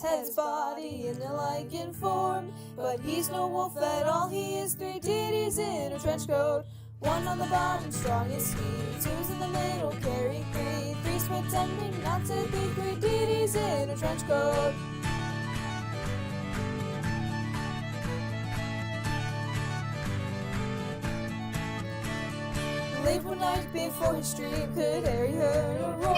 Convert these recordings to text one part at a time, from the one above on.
head's body in a lichen form. But he's no wolf at all, he is three deities in a trench coat. One on the bottom, strong as he. Two's in the middle, carrying three. Three's pretending not to be three deities in a trench coat. Late one night before his dream, could Harry heard a roar.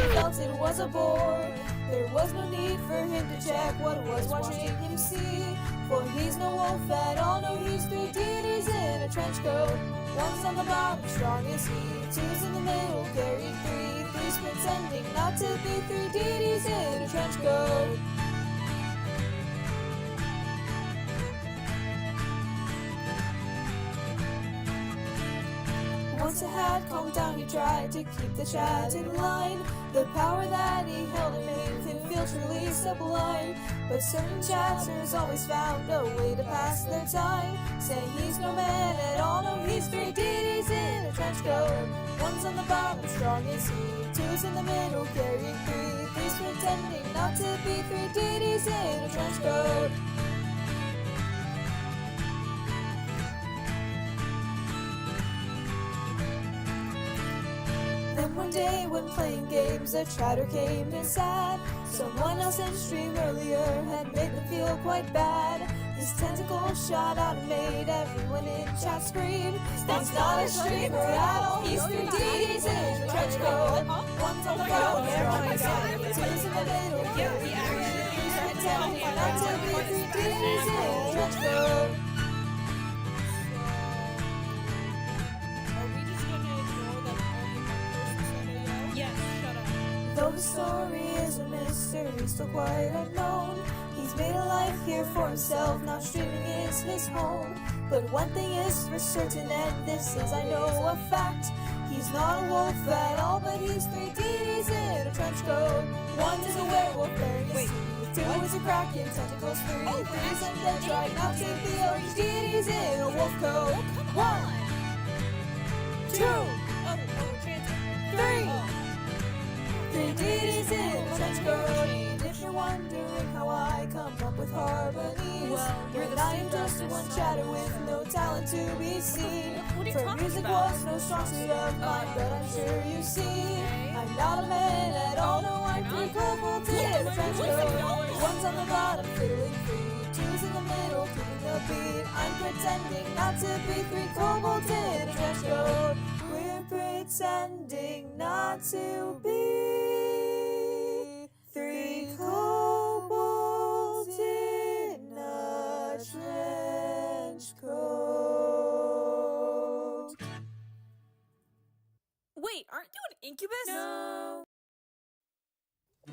He felt it was a bore. There was no need for him to check what was watching him see. For he's no wolf at all, no, he's three deities in a trench coat. One's on the bottom, strong as he. Two's in the middle, carrying three. Three's pretending not to be three deities in a trench coat. Once a hat calmed down, he tried to keep the chat in line. The power that he held it made him feel truly sublime. But certain chatters always found a way to pass their time, saying he's no man at all, no, he's three deities in a trench coat. One's on the bottom, strong as he. Two's in the middle, carrying three. Three's pretending not to be three deities in a trench coat. Then one day when playing games, a chatter came in sad. Someone else in stream earlier had made them feel quite bad. His tentacles shot out and made everyone in chat scream. He's not a streamer at all, he's three deities in a trench coat. One's on the bottom, two's in the middle, he's pretending not to be three deities in a trench coat. Though his story is a mystery, still quite unknown. He's made a life here for himself, now streaming is his home. But one thing is for certain, and this is I know a fact. He's not a wolf at all, but he's three deities in a trench coat. One is a werewolf bearing his teeth. Two is a kraken, tentacles three. Three's undead, trying not to be all these deities in a wolf coat. 1, 2, 3. Three deities in a trench coat. If you're wondering how I come up with harmonies, well, then I am just one chatter with no talent to be seen. For music was no strong suit of mine, but I'm sure you see I'm not a man at all, no, I'm three kobolds in a trench coat. One's on the bottom, fiddling free. Two's in the middle, keeping the beat. I'm pretending not to be three kobolds in a trench coat. We're pretending not to be three kobolds in a trench coat. Wait, aren't you an incubus? No.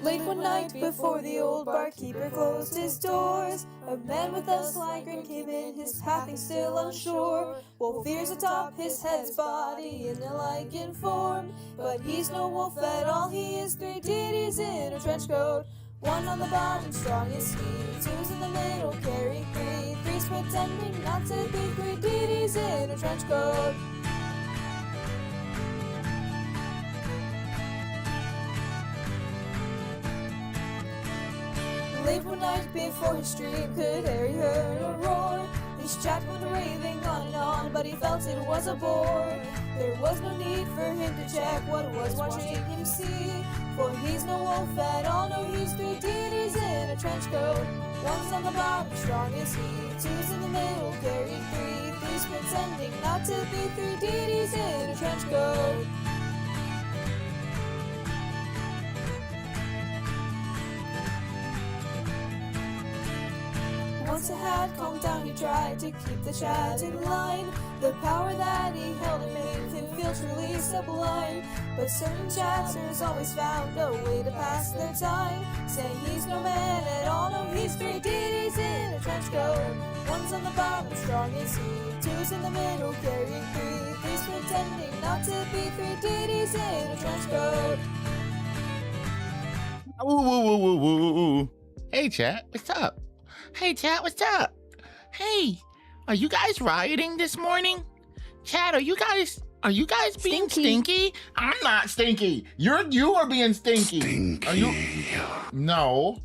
Late one night before the old barkeeper closed his doors, a man with a sly grin came in, his pathing still unsure. Wolf ears atop his head's body in a lichen form. But he's no wolf at all, he is three deities in a trench coat. One on the bottom, strong as he. Two's in the middle, carrying three. Three's pretending not to be three deities in a trench coat. Late one night before his dream, could Harry heard a roar. His chat went raving on and on, but he felt it was a bore. There was no need for him to check what was watching him see. For he's no wolf at all, no, he's three deities in a trench coat. One's on the bottom, strong as he. Two's in the middle, carrying three. Three's pretending not to be three deities in a trench coat. Once a hat calmed down, he tried to keep the chat in line. The power that he held it made him feel truly sublime. But certain chatters always found a way to pass their time, saying he's no man at all, no, he's three deities in a trench coat. One's on the bottom, strong as he. Two's in the middle, carrying three. Three's pretending not to be three deities in a trench coat. Ooh. Hey, chat, what's up? Hey, chat, what's up? Hey, are you guys rioting this morning? Chat, are you guys Are you guys being Stinky. stinky? I'm not stinky. You are being stinky. Stinky. Are you? No.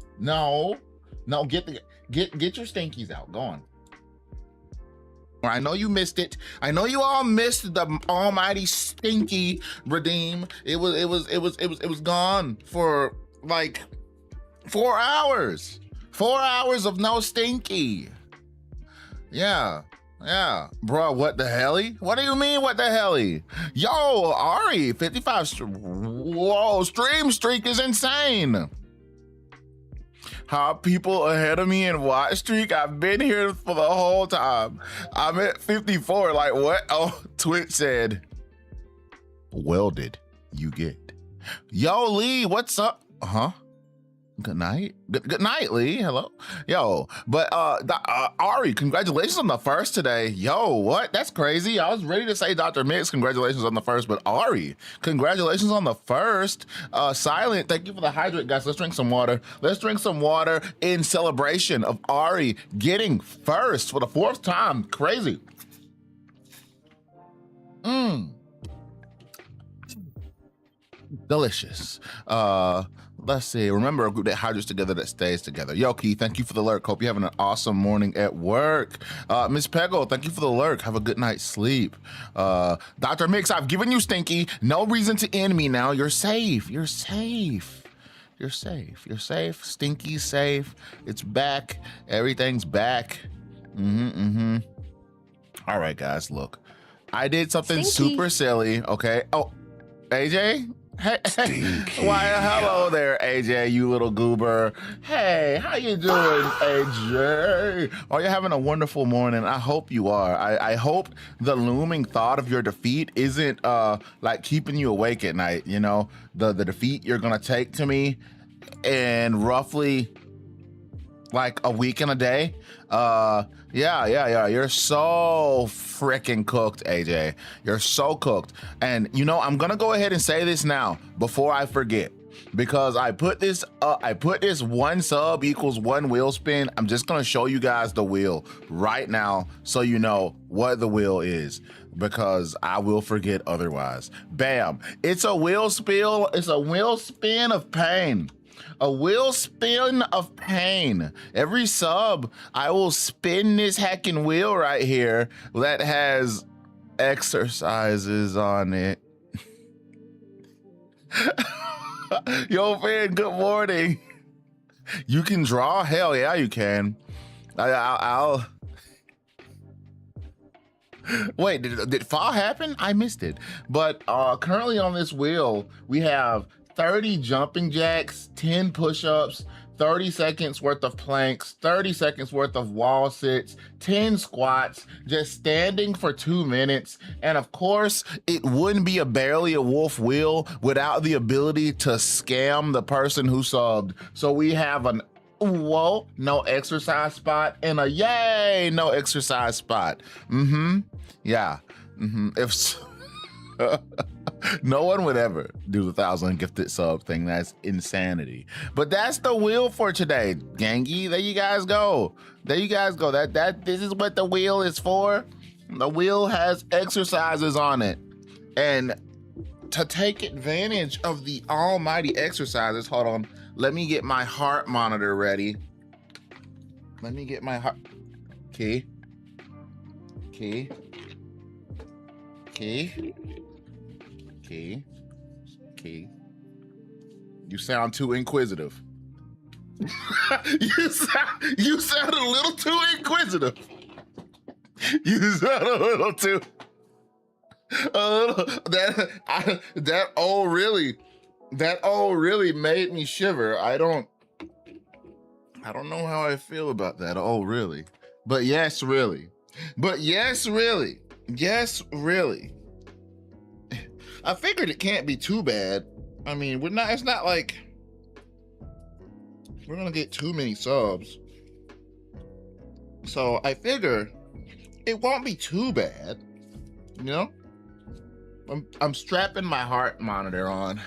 Get your stinkies out. Go on. I know you missed it. I know you all missed the almighty stinky redeem. It was gone for like 4 hours. 4 hours of no stinky. Yeah. Bro, what the helly? What do you mean, what the helly? Yo, Ari, 55, whoa, stream streak is insane. How people ahead of me in watch streak? I've been here for the whole time. I'm at 54, like what? Oh, Twitch said, welded, you get. Yo, Lee, what's up? Good night. Good night, Lee. Hello. Yo, but Ari, congratulations on the first today. Yo, what? That's crazy. I was ready to say Dr. Mix, congratulations on the first, but Ari, congratulations on the first. Silent, thank you for the hydrate, guys. Let's drink some water. Let's drink some water in celebration of Ari getting first for the 4th time. Crazy. Delicious. Let's see. Remember, a group that hydrates together, that stays together. Yo, Key, thank you for the lurk. Hope you're having an awesome morning at work. Miss Peggle, thank you for the lurk. Have a good night's sleep. Dr. Mix, I've given you stinky. No reason to end me now. You're safe. You're safe. You're safe. You're safe. Stinky's safe. It's back. Everything's back. All right, guys, look. I did something super silly, okay? Oh, AJ? Hey, why, hello there, AJ, you little goober. Hey, how you doing, AJ? Are you having a wonderful morning? I hope you are. I hope the looming thought of your defeat isn't like keeping you awake at night, you know? The defeat you're gonna take to me in roughly like a week and a day. Yeah. You're so freaking cooked, AJ. You're so cooked. And you know, I'm gonna go ahead and say this now before I forget, because I put this 1 sub equals 1 wheel spin. I'm just gonna show you guys the wheel right now so you know what the wheel is, because I will forget otherwise. Bam. It's a wheel spill. It's a wheel spin of pain. A wheel spin of pain. Every sub, I will spin this heckin' wheel right here that has exercises on it. Yo, fan, good morning. You can draw? Hell yeah, you can. I'll... Wait, did fall happen? I missed it. But currently on this wheel, we have 30 jumping jacks, 10 push-ups, 30 seconds worth of planks, 30 seconds worth of wall sits, 10 squats, just standing for 2 minutes. And of course, it wouldn't be a barely a wolf wheel without the ability to scam the person who subbed. So we have an whoa, no exercise spot, and a yay, no exercise spot. Yeah. If no one would ever do the 1,000 gifted sub thing. That's insanity. But that's the wheel for today, gangy. There you guys go. There you guys go. This is what the wheel is for. The wheel has exercises on it. And to take advantage of the almighty exercises, hold on. Let me get my heart monitor ready. Let me get my heart. Key. You sound too inquisitive. you sound a little too inquisitive. You sound a little too. That really made me shiver. I don't know how I feel about that. Oh, really? But yes, really. Yes, really. I figured it can't be too bad. I mean, it's not like we're gonna get too many subs. So I figure it won't be too bad, you know? I'm strapping my heart monitor on.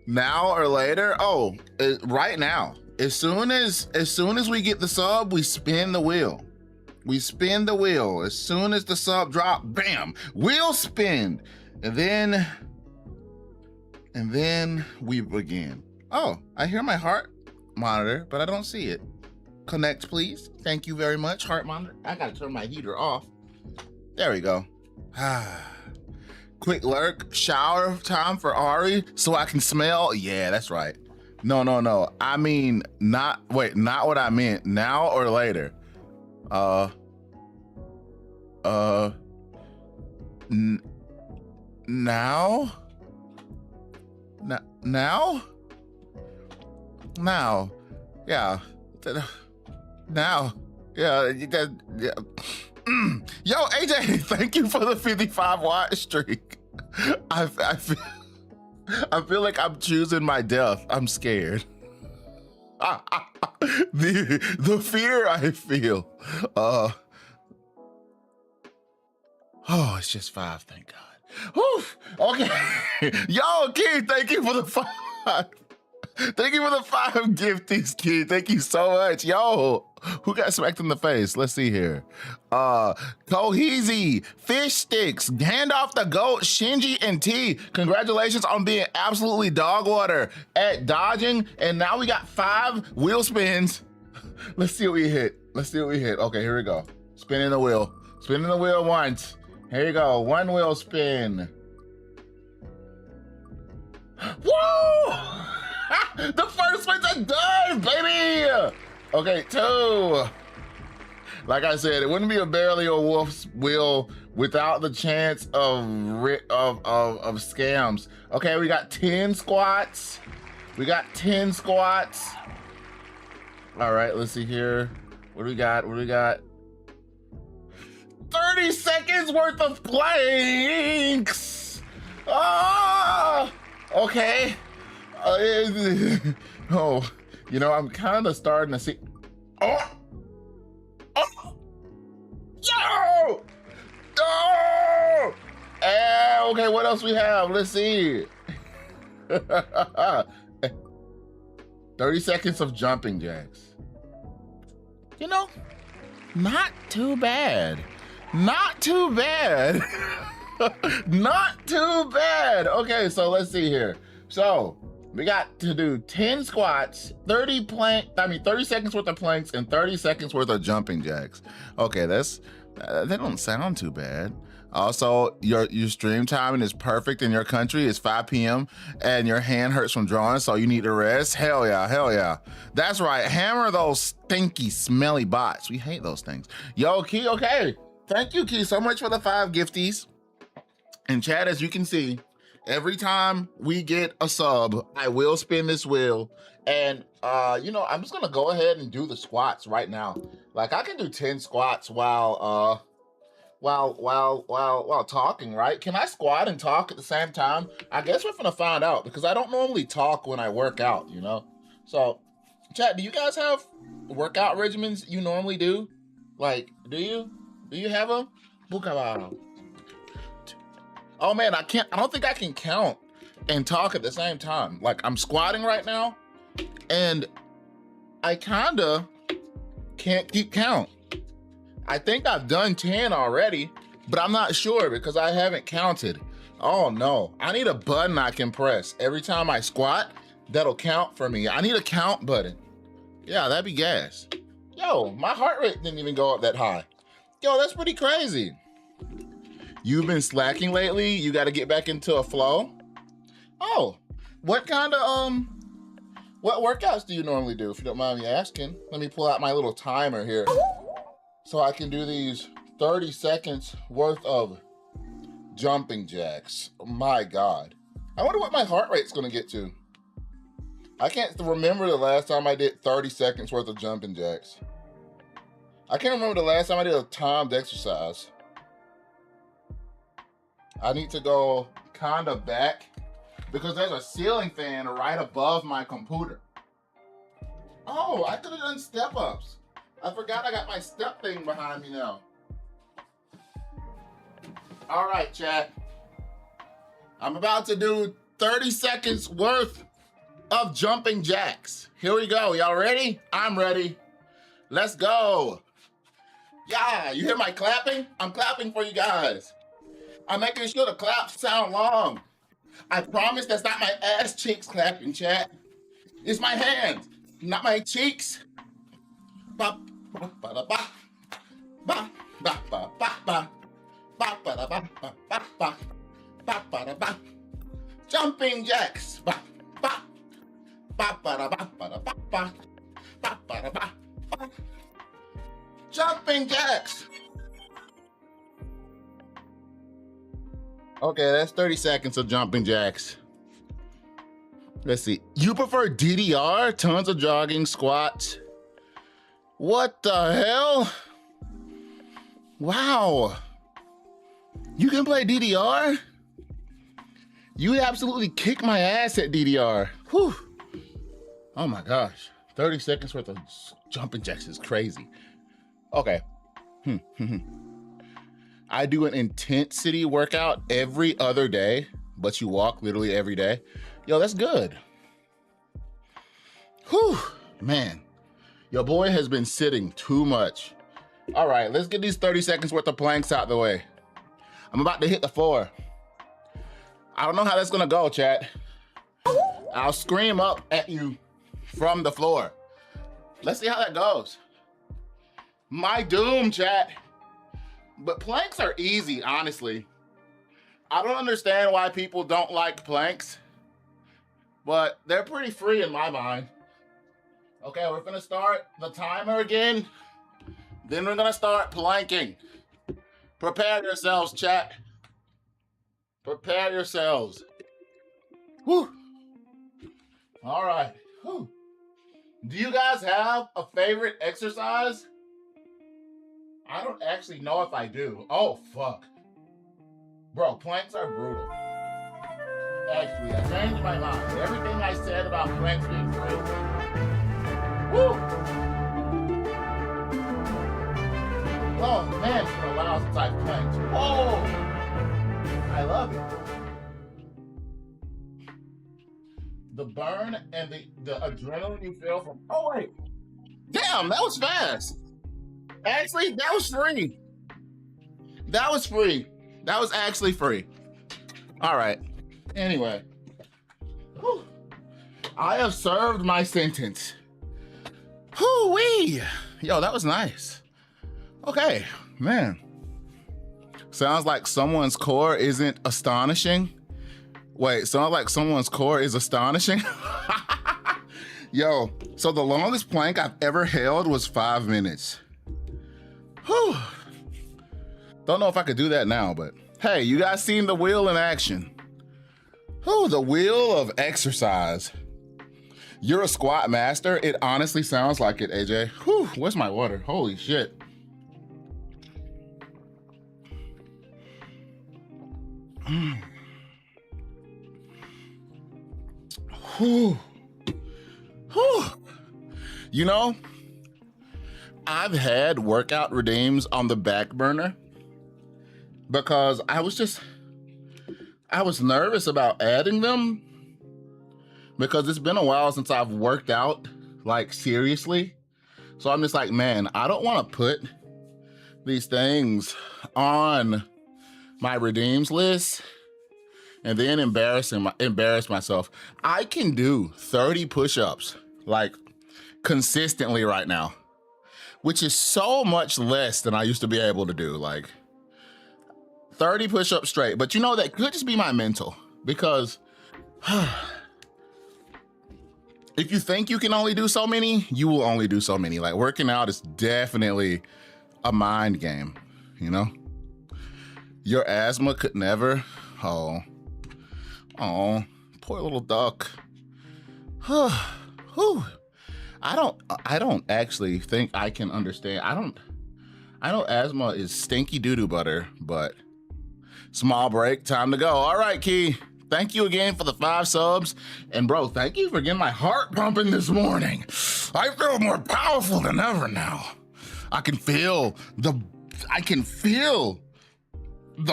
Now or later? Oh, right now. As soon as we get the sub, we spin the wheel. We spin the wheel. As soon as the sub drop, bam, wheel spin. And then we begin. Oh, I hear my heart monitor, but I don't see it. Connect, please. Thank you very much, heart monitor. I gotta turn my heater off. There we go. Quick lurk, shower time for Ari so I can smell. Yeah, that's right. No. I mean, not what I meant. Now or later? Now? Now? Yeah. Now. Yeah. Yo, AJ, thank you for the 55 watt streak. I feel like I'm choosing my death. I'm scared. The fear I feel. Oh, it's just 5, thank God. Whew, okay. Yo, Keith, thank you for the 5. Thank you for the 5 gifties, Keith. Thank you so much. Yo, who got smacked in the face? Let's see here. Coheezy, Fish Sticks, Gandalf the Goat, Shinji, and T. Congratulations on being absolutely dog water at dodging. And now we got 5 wheel spins. Let's see what we hit. Okay, here we go. Spinning the wheel. Spinning the wheel once. Here you go. 1 wheel spin. Whoa! The first one's a done, baby! Okay, 2. Like I said, it wouldn't be a barely a wolf's wheel without the chance of scams. Okay, we got 10 squats. All right, let's see here. What do we got? 30 seconds worth of planks. Ah, okay. Oh, you know, I'm kind of starting to see. Oh, yo! Oh! Okay, what else we have? Let's see. 30 seconds of jumping jacks. You know, not too bad. Not too bad. Okay, so let's see here. So we got to do 10 squats, 30 seconds worth of planks, and 30 seconds worth of jumping jacks. Okay, they don't sound too bad. Also, your stream timing is perfect in your country. It's 5 p.m. and your hand hurts from drawing, so you need to rest. Hell yeah. That's right. Hammer those stinky, smelly bots. We hate those things. Yo, Key, okay. Thank you, Key, so much for the 5 gifties. And chat, as you can see, every time we get a sub, I will spin this wheel. And, you know, I'm just going to go ahead and do the squats right now. Like, I can do 10 squats while talking, right? Can I squat and talk at the same time? I guess we're gonna find out because I don't normally talk when I work out, you know? So, chat, do you guys have workout regimens you normally do? Like, do you? Do you have them? Oh man, I don't think I can count and talk at the same time. Like, I'm squatting right now and I kinda can't keep count. I think I've done 10 already, but I'm not sure because I haven't counted. Oh no, I need a button I can press every time I squat that'll count for me. I need a count button. Yeah, that'd be gas. Yo, my heart rate didn't even go up that high. Yo, that's pretty crazy. You've been slacking lately? You gotta get back into a flow? Oh, what kind of, what workouts do you normally do, if you don't mind me asking? Let me pull out my little timer here so I can do these 30 seconds worth of jumping jacks. My God. I wonder what my heart rate's gonna get to. I can't remember the last time I did 30 seconds worth of jumping jacks. I can't remember the last time I did a timed exercise. I need to go kind of back because there's a ceiling fan right above my computer. Oh, I could have done step-ups. I forgot I got my step thing behind me now. All right, chat. I'm about to do 30 seconds worth of jumping jacks. Here we go. Y'all ready? I'm ready. Let's go. Yeah, you hear my clapping? I'm clapping for you guys. I'm making sure the claps sound long. I promise that's not my ass cheeks clapping, chat. It's my hands, not my cheeks. Ba ba ba da ba ba ba ba ba ba ba ba da ba ba ba ba ba ba da ba. Jumping jacks. Ba ba ba ba da ba ba da ba ba ba ba da ba ba. Jumping jacks. Okay, that's 30 seconds of jumping jacks. Let's see. You prefer DDR? Tons of jogging, squats. What the hell? Wow. You can play DDR? You absolutely kick my ass at DDR. Whew. Oh my gosh. 30 seconds worth of jumping jacks is crazy. Okay. I do an intensity workout every other day, but you walk literally every day. Yo, that's good. Whew, man. Your boy has been sitting too much. All right, let's get these 30 seconds worth of planks out the way. I'm about to hit the floor. I don't know how that's gonna go, chat. I'll scream up at you from the floor. Let's see how that goes. My doom, chat. But planks are easy, honestly. I don't understand why people don't like planks, but they're pretty free in my mind. Okay, we're gonna start the timer again. Then we're gonna start planking. Prepare yourselves, chat. Prepare yourselves. Whew. All right. Whew. Do you guys have a favorite exercise? I don't actually know if I do. Oh, fuck. Bro, planks are brutal. Actually, I changed my mind. Everything I said about planks being free. Woo! Oh, man, it's been a while since I've planked. Whoa! I love it. The burn and the adrenaline you feel from... Oh, wait. Damn, that was fast. Actually, that was free. That was free. That was actually free. All right. Anyway. Whew. I have served my sentence. Whoo-wee. Yo, that was nice. Okay, man. Sounds like someone's core isn't astonishing. Wait, sounds like someone's core is astonishing? Yo, so the longest plank I've ever held was 5 minutes. Whew. Don't know if I could do that now, but hey, you guys seen the wheel in action. Whew, the wheel of exercise. You're a squat master. It honestly sounds like it, AJ. Whew, where's my water? Holy shit. Whew. Whew. You know, I've had workout redeems on the back burner because I was nervous about adding them because it's been a while since I've worked out, like, seriously. So I'm just like, man, I don't want to put these things on my redeems list and then embarrass myself. I can do 30 push-ups, like, consistently right now, which is so much less than I used to be able to do, like 30 push-ups straight. But you know, that could just be my mental, because if you think you can only do so many, you will only do so many. Like, working out is definitely a mind game, you know? Your asthma could never, oh, poor little duck. Whew. I don't actually think I can understand. I know asthma is stinky doo-doo butter, but small break, time to go. All right, Key. Thank you again for the 5 subs. And bro, thank you for getting my heart pumping this morning. I feel more powerful than ever now. I can feel the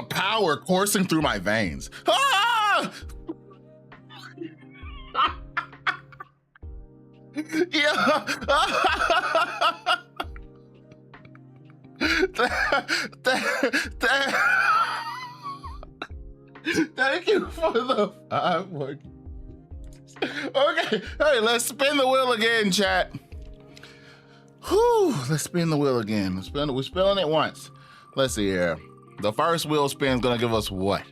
power coursing through my veins. Ah! Yeah. Thank you for the 5 more. Okay, hey, let's spin the wheel again, chat. Whew, let's spin the wheel again. We're spinning it once. Let's see here. The first wheel spin is gonna give us what?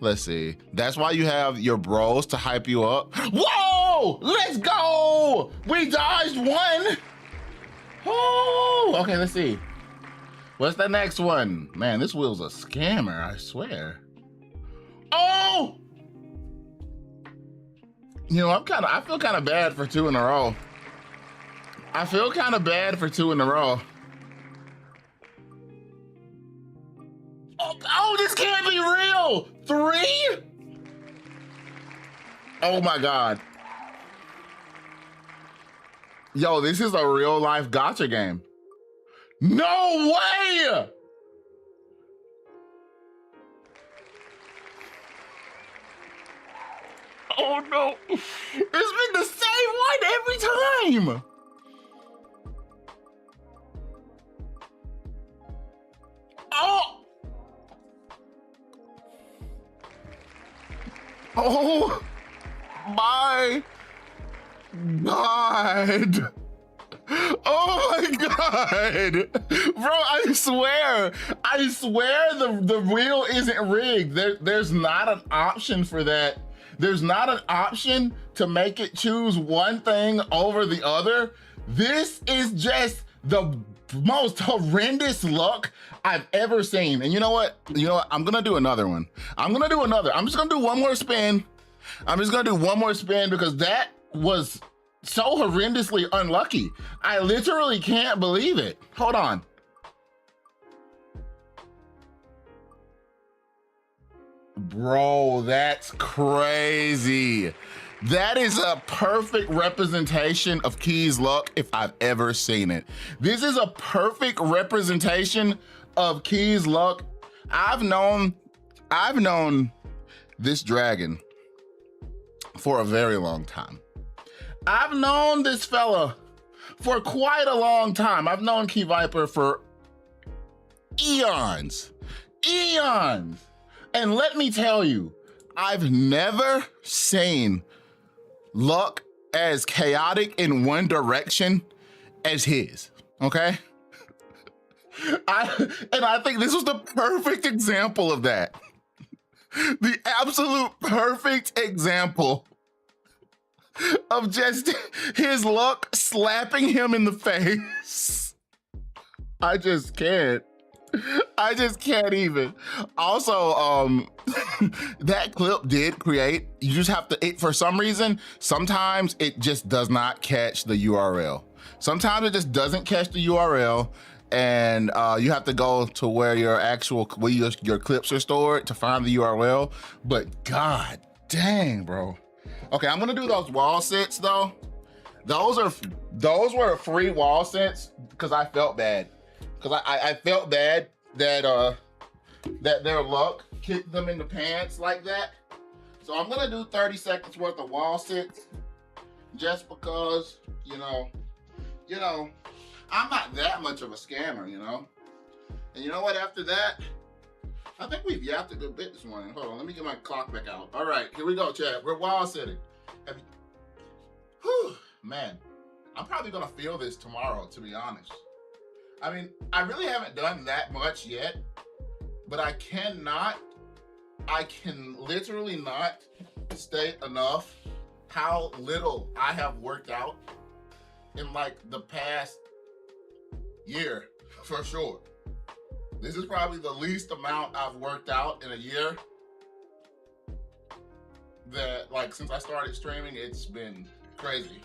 Let's see. That's why you have your bros to hype you up. Whoa! Let's go! We dodged one. Oh, okay, let's see. What's the next one? Man, this wheel's a scammer, I swear. Oh! You know, I feel kind of bad for 2 in a row. I feel kind of bad for 2 in a row. Oh, this can't be real! 3? Oh my God. Yo, this is a real life gacha game. No way! Oh no, it's been the same one every time. Oh! Oh my God. Oh my God. Bro, I swear the wheel isn't rigged. There's not an option for that. There's not an option to make it choose one thing over the other. This is just the most horrendous luck I've ever seen. And you know what? I'm gonna do another one. I'm just gonna do one more spin. Because that was so horrendously unlucky. I literally can't believe it. Hold on. Bro, that's crazy. That is a perfect representation of Key's luck if I've ever seen it. This is a perfect representation of Key's luck. I've known this dragon for a very long time. I've known this fella for quite a long time. I've known Key Viper for eons. And let me tell you, I've never seen luck as chaotic in one direction as his, okay? I think this was the perfect example of that. The absolute perfect example of just his luck slapping him in the face. I just can't even. Also, that clip did create, you just have to, for some reason, sometimes it just does not catch the URL. Sometimes it just doesn't catch the URL, and you have to go to where your your clips are stored to find the URL. But God dang, bro. Okay, I'm gonna do those wall sits though. Those were free wall sits because I felt bad. Because I felt bad that their luck kicked them in the pants like that. So I'm gonna do 30 seconds worth of wall sits just because, you know, I'm not that much of a scammer, you know? And you know what, after that, I think we've yapped a good bit this morning. Hold on, let me get my clock back out. All right, here we go, chat. We're wall sitting. Whew, man, I'm probably gonna feel this tomorrow, to be honest. I mean, I really haven't done that much yet, but I can literally not state enough how little I have worked out in like the past year, for sure. This is probably the least amount I've worked out in a year. That, like, since I started streaming, it's been crazy.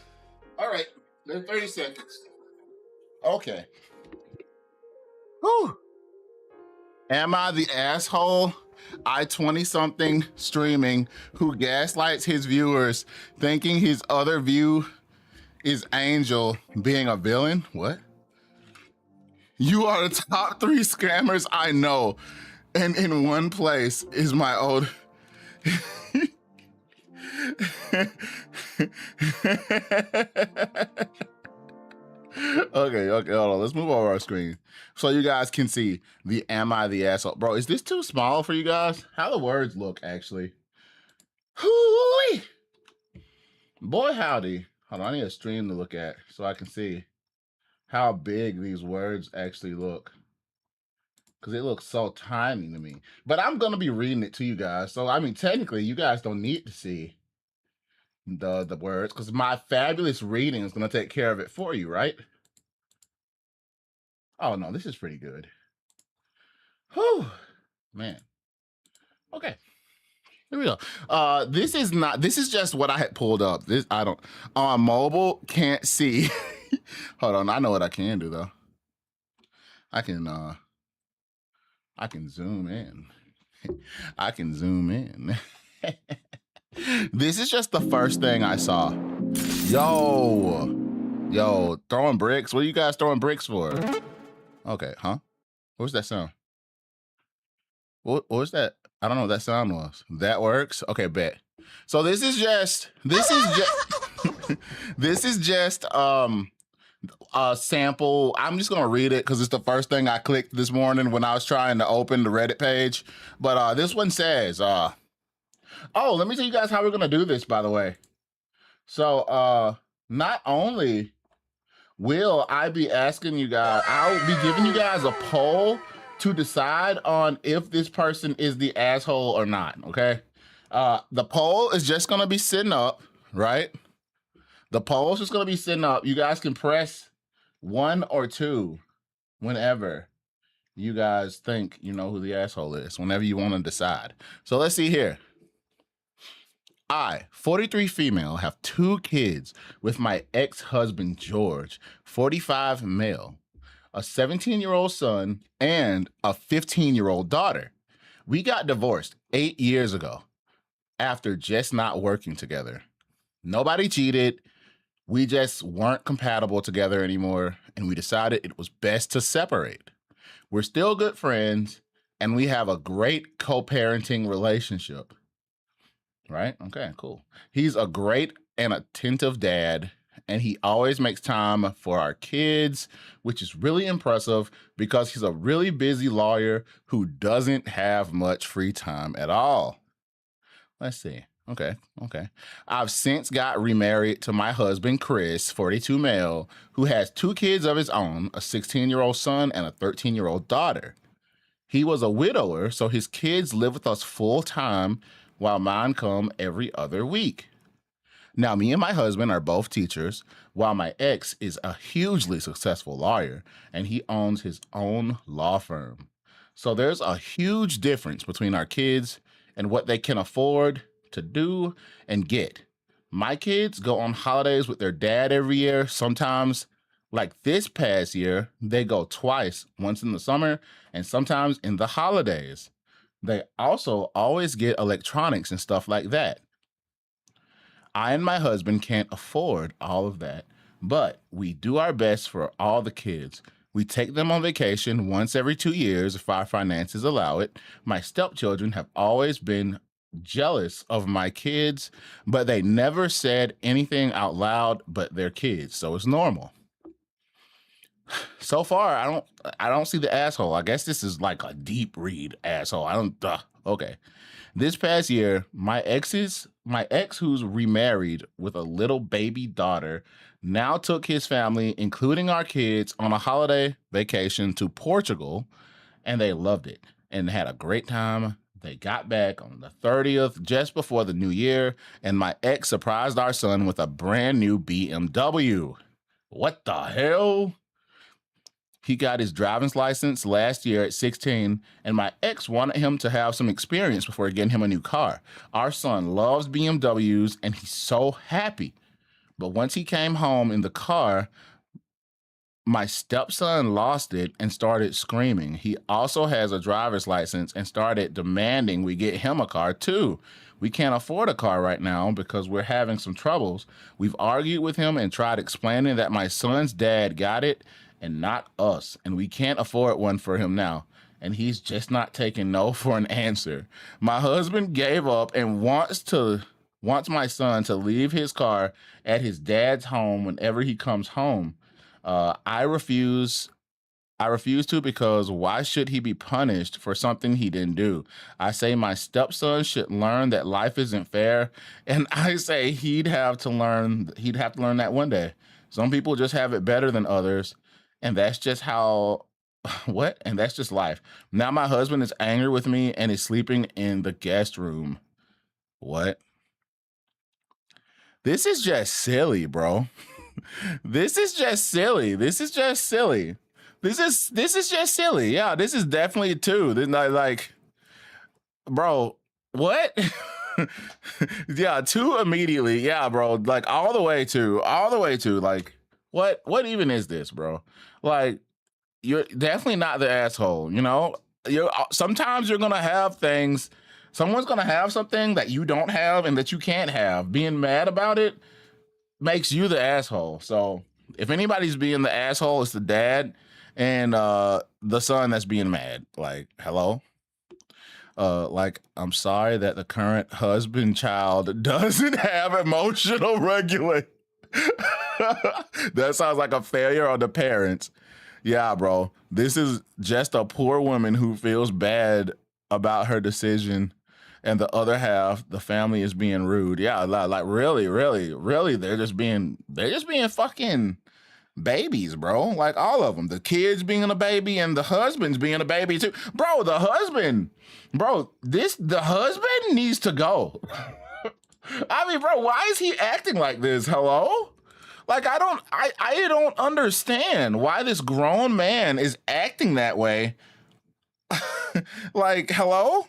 All right, there's 30 seconds. Okay. Whew. Am I the asshole I 20-something streaming who gaslights his viewers thinking his other view is Angel being a villain? What? You are the top 3 scammers I know. And in one place is my old... Okay, hold on. Let's move over our screen so you guys can see the "Am I the asshole?" Bro, is this too small for you guys? How the words look, actually. Hoo-wee! Boy, howdy. Hold on, I need a stream to look at so I can see how big these words actually look. Because it looks so tiny to me. But I'm going to be reading it to you guys. So, I mean, technically, you guys don't need to see the words because my fabulous reading is going to take care of it for you, right? Oh, no, this is pretty good. Whew, man. Okay. Here we go. This is just what I had pulled up. This, I don't, on mobile, can't see. Hold on, I know what I can do, though. I can zoom in. I can zoom in. This is just the first thing I saw. Yo, throwing bricks. What are you guys throwing bricks for? Okay, huh? What was that sound? What was that? I don't know what that sound was. That works? Okay, bet. So this is just this is just a sample. I'm just gonna read it because it's the first thing I clicked this morning when I was trying to open the Reddit page. But this one says, oh, let me tell you guys how we're gonna do this, by the way. So not only will I be asking you guys, I'll be giving you guys a poll to decide on if this person is the asshole or not, okay? The poll is just gonna be sitting up, right? The poll is just gonna be sitting up. You guys can press 1 or 2 whenever you guys think you know who the asshole is, whenever you wanna decide. So let's see here. I, 43 female, have 2 kids with my ex-husband, George, 45 male, a 17-year-old son, and a 15-year-old daughter. We got divorced 8 years ago after just not working together. Nobody cheated. We just weren't compatible together anymore, and we decided it was best to separate. We're still good friends, and we have a great co-parenting relationship. Right? Okay, cool. He's a great and attentive dad, and he always makes time for our kids, which is really impressive because he's a really busy lawyer who doesn't have much free time at all. Let's see. Okay. I've since got remarried to my husband, Chris, 42 male, who has 2 kids of his own, a 16-year-old son and a 13-year-old daughter. He was a widower, so his kids live with us full time while mine come every other week. Now, me and my husband are both teachers, while my ex is a hugely successful lawyer, and he owns his own law firm. So there's a huge difference between our kids and what they can afford to do and get. My kids go on holidays with their dad every year. Sometimes, like this past year, they go twice, once in the summer and sometimes in the holidays. They also always get electronics and stuff like that. I and my husband can't afford all of that, but we do our best for all the kids. We take them on vacation once every 2 years if our finances allow it. My stepchildren have always been jealous of my kids, but they never said anything out loud, but they're kids, so it's normal. So far, I don't see the asshole. I guess this is like a deep read asshole. Okay. This past year, my ex who's remarried with a little baby daughter now took his family, including our kids, on a holiday vacation to Portugal, and they loved it and had a great time. They got back on the 30th, just before the new year, and my ex surprised our son with a brand new BMW. What the hell? He got his driver's license last year at 16, and my ex wanted him to have some experience before getting him a new car. Our son loves BMWs, and he's so happy. But once he came home in the car, my stepson lost it and started screaming. He also has a driver's license and started demanding we get him a car too. We can't afford a car right now because we're having some troubles. We've argued with him and tried explaining that my son's dad got it and not us, and we can't afford one for him now. And he's just not taking no for an answer. My husband gave up and wants my son to leave his car at his dad's home whenever he comes home. I refuse. I refuse to, because why should he be punished for something he didn't do? I say my stepson should learn that life isn't fair, and I say he'd have to learn that one day. Some people just have it better than others, and that's just how what? And that's just life. Now my husband is angry with me and is sleeping in the guest room. What? This is just silly, bro. This is just silly. This is just silly. This is just silly. Yeah, this is definitely two. This not like, bro, what? Yeah, two immediately. Yeah, bro. Like all the way to like what even is this, bro? Like, you're definitely not the asshole, you know? You're sometimes you're gonna have things, someone's gonna have something that you don't have and that you can't have. Being mad about it makes you the asshole. So if anybody's being the asshole, it's the dad and the son that's being mad. Like, hello? Like, I'm sorry that the current husband child doesn't have emotional regulation. That sounds like a failure on the parents. Yeah, bro. This is just a poor woman who feels bad about her decision, and the other half, the family, is being rude. Yeah, like really, really, really, they're just being fucking babies, bro. Like all of them. The kids being a baby and the husband's being a baby too. Bro, the husband needs to go. I mean, bro, why is he acting like this? Hello? Like I don't understand why this grown man is acting that way. Like, hello?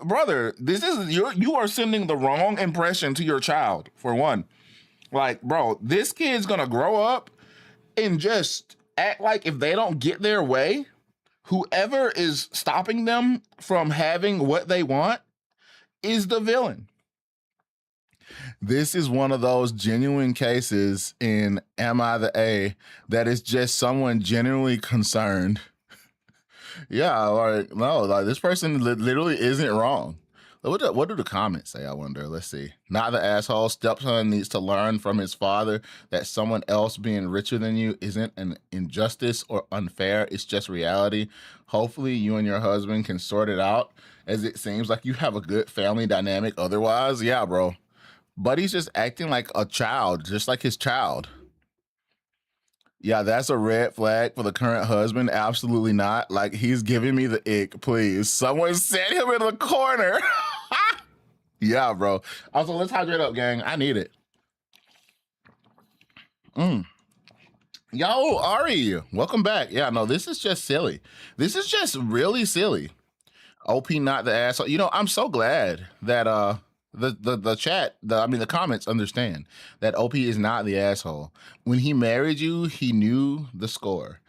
Brother, this is you are sending the wrong impression to your child, for one. Like, bro, this kid's gonna grow up and just act like if they don't get their way, whoever is stopping them from having what they want is the villain. This is one of those genuine cases in Am I the A that is just someone genuinely concerned. Yeah, like, no, like this person literally isn't wrong. What do the comments say? I wonder. Let's see. Not the asshole. Stepson needs to learn from his father that someone else being richer than you isn't an injustice or unfair. It's just reality. Hopefully, you and your husband can sort it out, as it seems like you have a good family dynamic otherwise. Yeah, bro. Buddy's just acting like a child, just like his child. Yeah, that's a red flag for the current husband. Absolutely not. Like, he's giving me the ick, please. Someone set him in the corner. Yeah, bro. Also, let's hydrate up, gang. I need it. Yo, Ari, welcome back. Yeah, no, this is just silly. This is just really silly. OP not the asshole. You know, I'm so glad that the chat, the comments understand that OP is not the asshole. When he married you, he knew the score.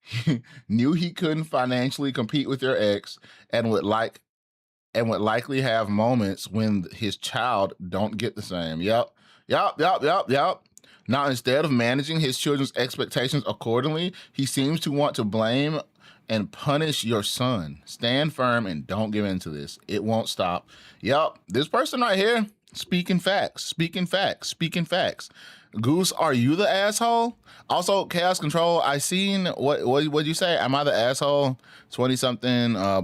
He knew he couldn't financially compete with your ex and would likely have moments when his child don't get the same. Yep. Now, instead of managing his children's expectations accordingly, he seems to want to blame and punish your son. Stand firm and don't give in to this. It won't stop. Yep, this person right here, speaking facts. Goose, are you the asshole? Also, Chaos Control, I seen what'd you say? Am I the asshole? 20 something. Yeah.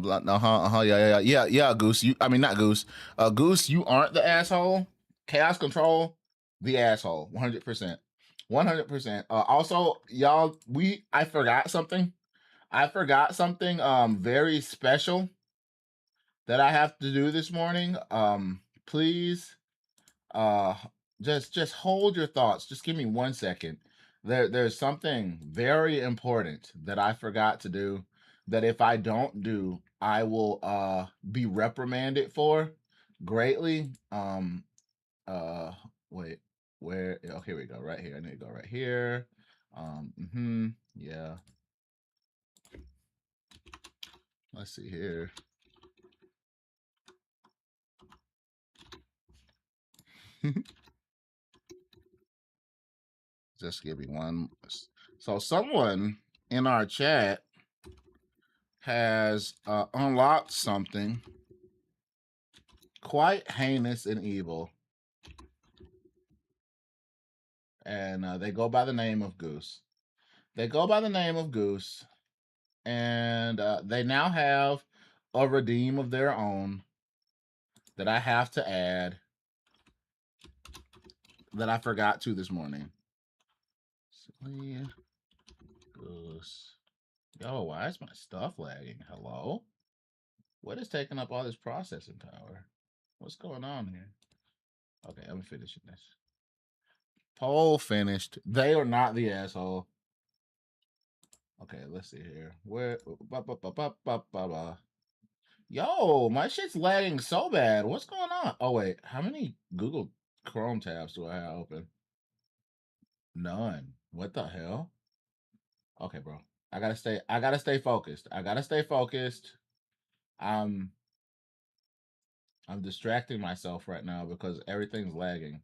Goose, not Goose. Goose, you aren't the asshole. Chaos Control, the asshole. 100%. 100%. Also, y'all, I forgot something. Very special that I have to do this morning. Please, uh, just hold your thoughts. Just give me 1 second. There's something very important that I forgot to do, that if I don't do, I will be reprimanded for greatly. Wait, where? Oh, here we go. Right here. I need to go right here. Yeah. Let's see here. Just give me one. So someone in our chat has unlocked something quite heinous and evil, and they go by the name of Goose. They go by the name of Goose, and they now have a redeem of their own that I have to add that I forgot to this morning. Silly Goose. Yo, why is my stuff lagging? Hello? What is taking up all this processing power? What's going on here? Okay, I'm finishing this. Poll finished. They are not the asshole. Okay, let's see here. Where? Yo, my shit's lagging so bad. What's going on? Oh wait, how many Google Chrome tabs do I have open? None. What the hell? Okay, bro. I gotta stay focused. I gotta stay focused. I'm distracting myself right now because everything's lagging.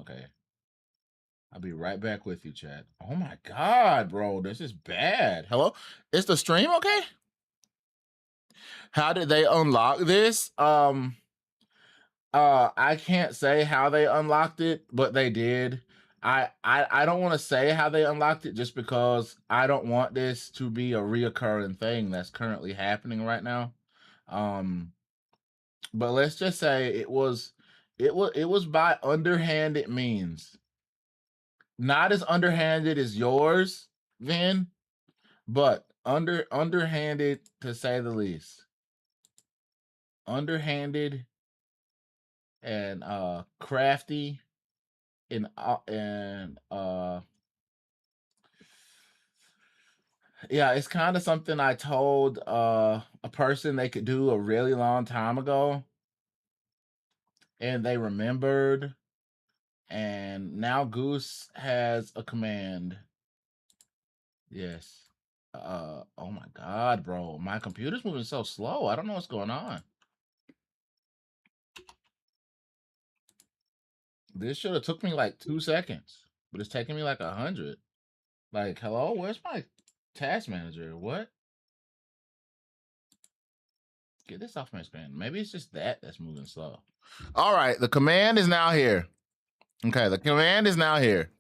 Okay. I'll be right back with you, chat. Oh my god, bro. This is bad. Hello? Is the stream okay? How did they unlock this? I can't say how they unlocked it, but they did. I don't want to say how they unlocked it just because I don't want this to be a reoccurring thing that's currently happening right now. But let's just say it was by underhanded means. Not as underhanded as yours, Vin, but underhanded to say the least. Underhanded and crafty and yeah, it's kind of something I told a person they could do a really long time ago, and they remembered, and now Goose has a command. Yes. Oh my god, bro, my computer's moving so slow. I don't know what's going on. This should have took me like 2 seconds, but it's taking me like 100. Like, hello, where's my task manager? What? Get this off my screen. Maybe it's just that's moving slow. All right, the command is now here. Okay, the command is now here.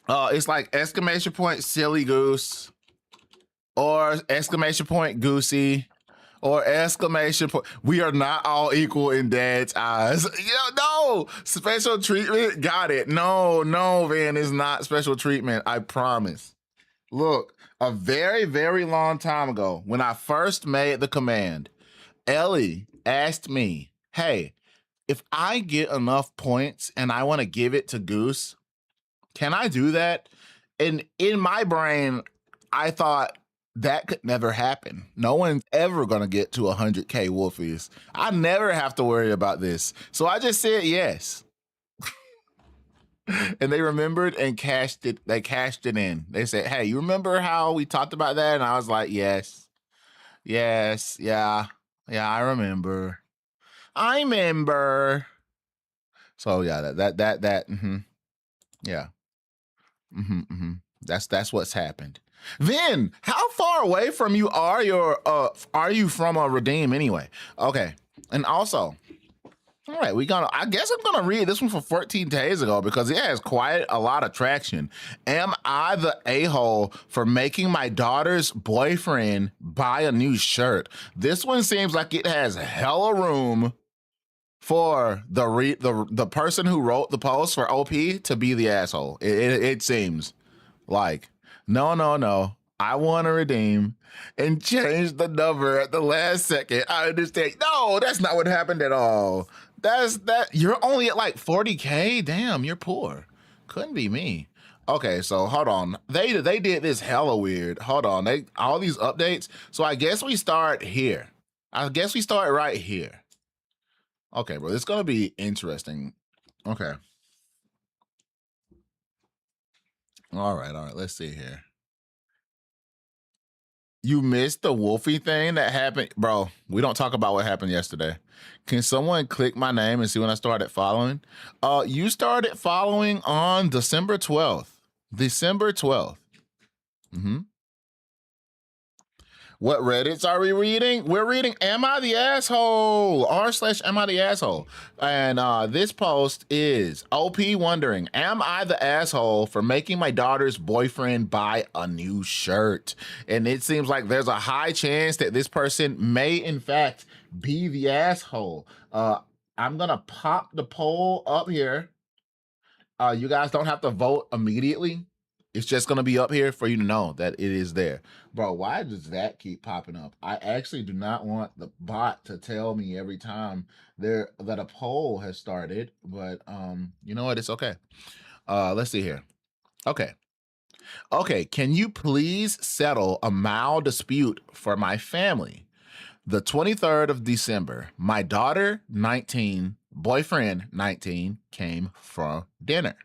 It's like exclamation point silly goose, or exclamation point goosey, or exclamation point. We are not all equal in dad's eyes. No, special treatment. Got it. No, Van, it's not special treatment. I promise. Look, a very, very long time ago, when I first made the command, Ellie asked me, hey, if I get enough points and I want to give it to Goose, can I do that? And in my brain, I thought that could never happen. No one's ever going to get to 100K Wolfies. I never have to worry about this. So I just said yes. And they remembered and cashed it. They cashed it in. They said, hey, you remember how we talked about that? And I was like, yes, yeah, I remember. So yeah, yeah. That's what's happened. Vin, how far away from you are you from a redeem anyway? Okay. And also, all right, I guess I'm gonna read this one from 14 days ago because it has quite a lot of traction. Am I the a-hole for making my daughter's boyfriend buy a new shirt? This one seems like it has hella room for the person who wrote the post for OP to be the asshole. It seems like no. I want to redeem and change the number at the last second. I understand. No, that's not what happened at all. You're only at like 40K. Damn, you're poor. Couldn't be me. Okay, so hold on. They did this hella weird. Hold on. All these updates. So I guess we start here. I guess we start right here. Okay, bro, it's gonna be interesting. Okay. All right. Let's see here. You missed the Wolfie thing that happened, bro. We don't talk about what happened yesterday. Can someone click my name and see when I started following? You started following on December 12th. December 12th. What Reddits are we reading? We're reading Am I the Asshole? r/Am I the Asshole? And this post is OP wondering, am I the asshole for making my daughter's boyfriend buy a new shirt? And it seems like there's a high chance that this person may in fact be the asshole. I'm gonna pop the poll up here. You guys don't have to vote immediately. It's just gonna be up here for you to know that it is there. Bro, why does that keep popping up? I actually do not want the bot to tell me every time that a poll has started, but you know what? It's okay. Let's see here. Okay. Okay, can you please settle a mild dispute for my family? The 23rd of December, my daughter, 19, boyfriend, 19, came for dinner.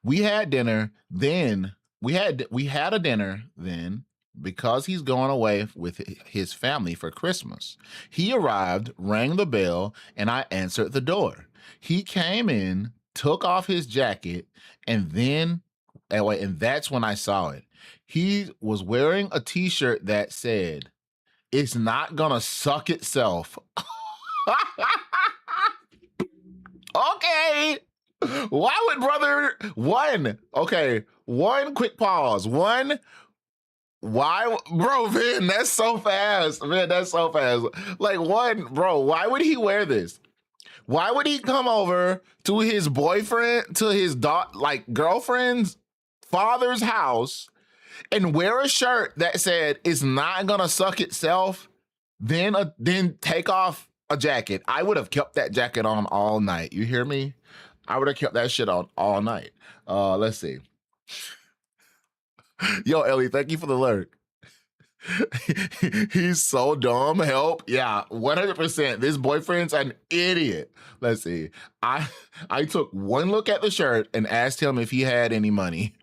We had dinner then. We had a dinner then because he's going away with his family for Christmas. He arrived, rang the bell, and I answered the door. He came in, took off his jacket, and that's when I saw it. He was wearing a t-shirt that said, "It's not gonna suck itself." Okay. Why would brother one quick pause. Why, bro, man, that's so fast. Man, that's so fast. Like, why would he wear this? Why would he come over to his boyfriend, to his girlfriend's father's house and wear a shirt that said it's not gonna suck itself, then take off a jacket? I would have kept that jacket on all night. You hear me? I would have kept that shit on all night. Let's see. Yo, Ellie, thank you for the alert. He's so dumb. Help. Yeah, 100%. This boyfriend's an idiot. Let's see. I took one look at the shirt and asked him if he had any money.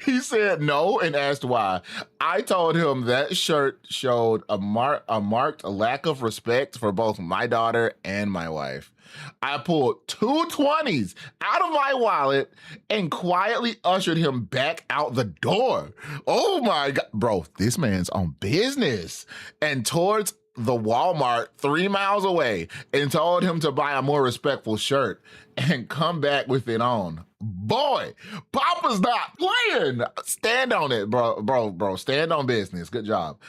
He said no and asked why. I told him that shirt showed a marked lack of respect for both my daughter and my wife. I pulled 2 20s out of my wallet and quietly ushered him back out the door. Oh my God, bro, this man's on business. And towards the Walmart 3 miles away and told him to buy a more respectful shirt and come back with it on. Boy, Papa's not playing. Stand on it, bro. Stand on business. Good job.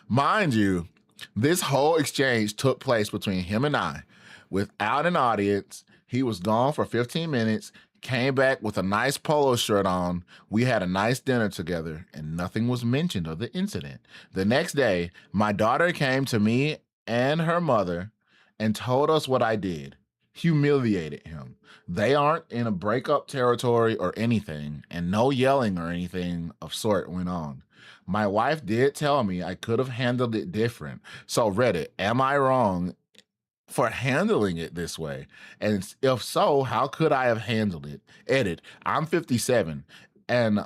Mind you, this whole exchange took place between him and I without an audience. He was gone for 15 minutes, came back with a nice polo shirt on. We had a nice dinner together and nothing was mentioned of the incident. The next day, my daughter came to me and her mother and told us what I did. Humiliated him. They aren't in a breakup territory or anything, and no yelling or anything of sort went on. My wife did tell me I could have handled it different. So Reddit, am I wrong for handling it this way? And if so, how could I have handled it? Edit, I'm 57 and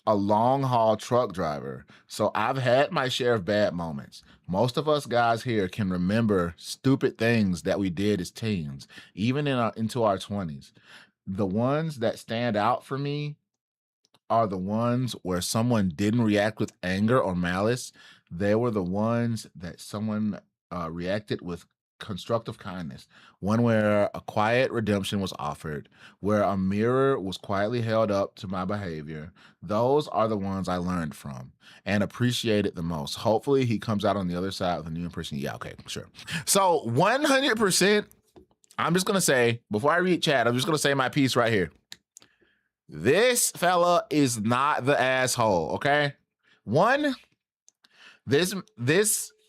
a long haul truck driver, so I've had my share of bad moments. Most of us guys here can remember stupid things that we did as teens, even into our 20s. The ones that stand out for me are the ones where someone didn't react with anger or malice. They were the ones that someone reacted with constructive kindness. One where a quiet redemption was offered, where a mirror was quietly held up to my behavior. Those are the ones I learned from and appreciated the most. Hopefully he comes out on the other side with a new impression. Yeah, okay, sure. So 100%, I'm just gonna say, before I read chat, I'm just gonna say my piece right here. This fella is not the asshole, okay? One, this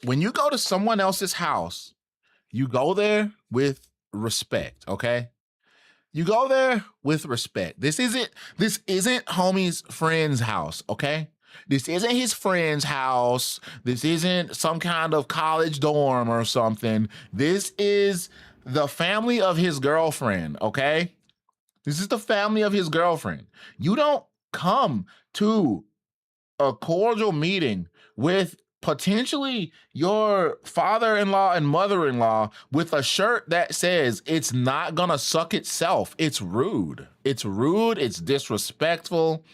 when you go to someone else's house, you go there with respect, okay? You go there with respect. This isn't homie's friend's house, okay? This isn't his friend's house. This isn't some kind of college dorm or something. This is the family of his girlfriend, okay? This is the family of his girlfriend. You don't come to a cordial meeting with potentially your father-in-law and mother-in-law with a shirt that says it's not gonna suck itself. It's rude. It's rude. It's disrespectful.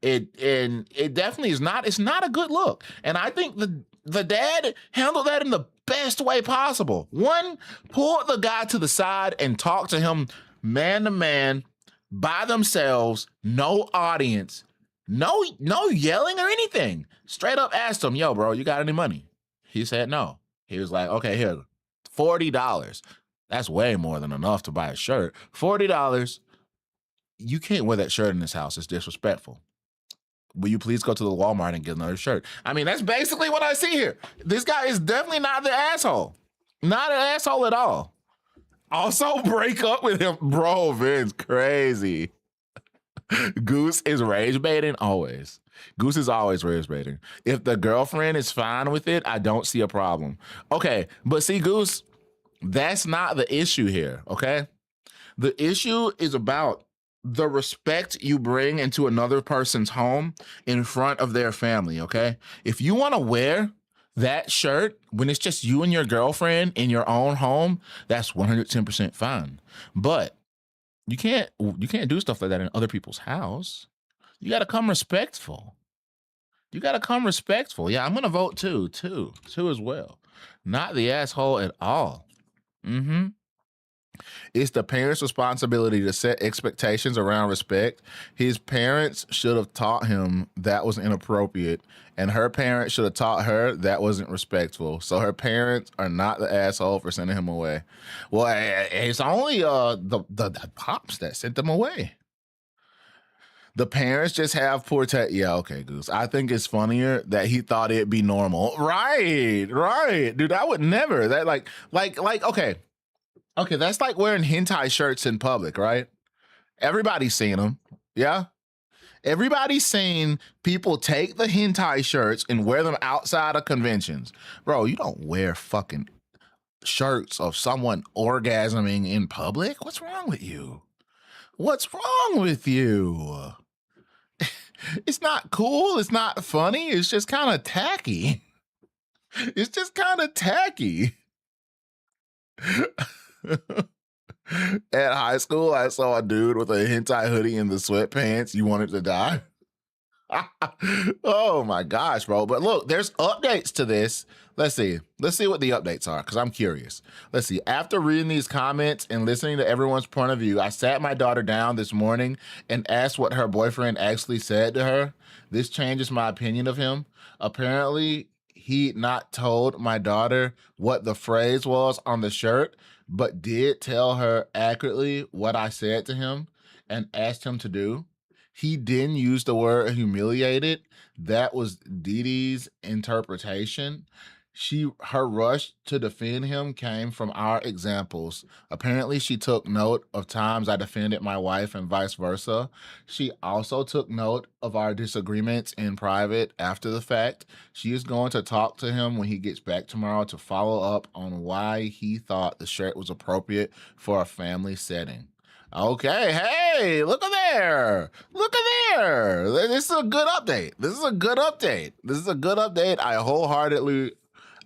It definitely is not. It's not a good look. And I think the dad handled that in the best way possible. One, pulled the guy to the side and talked to him man to man by themselves, no audience. No yelling or anything. Straight up asked him, yo, bro, you got any money? He said no. He was like, okay, here, $40. That's way more than enough to buy a shirt. $40. You can't wear that shirt in this house. It's disrespectful. Will you please go to the Walmart and get another shirt? I mean, that's basically what I see here. This guy is definitely not the asshole. Not an asshole at all. Also, break up with him. Bro, Vince, crazy. Goose is rage baiting always. Goose is always rage baiting. If the girlfriend is fine with it, I don't see a problem. Okay, but see, Goose, that's not the issue here, okay? The issue is about the respect you bring into another person's home in front of their family, okay? If you want to wear that shirt when it's just you and your girlfriend in your own home, that's 110% fine. But you can't do stuff like that in other people's house. You got to come respectful. You got to come respectful. Yeah, I'm going to vote two as well. Not the asshole at all. Mm-hmm. It's the parent's responsibility to set expectations around respect. His parents should have taught him that was inappropriate, and her parents should have taught her that wasn't respectful. So her parents are not the asshole for sending him away. Well, it's only the pops that sent them away. The parents just have poor taste. Yeah, okay, Goose. I think it's funnier that he thought it'd be normal. Right. Dude, I would never. That like, okay. Okay, that's like wearing hentai shirts in public, right? Everybody's seen them. Yeah? Everybody's seen people take the hentai shirts and wear them outside of conventions. Bro, you don't wear fucking shirts of someone orgasming in public. What's wrong with you? What's wrong with you? It's not cool. It's not funny. It's just kind of tacky. It's just kind of tacky. At high school, I saw a dude with a hentai hoodie and the sweatpants. You wanted to die? Oh my gosh, bro. But look, there's updates to this. Let's see what the updates are, because I'm curious. Let's see. After reading these comments and listening to everyone's point of view, I sat my daughter down this morning and asked what her boyfriend actually said to her. This changes my opinion of him. Apparently, he not told my daughter what the phrase was on the shirt, but did tell her accurately what I said to him and asked him to do. He didn't use the word humiliated. That was Dee Dee's interpretation. Her rush to defend him came from our examples. Apparently, she took note of times I defended my wife and vice versa. She also took note of our disagreements in private after the fact. She is going to talk to him when he gets back tomorrow to follow up on why he thought the shirt was appropriate for a family setting. Okay, hey, look at there. This is a good update.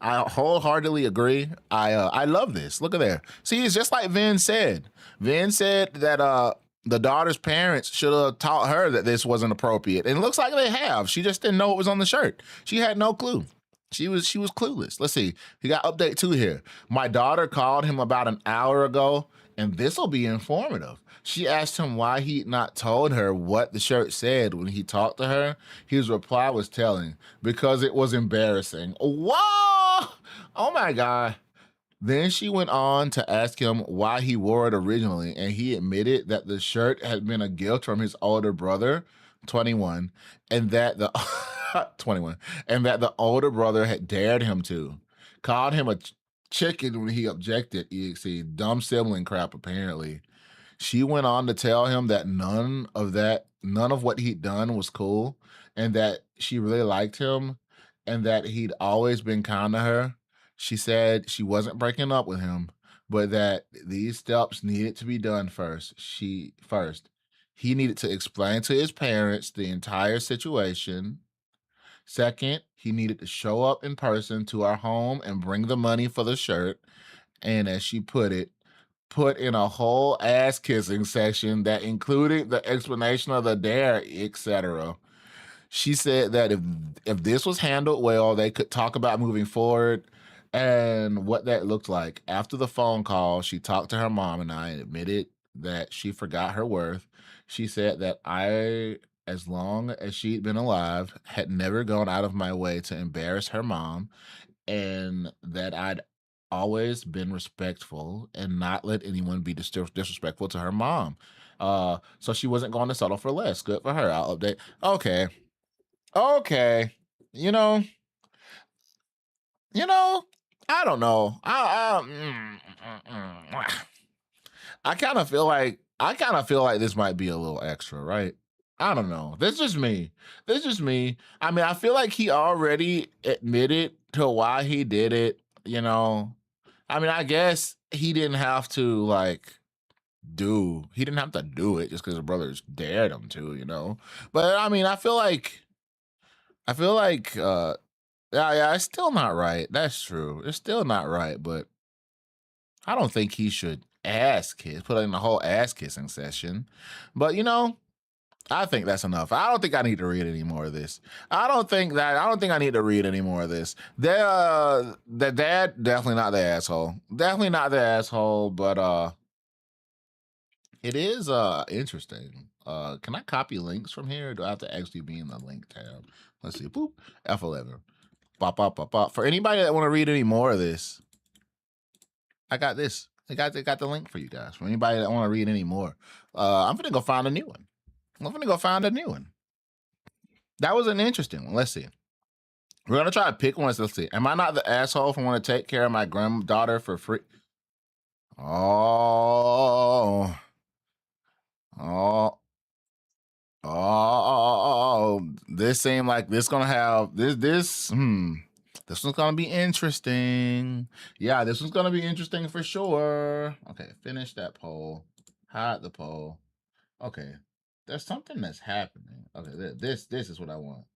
I wholeheartedly agree. I love this. Look at there. See, it's just like Vin said. Vin said that the daughter's parents should have taught her that this wasn't appropriate. And it looks like they have. She just didn't know it was on the shirt. She had no clue. She was clueless. Let's see. He got update 2 here. My daughter called him about an hour ago, and this will be informative. She asked him why he'd not told her what the shirt said when he talked to her. His reply was telling, because it was embarrassing. Whoa! Oh my God. Then she went on to ask him why he wore it originally, and he admitted that the shirt had been a gift from his older brother, 21, and that the 21, and that the older brother had dared him to. Called him a chicken when he objected, EXE. Dumb sibling crap, apparently. She went on to tell him that none of what he'd done was cool, and that she really liked him, and that he'd always been kind to her. She said she wasn't breaking up with him, but that these steps needed to be done first. He needed to explain to his parents the entire situation. Second, he needed to show up in person to our home and bring the money for the shirt. And as she put it, put in a whole ass kissing section that included the explanation of the dare, etc. She said that if this was handled well, they could talk about moving forward and what that looked like. After the phone call, she talked to her mom and I and admitted that she forgot her worth. She said that I, as long as she'd been alive, had never gone out of my way to embarrass her mom, and that I'd always been respectful and not let anyone be disrespectful to her mom. So she wasn't going to settle for less. Good for her. I'll update. Okay. Okay. You know, you know, I don't know. I kind of feel like this might be a little extra, right? I don't know. This is just me. This is just me. I mean, I feel like he already admitted to why he did it, you know. I mean, I guess he didn't have to he didn't have to do it just because his brothers dared him to, you know. But I mean, I feel like yeah, it's still not right. That's true. It's still not right, but I don't think he should put in a whole ass kissing session. But you know, I think that's enough. I don't think I need to read any more of this. I don't think I need to read any more of this. The dad, definitely not the asshole. Definitely not the asshole, but it is interesting. Can I copy links from here? Or do I have to actually be in the link tab? Let's see. Boop. F11. Bop, bop, bop, bop. For anybody that want to read any more of this, I got this. I got the link for you guys. For anybody that want to read any more, I'm gonna go find a new one. That was an interesting one. Let's see. We're gonna try to pick one. Let's see. Am I not the asshole for want to take care of my granddaughter for free? Oh, oh, oh. This seemed like this gonna have this. This one's gonna be interesting. Yeah, this one's gonna be interesting for sure. Okay, finish that poll. Hide the poll. Okay, there's something that's happening. Okay, this is what I want.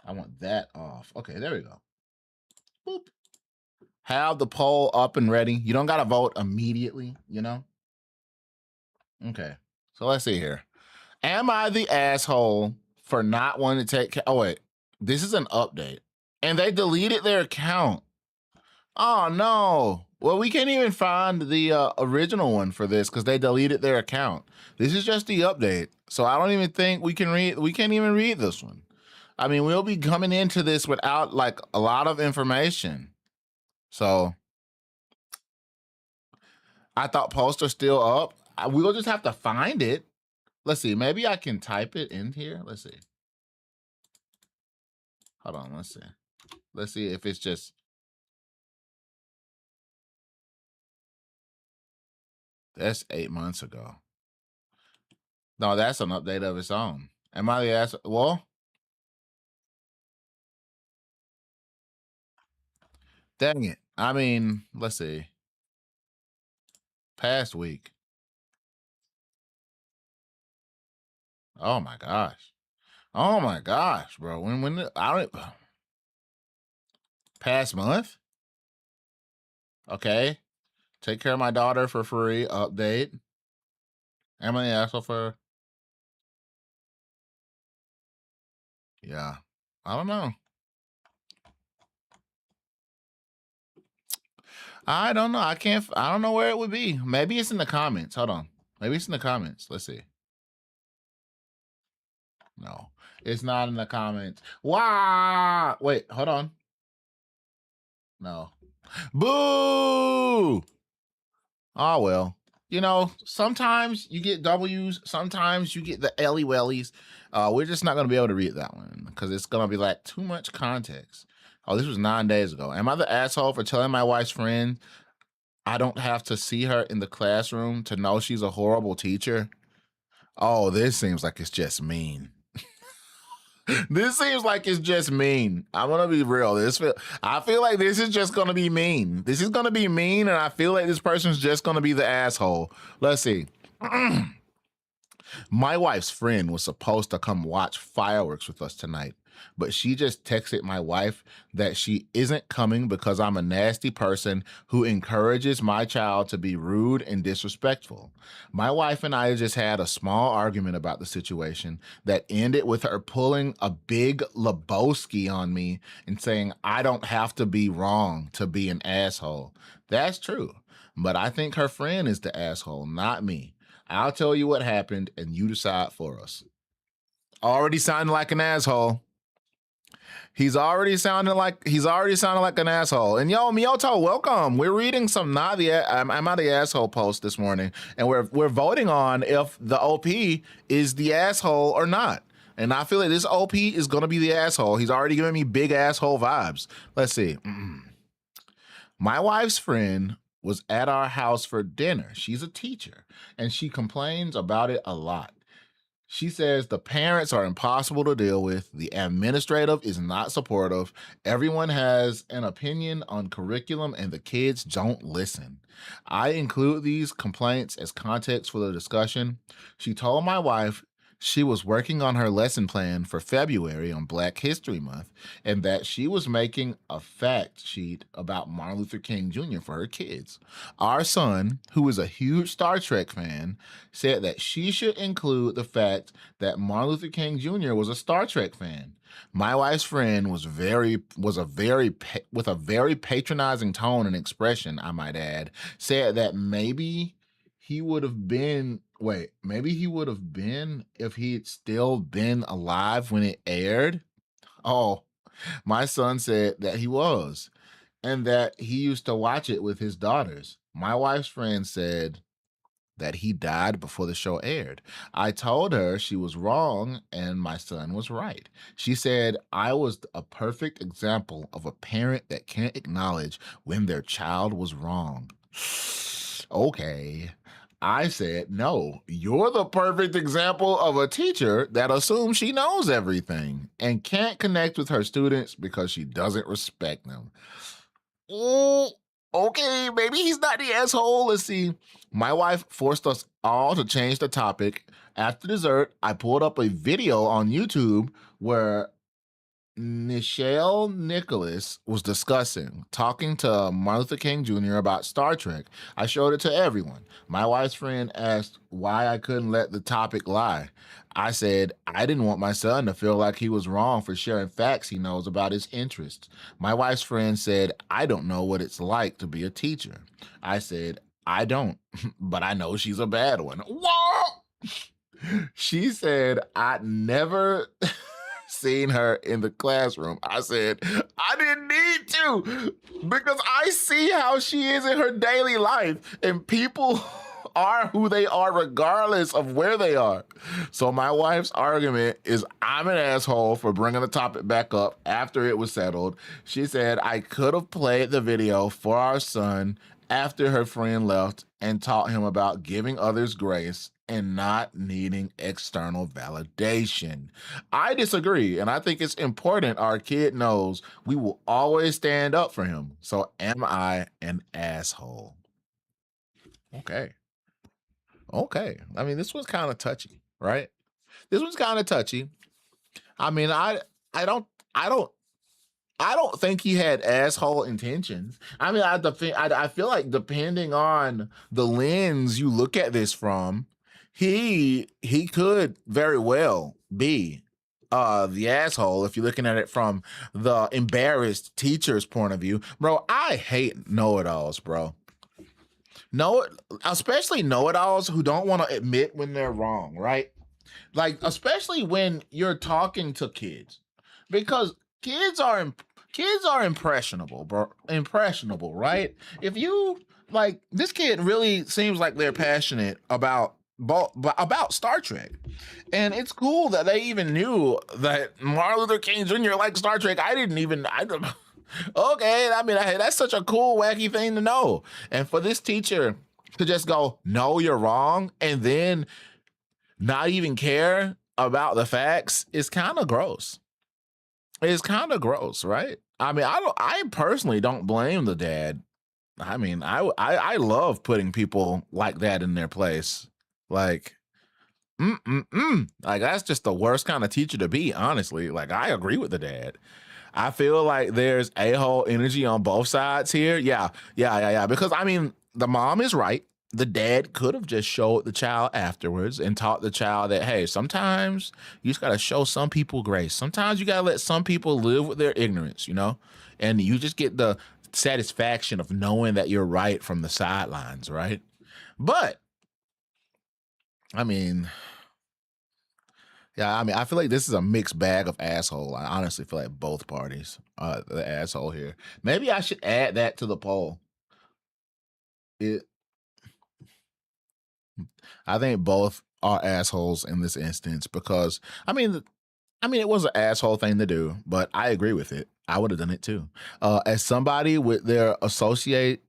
I want that off. Okay, there we go. Boop. Have the poll up and ready. You don't gotta vote immediately, you know? Okay. So let's see here. Am I the asshole for not wanting to take oh wait. This is an update. And they deleted their account. Oh no. Well, we can't even find the original one for this because they deleted their account. This is just the update. So I don't even think we can't even read this one. I mean, we'll be coming into this without like a lot of information. So I thought posts are still up. We'll just have to find it. Let's see. Maybe I can type it in here. Let's see. Hold on. Let's see. Let's see if it's just. That's 8 months ago. No, that's an update of its own. Am I the ass? Well, dang it. I mean, let's see. Past week. Oh my gosh. Oh my gosh, bro. I don't past month? Okay. Take care of my daughter for free. Update. Am I the asshole for? Yeah. I don't know. I don't know. I don't know where it would be. Maybe it's in the comments. Hold on. Maybe it's in the comments. Let's see. No, it's not in the comments. Wow. Wait, hold on. No. Boo! Oh, well. You know, sometimes you get W's, sometimes you get the Ellie Wellies. We're just not going to be able to read that one because it's going to be like too much context. Oh, this was 9 days ago. Am I the asshole for telling my wife's friend I don't have to see her in the classroom to know she's a horrible teacher? Oh, this seems like it's just mean. This seems like it's just mean. I'm gonna be real. I feel like this is just gonna be mean. This is gonna be mean, and I feel like this person's just gonna be the asshole. Let's see. My wife's friend was supposed to come watch fireworks with us tonight, but she just texted my wife that she isn't coming because I'm a nasty person who encourages my child to be rude and disrespectful. My wife and I just had a small argument about the situation that ended with her pulling a big Lebowski on me and saying I don't have to be wrong to be an asshole. That's true, but I think her friend is the asshole, not me. I'll tell you what happened and you decide for us. Already sounding like an asshole. He's already sounding like an asshole. And yo, Miyoto, welcome. We're reading some I'm out the asshole post this morning, and we're voting on if the OP is the asshole or not. And I feel like this OP is gonna be the asshole. He's already giving me big asshole vibes. Let's see. My wife's friend was at our house for dinner. She's a teacher, and she complains about it a lot. She says the parents are impossible to deal with, the administrative is not supportive, everyone has an opinion on curriculum, and the kids don't listen. I include these complaints as context for the discussion. She told my wife she was working on her lesson plan for February on Black History Month and that she was making a fact sheet about Martin Luther King Jr. for her kids. Our son, who is a huge Star Trek fan, said that she should include the fact that Martin Luther King Jr. was a Star Trek fan. My wife's friend with a very patronizing tone and expression, I might add, said that maybe he would have been if he'd still been alive when it aired. Oh, my son said that he was, and that he used to watch it with his daughters. My wife's friend said that he died before the show aired. I told her she was wrong and my son was right. She said I was a perfect example of a parent that can't acknowledge when their child was wrong. Okay. I said, no, you're the perfect example of a teacher that assumes she knows everything and can't connect with her students because she doesn't respect them. Okay, maybe he's not the asshole. Let's see. My wife forced us all to change the topic. After dessert, I pulled up a video on YouTube where Nichelle Nicholas was talking to Martin Luther King Jr. about Star Trek. I showed it to everyone. My wife's friend asked why I couldn't let the topic lie. I said I didn't want my son to feel like he was wrong for sharing facts he knows about his interests. My wife's friend said, I don't know what it's like to be a teacher. I said, I don't, but I know she's a bad one. Whoa! She said, I never seen her in the classroom. I said, I didn't need to because I see how she is in her daily life, and people are who they are regardless of where they are. So my wife's argument is I'm an asshole for bringing the topic back up after it was settled. She said I could have played the video for our son after her friend left and taught him about giving others grace and not needing external validation. I disagree, and I think it's important our kid knows we will always stand up for him. So am I an asshole? Okay. Okay. I mean, this was kind of touchy, right? This was kind of touchy. I mean, I don't I don't I don't think he had asshole intentions. I mean, I feel like depending on the lens you look at this from, he could very well be the asshole if you're looking at it from the embarrassed teacher's point of view. Bro, I hate know-it-alls, bro. Especially know-it-alls who don't want to admit when they're wrong, right? Like, especially when you're talking to kids, because kids are impressionable, bro. Impressionable, right? If you like, this kid really seems like they're passionate about Star Trek, and it's cool that they even knew that Martin Luther King Jr. liked Star Trek. I don't. Okay, I mean, that's such a cool, wacky thing to know. And for this teacher to just go, no, you're wrong, and then not even care about the facts is kind of gross. It's kind of gross, right? I mean, I personally don't blame the dad. I mean, I love putting people like that in their place. Like, Like that's just the worst kind of teacher to be, honestly. Like I agree with the dad. I feel like there's a-hole energy on both sides here. Yeah. Because I mean, the mom is right. The dad could have just showed the child afterwards and taught the child that, hey, sometimes you just gotta show some people grace. Sometimes you gotta let some people live with their ignorance, you know? And you just get the satisfaction of knowing that you're right from the sidelines, right? But I mean, yeah, I mean, I feel like this is a mixed bag of asshole. I honestly feel like both parties are the asshole here. Maybe I should add that to the poll. It, I think both are assholes in this instance because it was an asshole thing to do, but I agree with it. I would have done it too. As somebody with their associate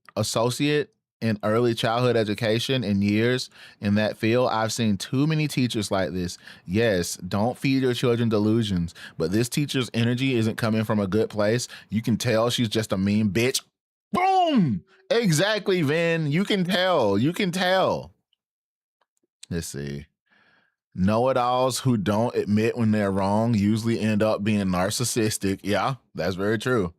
in early childhood education and years in that field, I've seen too many teachers like this. Yes, don't feed your children delusions, but this teacher's energy isn't coming from a good place. You can tell she's just a mean bitch. Boom! Exactly, Vin. You can tell. You can tell. Let's see. Know-it-alls who don't admit when they're wrong usually end up being narcissistic. Yeah, that's very true.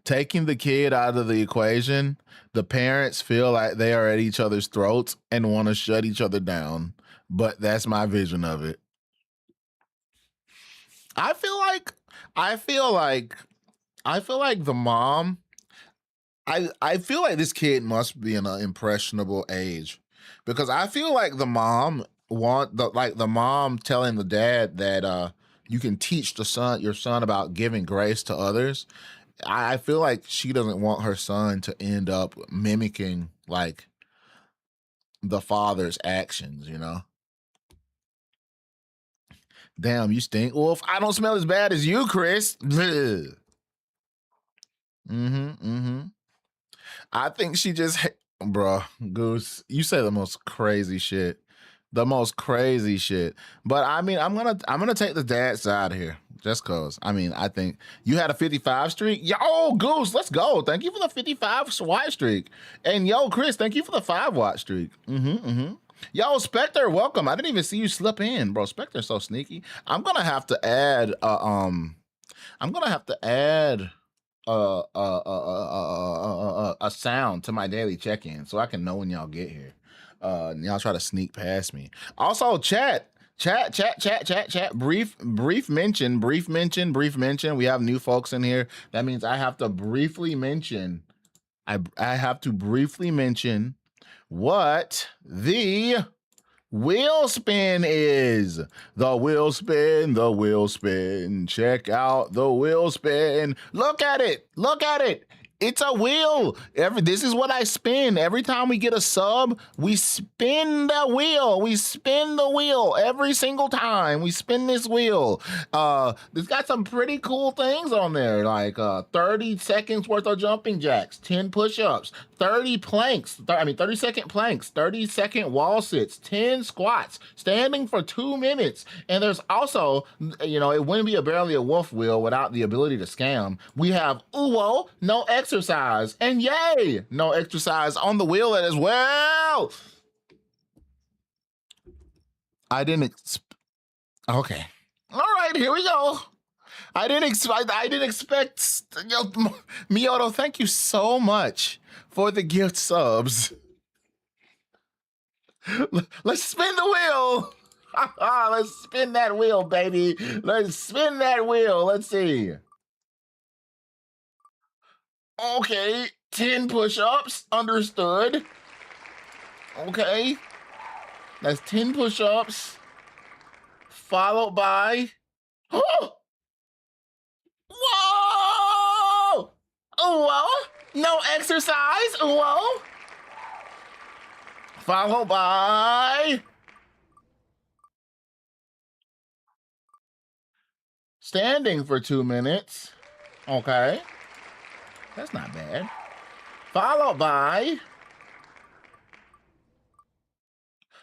Taking the kid out of the equation, the parents feel like they are at each other's throats and want to shut each other down. But that's my vision of it. I feel like I feel like I feel like the mom I feel like this kid must be in an impressionable age because I feel like the mom telling the dad that you can teach your son about giving grace to others. I feel like she doesn't want her son to end up mimicking like the father's actions, you know. Damn, you stink, Wolf. I don't smell as bad as you, Chris. Mm-hmm. Mm-hmm. I think she just, bro, Goose. You say the most crazy shit, the most crazy shit. But I mean, I'm gonna take the dad side here, just cause. I mean, I think you had a 55 streak. Yo, Goose, let's go. Thank you for the 55 watch streak, and yo, Chris, thank you for the 5 watch streak. Mm-hmm. Yo, Spectre, welcome. I didn't even see you slip in, bro. Spectre's so sneaky. I'm gonna have to add. I'm gonna have to add a sound to my daily check-in so I can know when y'all get here. Y'all try to sneak past me. Also, chat. Brief mention. We have new folks in here. That means I have to briefly mention. I have to briefly mention what the wheel spin is. The wheel spin, the wheel spin. Check out the wheel spin. Look at it. Look at it. It's a wheel. This is what I spin. Every time we get a sub, we spin the wheel. We spin the wheel every single time. We spin this wheel. It's got some pretty cool things on there, like 30 seconds worth of jumping jacks, 10 push-ups, 30 planks, 30-second planks, 30-second wall sits, 10 squats, standing for 2 minutes. And there's also, it wouldn't be barely a wolf wheel without the ability to scam. We have UWO, no exercise, and yay, no exercise on the wheel as well. I didn't okay. All right, here we go. I didn't expect Miyoto, thank you so much for the gift subs. Let's spin the wheel. Let's spin that wheel, baby. Let's spin that wheel. Let's see. Okay, 10 push-ups. Understood. Okay. That's 10 push-ups. Followed by... Oh! Whoa! Whoa! No exercise. Whoa! Followed by... standing for 2 minutes. Okay. That's not bad. Followed by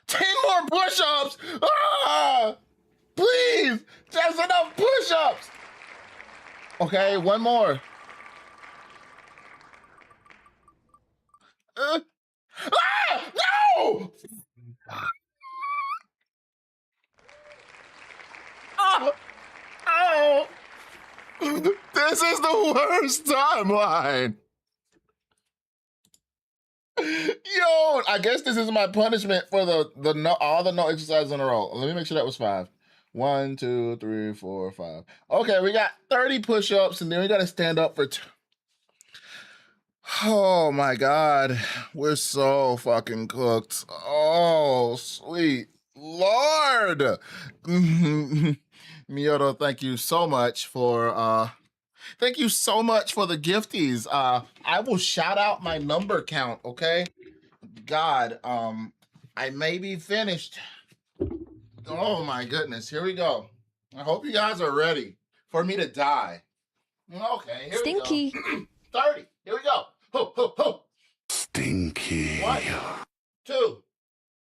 10 more push-ups. Ah! Please, just enough push-ups. Okay, one more. No! This is the worst timeline. Yo, I guess this is my punishment for the no, all the no exercises in a row. Let me make sure that was 5. 1, 2, 3, 4, 5. Okay, we got 30 push-ups, and then we got to stand up for. Oh my God, we're so fucking cooked. Oh, sweet Lord. Miyoto, thank you so much for thank you so much for the gifties. I will shout out my number count, okay? God, I may be finished. Oh my goodness, here we go. I hope you guys are ready for me to die. Okay, here Stinky. we go. 30. Here we go. Ho, ho, ho. Stinky. 1, 2,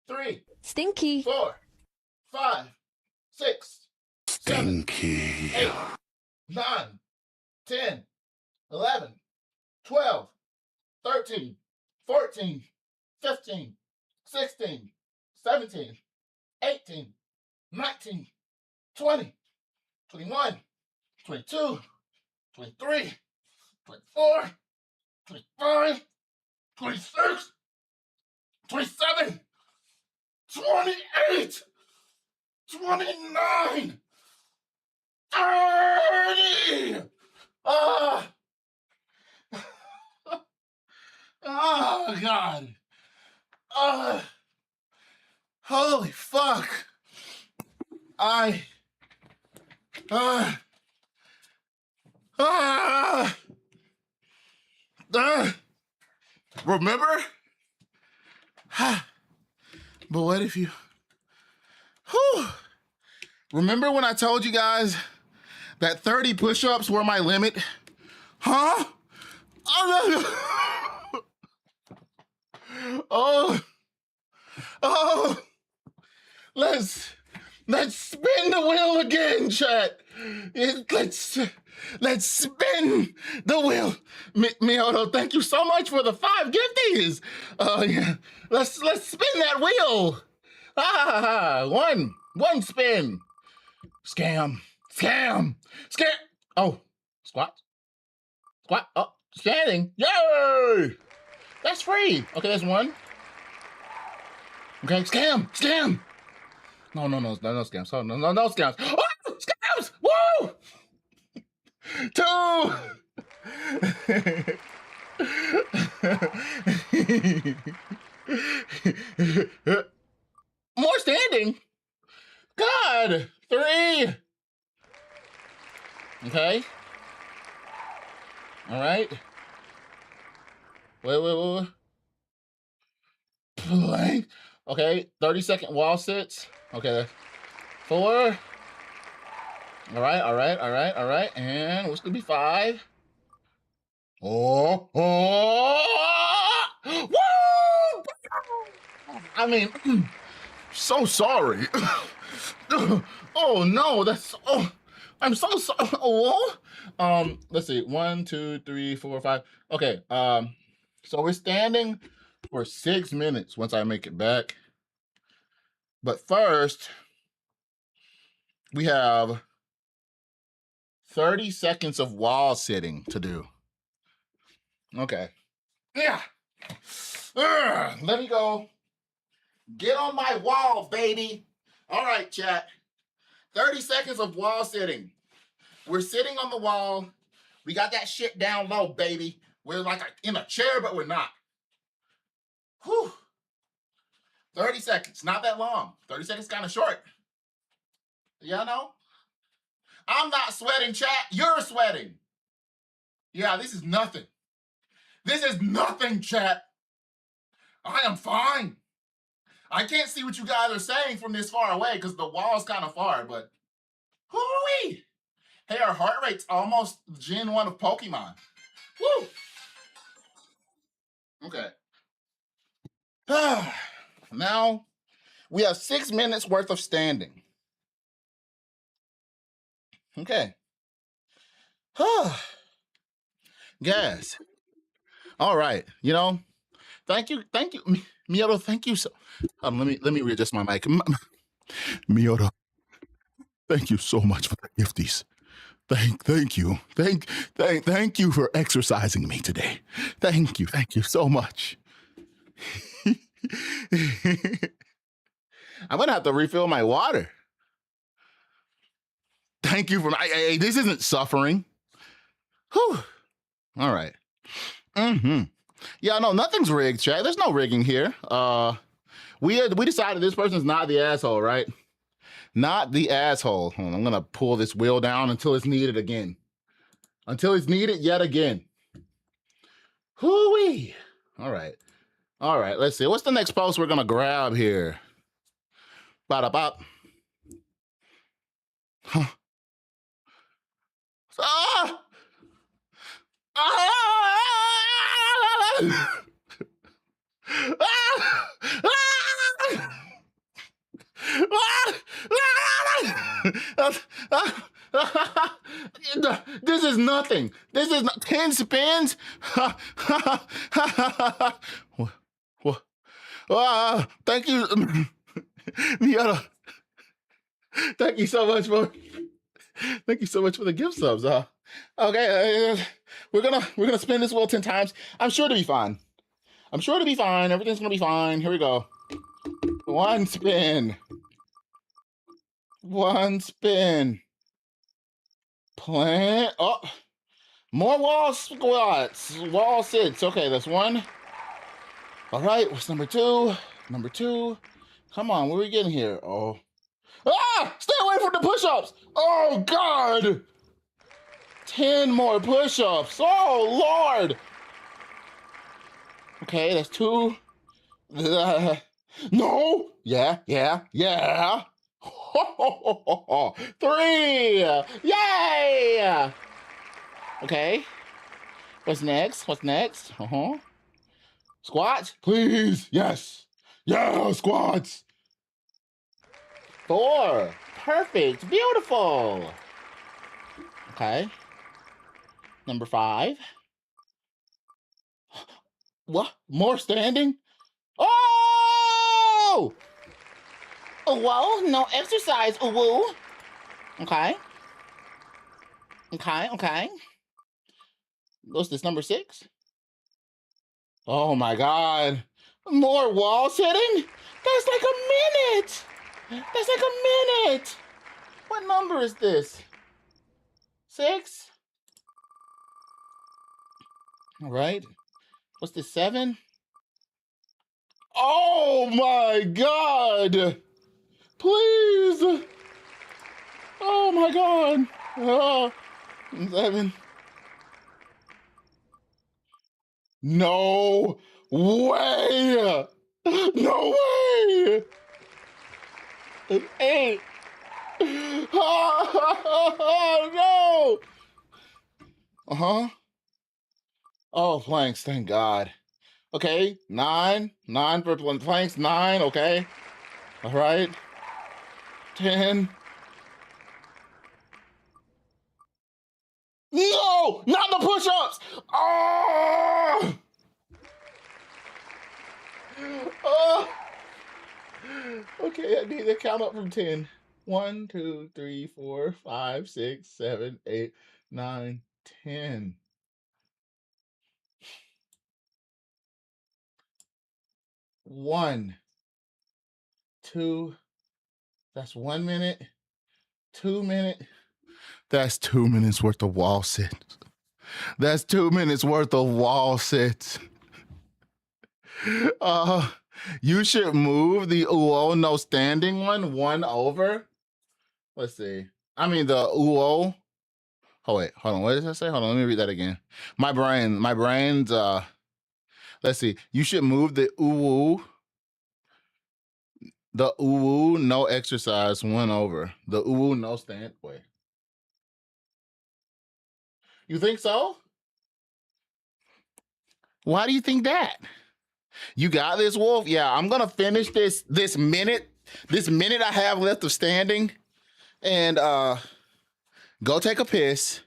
3, Stinky. 4, 5, 6, 7, Stinky. 8, 9, 10, 11, 12, 13, 14, 15, 16, 17, 18, 19, 20, 21, 22, 23, 24, 25, 26, 27, 28, 29, 30. Oh, God. Holy fuck. Remember? But what if you... Whew. Remember when I told you guys that 30 push-ups were my limit? Huh? Oh, let's spin the wheel again, chat. Let's spin the wheel. Miyoto, thank you so much for the 5 gifties. Yeah, let's spin that wheel. One spin. Scam. Oh, squat. Oh, standing. Yay! That's free. Okay, that's 1. Okay, scam. No scams. Oh, no scams. Oh, scams! Woo! 2. More standing. God, 3. Okay. All right. Wait. Plank. Okay, 30-second wall sits. Okay, 4. All right. And what's gonna be 5? Oh! Woo! I mean, so sorry. Oh no, I'm so sorry. Oh, let's see. 1, 2, 3, 4, 5. Okay. So we're standing for 6 minutes once I make it back. But first, we have 30 seconds of wall sitting to do. Okay. Yeah. Let me go. Get on my wall, baby. All right, chat. 30 seconds of wall sitting. We're sitting on the wall. We got that shit down low, baby. We're like in a chair, but we're not. Whew. 30 seconds. Not that long. 30 seconds kind of short. Y'all know? I'm not sweating, chat. You're sweating. Yeah, this is nothing. This is nothing, chat. I am fine. I can't see what you guys are saying from this far away because the wall's kind of far, but hoo-wee! Hey, our heart rate's almost Gen 1 of Pokemon. Woo! Okay. Now, we have 6 minutes worth of standing. Okay. Guys. All right. You know, thank you. Miyoto, thank you so. Let me readjust my mic. Miyoto, thank you so much for the gifties. Thank you. Thank you for exercising me today. Thank you so much. I'm gonna have to refill my water. Thank you for this isn't suffering. Whew. All right. Mm-hmm. Yeah, no, nothing's rigged, Chad. There's no rigging here. We decided this person's not the asshole, right? Not the asshole. Hold on, I'm gonna pull this wheel down until it's needed again. Until it's needed yet again. Hoo-wee. All right. All right, let's see. What's the next post we're gonna grab here? Ba-da-bop. Huh. Ah! Ah! This is nothing. This is 10 spins. Thank you, Miata. Thank you so much for the gift subs. Okay, we're gonna spin this wheel 10 times. I'm sure to be fine. Everything's gonna be fine. Here we go. One spin. Plant. Oh, more wall squats. Wall sits. Okay, that's one. All right, what's number two? Come on, where are we getting here? Oh. Ah! Stay away from the push-ups! Oh, God! 10 more push-ups. Oh, Lord! Okay, that's two. No! Yeah. 3! Yay! Okay. What's next? Squats, please. Yes. Yeah, squats. 4. Perfect. Beautiful. Okay. Number 5. What? More standing? Oh! Whoa, no exercise. Woo. Okay. What's this, number 6? Oh my God. More wall sitting? That's like a minute. What number is this? 6? All right. What's this, 7? Oh my God. Please. Oh my God. 7. No way. 8. Oh, no. Oh, planks, thank God. Okay, 9 for planks, 9, okay. All right. 10. No, not the push-ups. Oh! Okay, I need to count up from 10. 1, 2, 3, 4, 5, 6, 7, 8, 9, 10. 1, 2. That's 1 minute. 2 minutes. That's 2 minutes worth of wall sits. You should move the Uo no standing one over. Let's see. I mean the Uo. Oh wait, hold on. What did I say? Hold on, let me read that again. My brain's let's see. You should move the Uwu no exercise one over. The Uwu no stand. Wait. You think so? Why do you think that? You got this, Wolf? Yeah, I'm gonna finish this minute I have left of standing and go take a piss.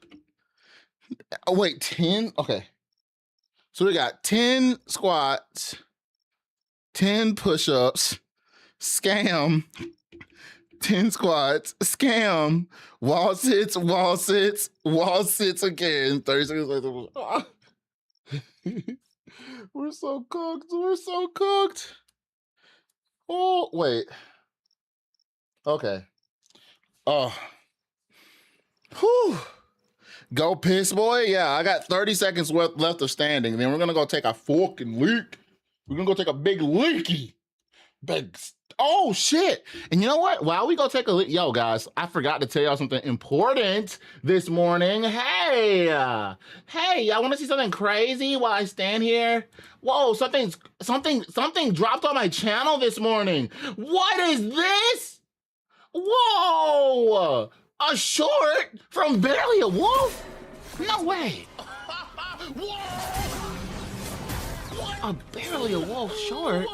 Oh wait, 10? Okay. So we got 10 squats, 10 push-ups, scam, 10 squats, scam, wall sits, wall sits, wall sits again. 30 seconds later. We're so cooked. We're so cooked. Oh, wait. Okay. Oh. Whew. Go piss, boy. Yeah, I got 30 seconds left of standing. Then we're going to go take a fucking leak. We're going to go take a big leaky. Oh, shit. And you know what? While we go take a leak, yo, guys, I forgot to tell y'all something important this morning. Hey, y'all want to see something crazy while I stand here? Whoa, something dropped on my channel this morning. What is this? Whoa, a short from Barely a Wolf? No way. A Barely a Wolf short?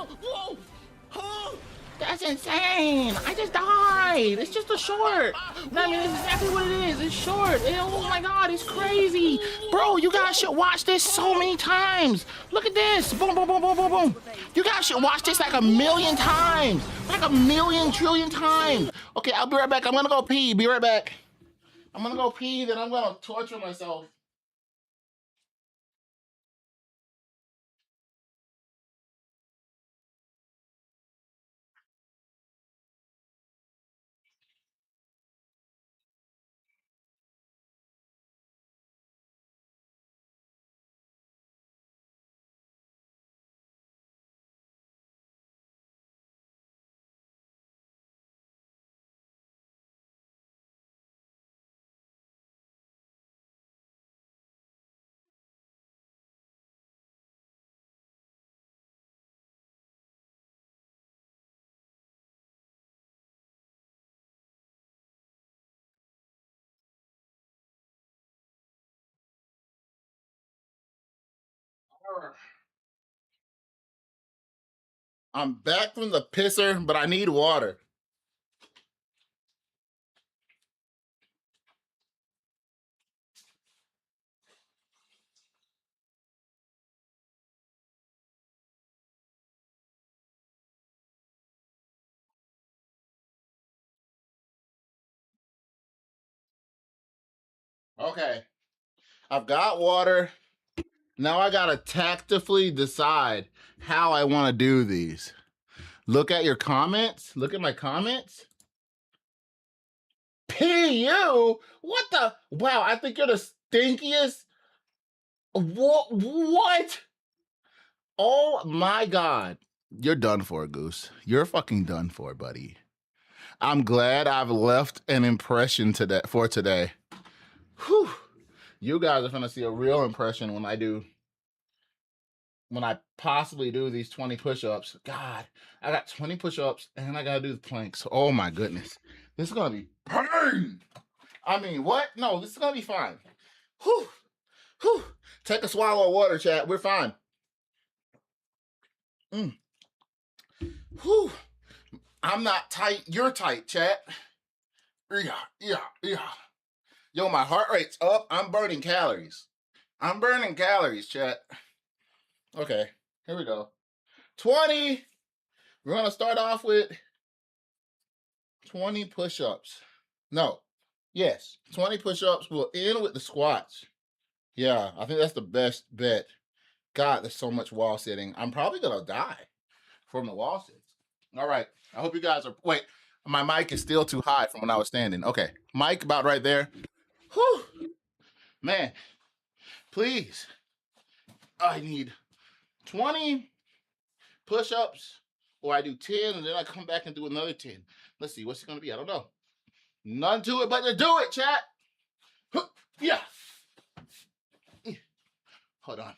That's insane. I just died. It's just a short. I mean, it's exactly what it is. It's short. Oh my God, it's crazy. Bro, you guys should watch this so many times. Look at this. Boom, boom, boom, boom, boom, boom. You guys should watch this like a million times. Like a million trillion times. Okay, I'll be right back. I'm gonna go pee. Be right back. I'm gonna go pee, then I'm gonna torture myself. I'm back from the pisser, but I need water. Okay, I've got water. Now I gotta tactfully decide how I want to do these. Look at your comments. Look at my comments. PU? What the? Wow, I think you're the stinkiest. What? Oh my God. You're done for, Goose. You're fucking done for, buddy. I'm glad I've left an impression for today. Whew. You guys are gonna see a real impression when I possibly do these 20 push-ups. God, I got 20 push-ups and I gotta do the planks. Oh my goodness. This is gonna be pain. I mean, what? No, this is gonna be fine. Whew. Whew. Take a swallow of water, chat. We're fine. Whew. I'm not tight. You're tight, chat. Yeah. Yo, my heart rate's up. I'm burning calories. Chat. Okay, here we go. 20. We're gonna start off with 20 push-ups. No, yes, 20 push-ups. We'll end with the squats. Yeah, I think that's the best bet. God, there's so much wall sitting. I'm probably gonna die from the wall sits. All right, I hope you guys are, wait, my mic is still too high from when I was standing. Okay, mic about right there. Whew, man, please. I need 20 push-ups, or I do 10 and then I come back and do another 10. Let's see, what's it gonna be? I don't know. None to it but to do it, chat. Yeah. Hold on.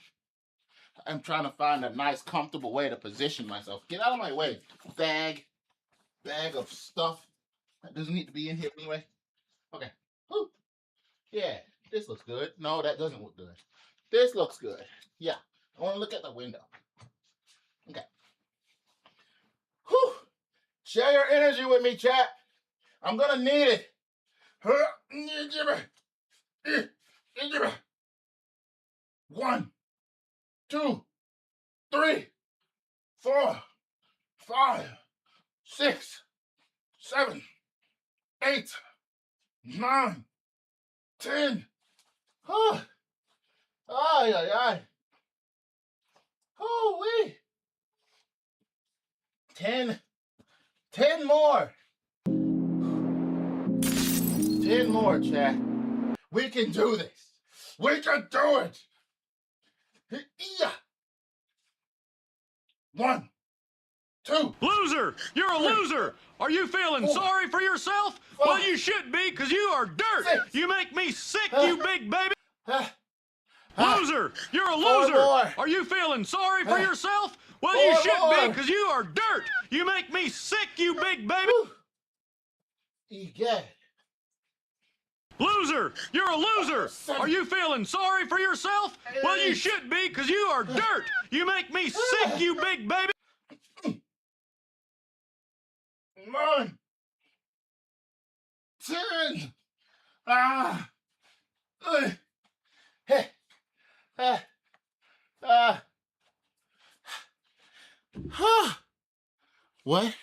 I'm trying to find a nice, comfortable way to position myself. Get out of my way, bag of stuff that doesn't need to be in here anyway. Okay. Whew. Yeah, this looks good. No, that doesn't look good. This looks good. Yeah, I want to look at the window. Okay. Whew. Share your energy with me, chat. I'm gonna need it. 1, 2, 3, 4, 5, 6, 7, 9, 10. Oh, ay, ay, ay. Oh, wee. 10. 10 more. 10 more, chat. We can do this. We can do it. Yeah. 1, 2. Loser! You're a loser! Are you feeling sorry for yourself? Well, you should be, because you are dirt! 6. You make me sick, you big baby! Ah, Loser! You're a 4 loser! more. Are you feeling sorry for yourself? Well, 4 you should more. be, because you are dirt! You make me sick, you big baby! Egad. Loser! You're a loser! Are you feeling sorry for yourself? Well, you should be, because you are dirt! You make me sick, you big baby! 9, 10. Ah. Hey. Ah. Ah. What?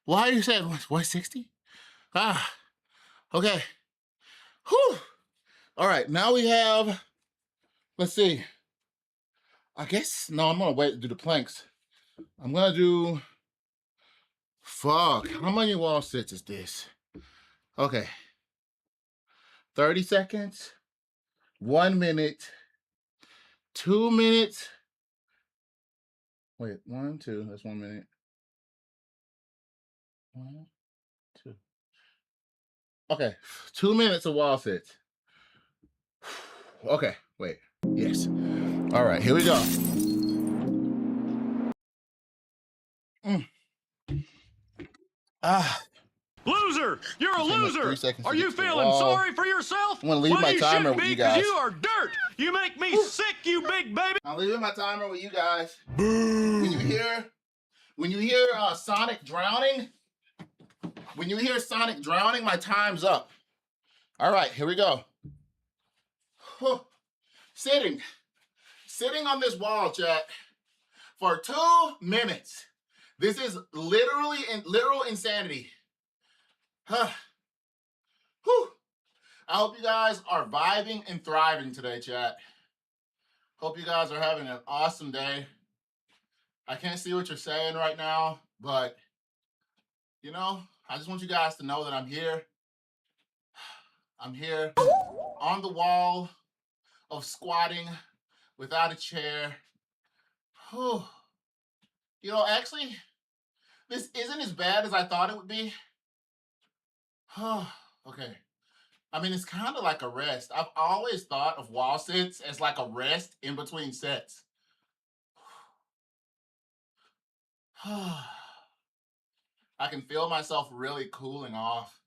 Why you said 160? Ah. Okay. Whew. All right. Now we have. Let's see. I guess no. I'm gonna wait to do the planks. I'm gonna do. Fuck. How many wall sits is this? Okay. 30 seconds. 1 minute. 2 minutes. Wait, 1, 2. That's 1 minute. 1, 2. Okay, 2 minutes of wall sits. Okay, wait. Yes. All right, here we go. Ah. Loser! You're a It's gonna take 3 loser! seconds to Are get you to the feeling wall. sorry for yourself? I'm gonna leave well, my you timer should with be, you 'cause guys. you are dirt! You make me sick, you big baby! I'm leaving my timer with you guys. When you hear Sonic drowning, my time's up. All right, here we go. Sitting on this wall, chat, for 2 minutes. This is literal insanity. Whew. I hope you guys are vibing and thriving today, chat. Hope you guys are having an awesome day. I can't see what you're saying right now, but you know, I just want you guys to know that I'm here. I'm here on the wall of squatting without a chair. Whew. You know, actually, this isn't as bad as I thought it would be. Okay. I mean, it's kind of like a rest. I've always thought of wall sits as like a rest in between sets. I can feel myself really cooling off.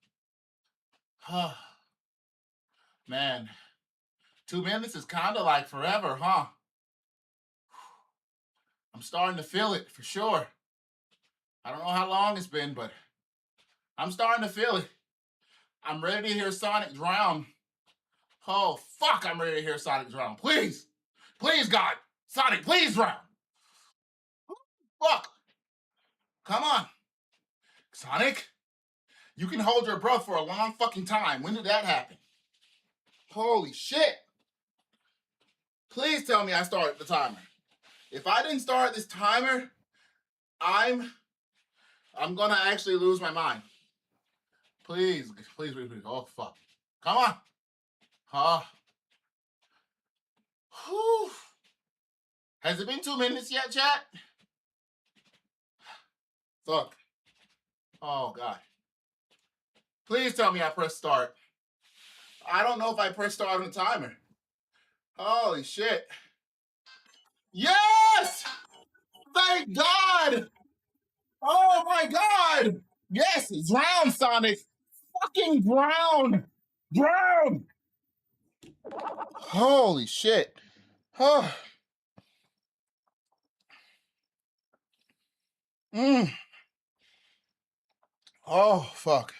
Man, 2 minutes is kind of like forever, huh? I'm starting to feel it for sure. I don't know how long it's been, but I'm starting to feel it. I'm ready to hear Sonic drown. Oh, fuck, I'm ready to hear Sonic drown. Please. Please, God. Sonic, please drown. Fuck. Come on. Sonic, you can hold your breath for a long fucking time. When did that happen? Holy shit. Please tell me I started the timer. If I didn't start this timer, I'm gonna actually lose my mind. Please, please, please, please. Oh, fuck. Come on. Whew. Has it been 2 minutes yet, chat? Fuck. Oh, God. Please tell me I pressed start. I don't know if I pressed start on the timer. Holy shit. Yes! Thank God! Oh my God! Yes, drown, Sonic! Fucking drown! Drown! Holy shit. Oh. Oh, fuck.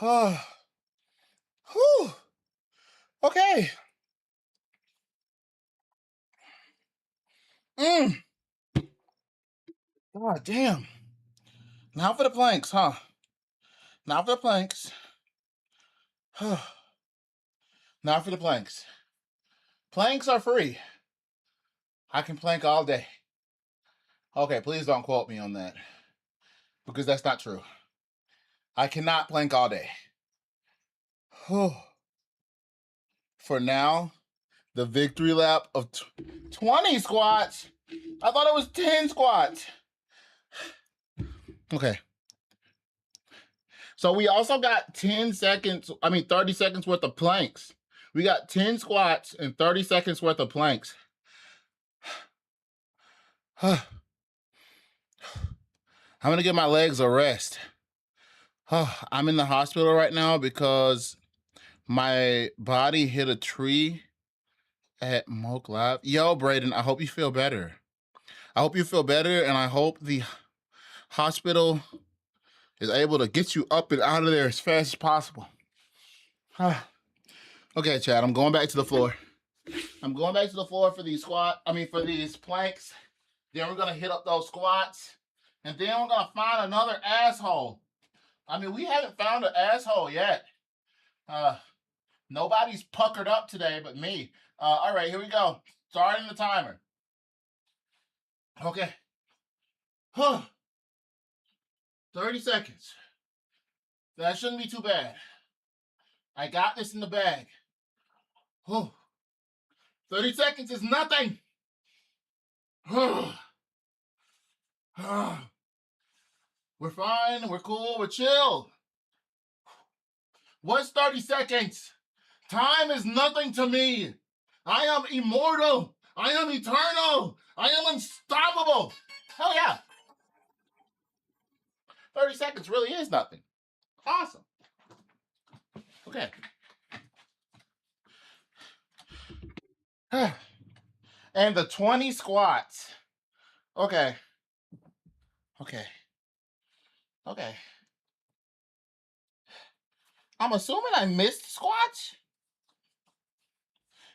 Oh. Whew. Okay. God damn. Now for the planks, huh? Now for the planks. Not for the planks. Planks are free. I can plank all day. Okay, please don't quote me on that, because that's not true. I cannot plank all day. For now, the victory lap of 20 squats. I thought it was 10 squats. Okay. So we also got 30 seconds worth of planks. We got 10 squats and 30 seconds worth of planks. I'm gonna give my legs a rest. I'm in the hospital right now because my body hit a tree at Moke Live. Yo, Braden, I hope you feel better. I hope you feel better, and I hope the hospital is able to get you up and out of there as fast as possible. Okay, Chad, I'm going back to the floor. I'm going back to the floor for these for these planks. Then we're gonna hit up those squats. And then we're gonna find another asshole. We haven't found an asshole yet. Nobody's puckered up today but me. All right, here we go. Starting the timer. Okay. 30 seconds. That shouldn't be too bad. I got this in the bag. 30 seconds is nothing. We're fine, we're cool, we're chill. What's 30 seconds? Time is nothing to me. I am immortal. I am eternal. I am unstoppable. Hell yeah. 30 seconds really is nothing. Awesome. Okay. And the 20 squats. Okay. I'm assuming I missed squats.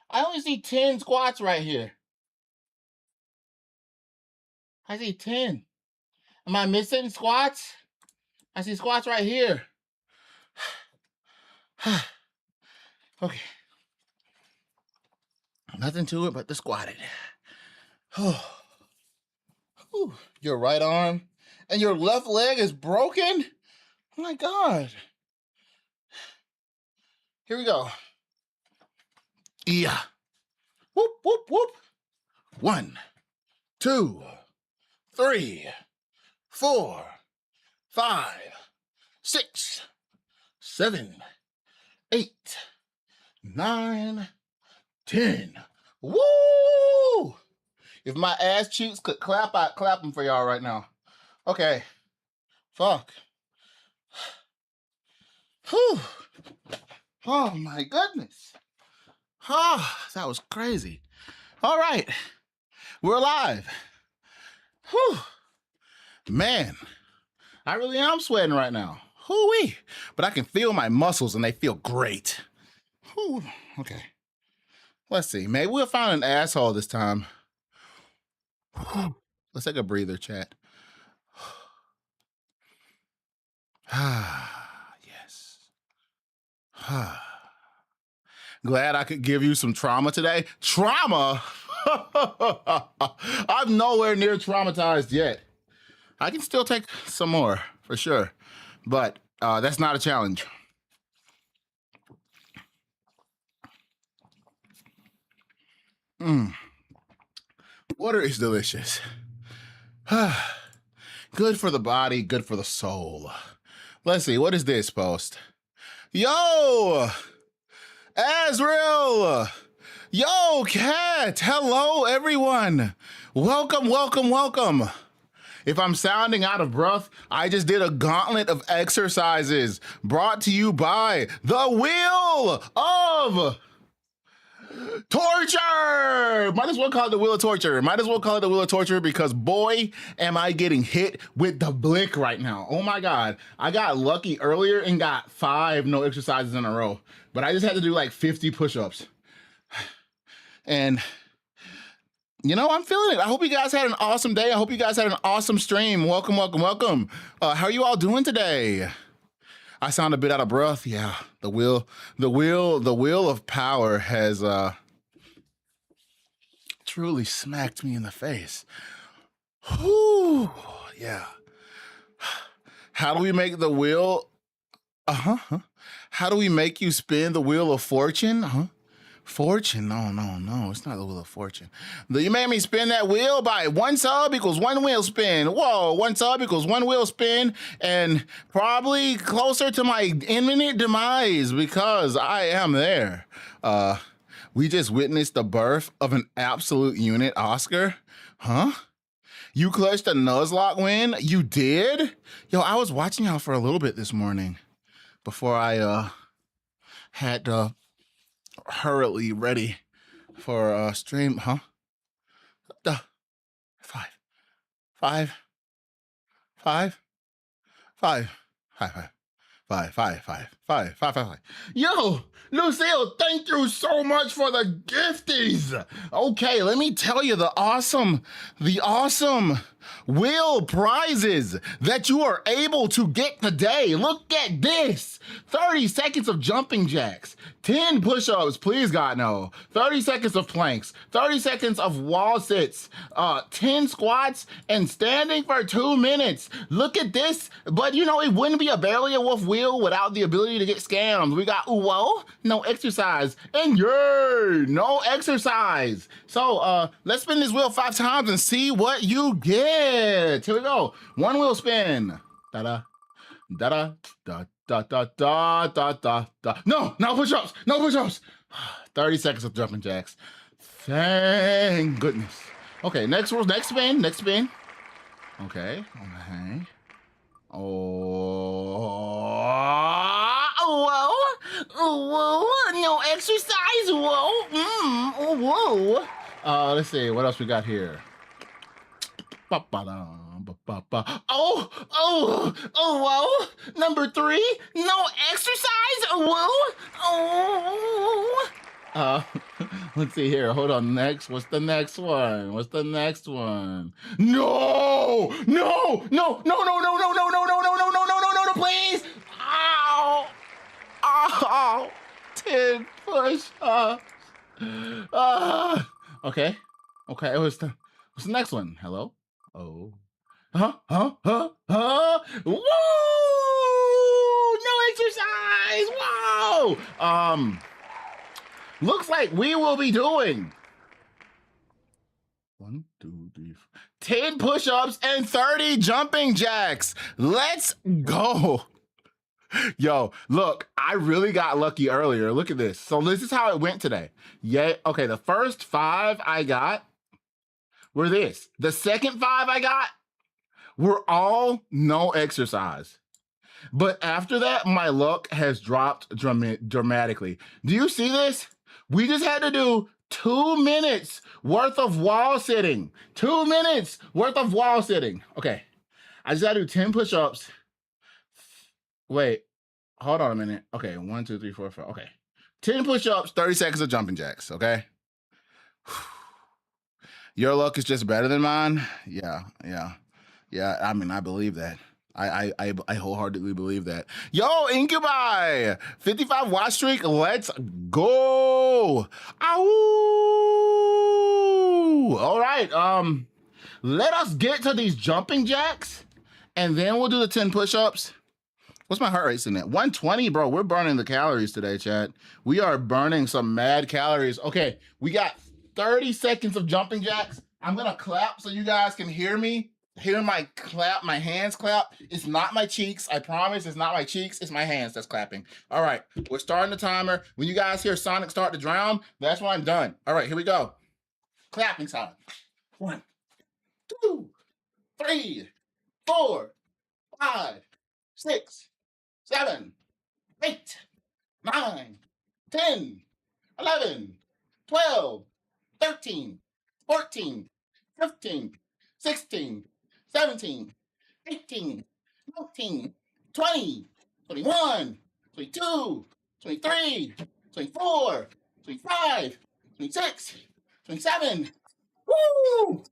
I only see 10 squats right here. I see 10. Am I missing squats? I see squats right here. Okay. Nothing to it but the squatting. Your right arm and your left leg is broken? Oh my God. Here we go. Yeah. Whoop, whoop, whoop. 1, 2, 3, 4, 5, 6, 7, 8, 9, 10. Woo! If my ass cheeks could clap, I'd clap them for y'all right now. Okay. Fuck. Whew. Oh my goodness. That was crazy. All right. We're alive. Whew. Man, I really am sweating right now. Hoo-wee. But I can feel my muscles and they feel great. Whew. Okay. Let's see. Maybe we'll find an asshole this time. Let's take a breather, chat. Yes. Glad I could give you some trauma today. Trauma? I'm nowhere near traumatized yet. I can still take some more, for sure. But that's not a challenge. Water is delicious. Good for the body, good for the soul. Let's see, what is this post? Yo! Azrael! Yo, Kat! Hello, everyone! Welcome, welcome, welcome! If I'm sounding out of breath, I just did a gauntlet of exercises brought to you by the Wheel of Torture! Might as well call it the Wheel of Torture. Might as well call it the Wheel of Torture because boy, am I getting hit with the blick right now. Oh my God. I got lucky earlier and got 5 no exercises in a row, but I just had to do like 50 push-ups. And you know, I'm feeling it. I hope you guys had an awesome day. I hope you guys had an awesome stream. Welcome, welcome, welcome. How are you all doing today? I sound a bit out of breath. Yeah, the wheel of power has truly smacked me in the face. Whew, yeah. How do we make the wheel? How do we make you spin the wheel of fortune? Fortune? No. It's not the wheel of fortune. You made me spin that wheel by 1 sub equals 1 wheel spin. Whoa, 1 sub equals 1 wheel spin, and probably closer to my imminent demise because I am there. We just witnessed the birth of an absolute unit, Oscar. Huh? You clutched a Nuzlocke win? You did? Yo, I was watching y'all for a little bit this morning before I had to hurriedly ready for a stream. Huh? Five. Five. Five. Five. Five. Five. Yo, Lucille, thank you so much for the gifties. Okay, let me tell you the awesome wheel prizes that you are able to get today. Look at this. 30 seconds of jumping jacks, 10 push-ups, please God no, 30 seconds of planks, 30 seconds of wall sits, 10 squats, and standing for 2 minutes. Look at this, but you know, it wouldn't be a Barely a Wolf wheel without the ability to get scammed. We got whoa, no exercise, and yay, no exercise. So let's spin this wheel 5 times and see what you get. Here we go. 1 wheel spin. Da-da, da-da, da. Da, da, da, da, da, da. No push-ups, no push-ups. 30 seconds of jumping jacks. Thank goodness. Okay, next spin. Okay. Whoa, no exercise, whoa. Let's see, what else we got here? Whoa. Number 3, no exercise. Whoa. Let's see here. Hold on. Next. What's the next one? No, please. Ow. 10 push-ups. Okay. What's the next one? Hello? Oh. Huh? Woo! No exercise! Whoa! Looks like we will be doing 1, 2, 3, 4, 10 push-ups and 30 jumping jacks. Let's go. Yo, look, I really got lucky earlier. Look at this. So this is how it went today. Yeah, okay, the first 5 I got were this. The second 5 I got were all no exercise. But after that, my luck has dropped dramatically. Do you see this? We just had to do 2 minutes worth of wall sitting. 2 minutes worth of wall sitting. Okay, I just gotta do 10 push-ups. Wait, hold on a minute. Okay, 1, 2, 3, 4, 5. Okay, 10 push-ups, 30 seconds of jumping jacks, okay? Your luck is just better than mine? Yeah. I mean, I believe that. I wholeheartedly believe that. Yo, Incubi! 55 watch streak, let's go! Ow! All right, let us get to these jumping jacks, and then we'll do the 10 push-ups. What's my heart rate sitting at? 120, bro. We're burning the calories today, chat. We are burning some mad calories. Okay, we got 30 seconds of jumping jacks. I'm gonna clap so you guys can hear me. Hear my clap, my hands clap. It's not my cheeks. I promise it's not my cheeks. It's my hands that's clapping. All right, we're starting the timer. When you guys hear Sonic start to drown, that's when I'm done. All right, here we go. Clapping sound. 1, 2, 3, 4, 5, 6, 7, 8, 9, 10, 11, 12, 13, 14, 15, 16, 17, 18, 19, 20, 21, 22, 23, 24, 25, 26, 27. Woo!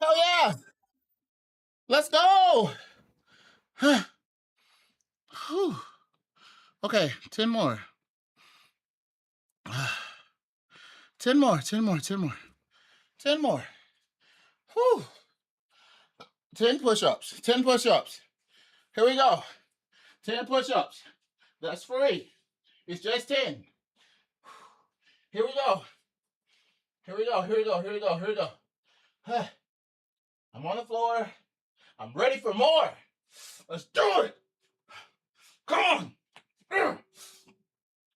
Hell yeah! Let's go! Whew. Okay, 10 more. 10 more, 10 more, 10 more. 10 more. Whew. 10 push-ups, 10 push-ups. Here we go. 10 push-ups. That's free. It's just 10. Here we go. Here we go, here we go, here we go, here we go. I'm on the floor. I'm ready for more. Let's do it. Come on.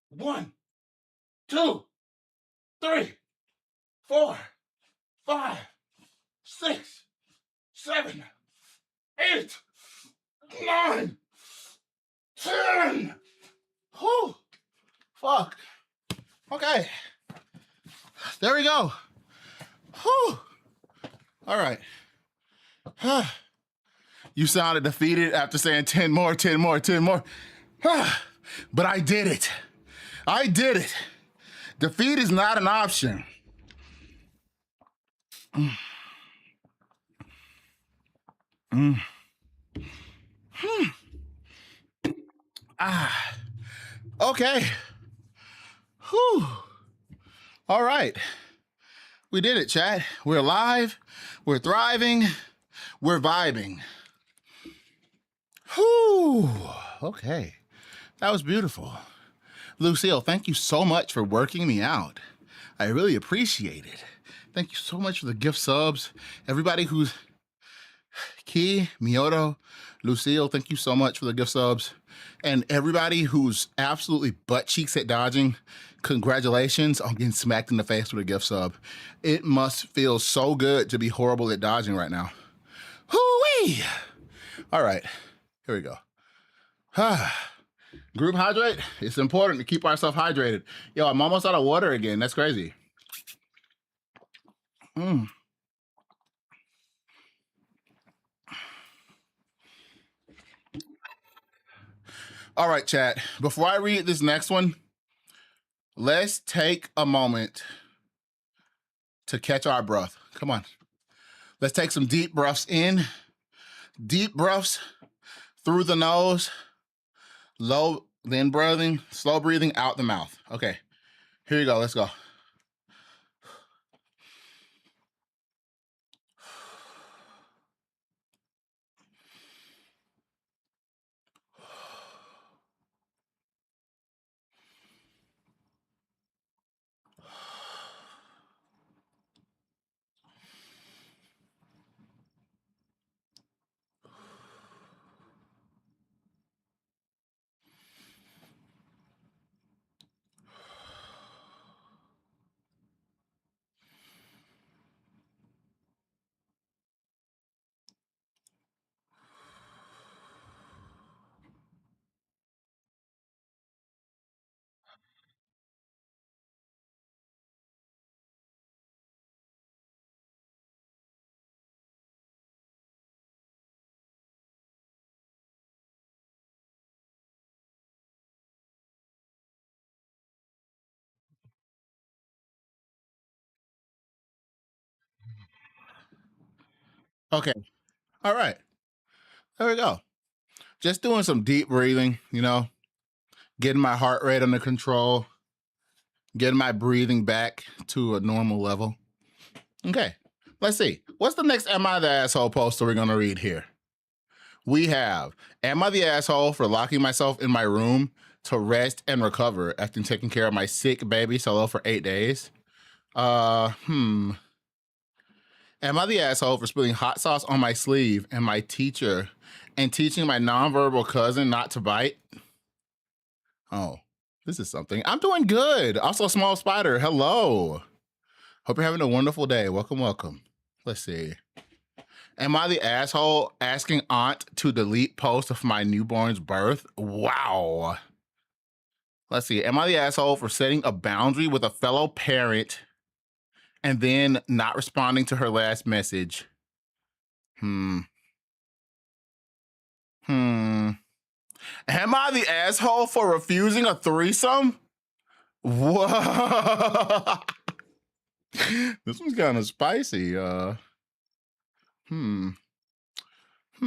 1, 2, 3, 4, 5, 6, 7, 8, 9, 10. Whew. Fuck. Okay. There we go. Whew. All right. You sounded defeated after saying 10 more, 10 more, 10 more. But I did it. I did it. Defeat is not an option. Okay. Whew. All right. We did it, chat. We're alive. We're thriving. We're vibing. Whew. Okay. That was beautiful. Lucille, thank you so much for working me out. I really appreciate it. Thank you so much for the gift subs. Everybody who's Key, Miyoto, Lucille, thank you so much for the gift subs. And everybody who's absolutely butt cheeks at dodging, congratulations on getting smacked in the face with a gift sub. It must feel so good to be horrible at dodging right now. Hoo-wee! All right, here we go. Group hydrate, it's important to keep ourselves hydrated. Yo, I'm almost out of water again. That's crazy. All right, chat. Before I read this next one, let's take a moment to catch our breath. Come on. Let's take some deep breaths in, deep breaths through the nose, then breathing, slow breathing out the mouth. Okay, here you go. Let's go. Okay, all right. There we go. Just doing some deep breathing, getting my heart rate under control, getting my breathing back to a normal level. Okay, let's see. What's the next Am I the Asshole poster we're going to read here? We have, am I the asshole for locking myself in my room to rest and recover after taking care of my sick baby solo for 8 days? Am I the asshole for spilling hot sauce on my sleeve and teaching my nonverbal cousin not to bite? Oh, this is something. I'm doing good. Also, Small Spider, hello. Hope you're having a wonderful day. Welcome, welcome. Let's see. Am I the asshole asking aunt to delete post of my newborn's birth? Wow. Let's see. Am I the asshole for setting a boundary with a fellow parent and then not responding to her last message? Am I the asshole for refusing a threesome? Whoa. This one's kind of spicy. What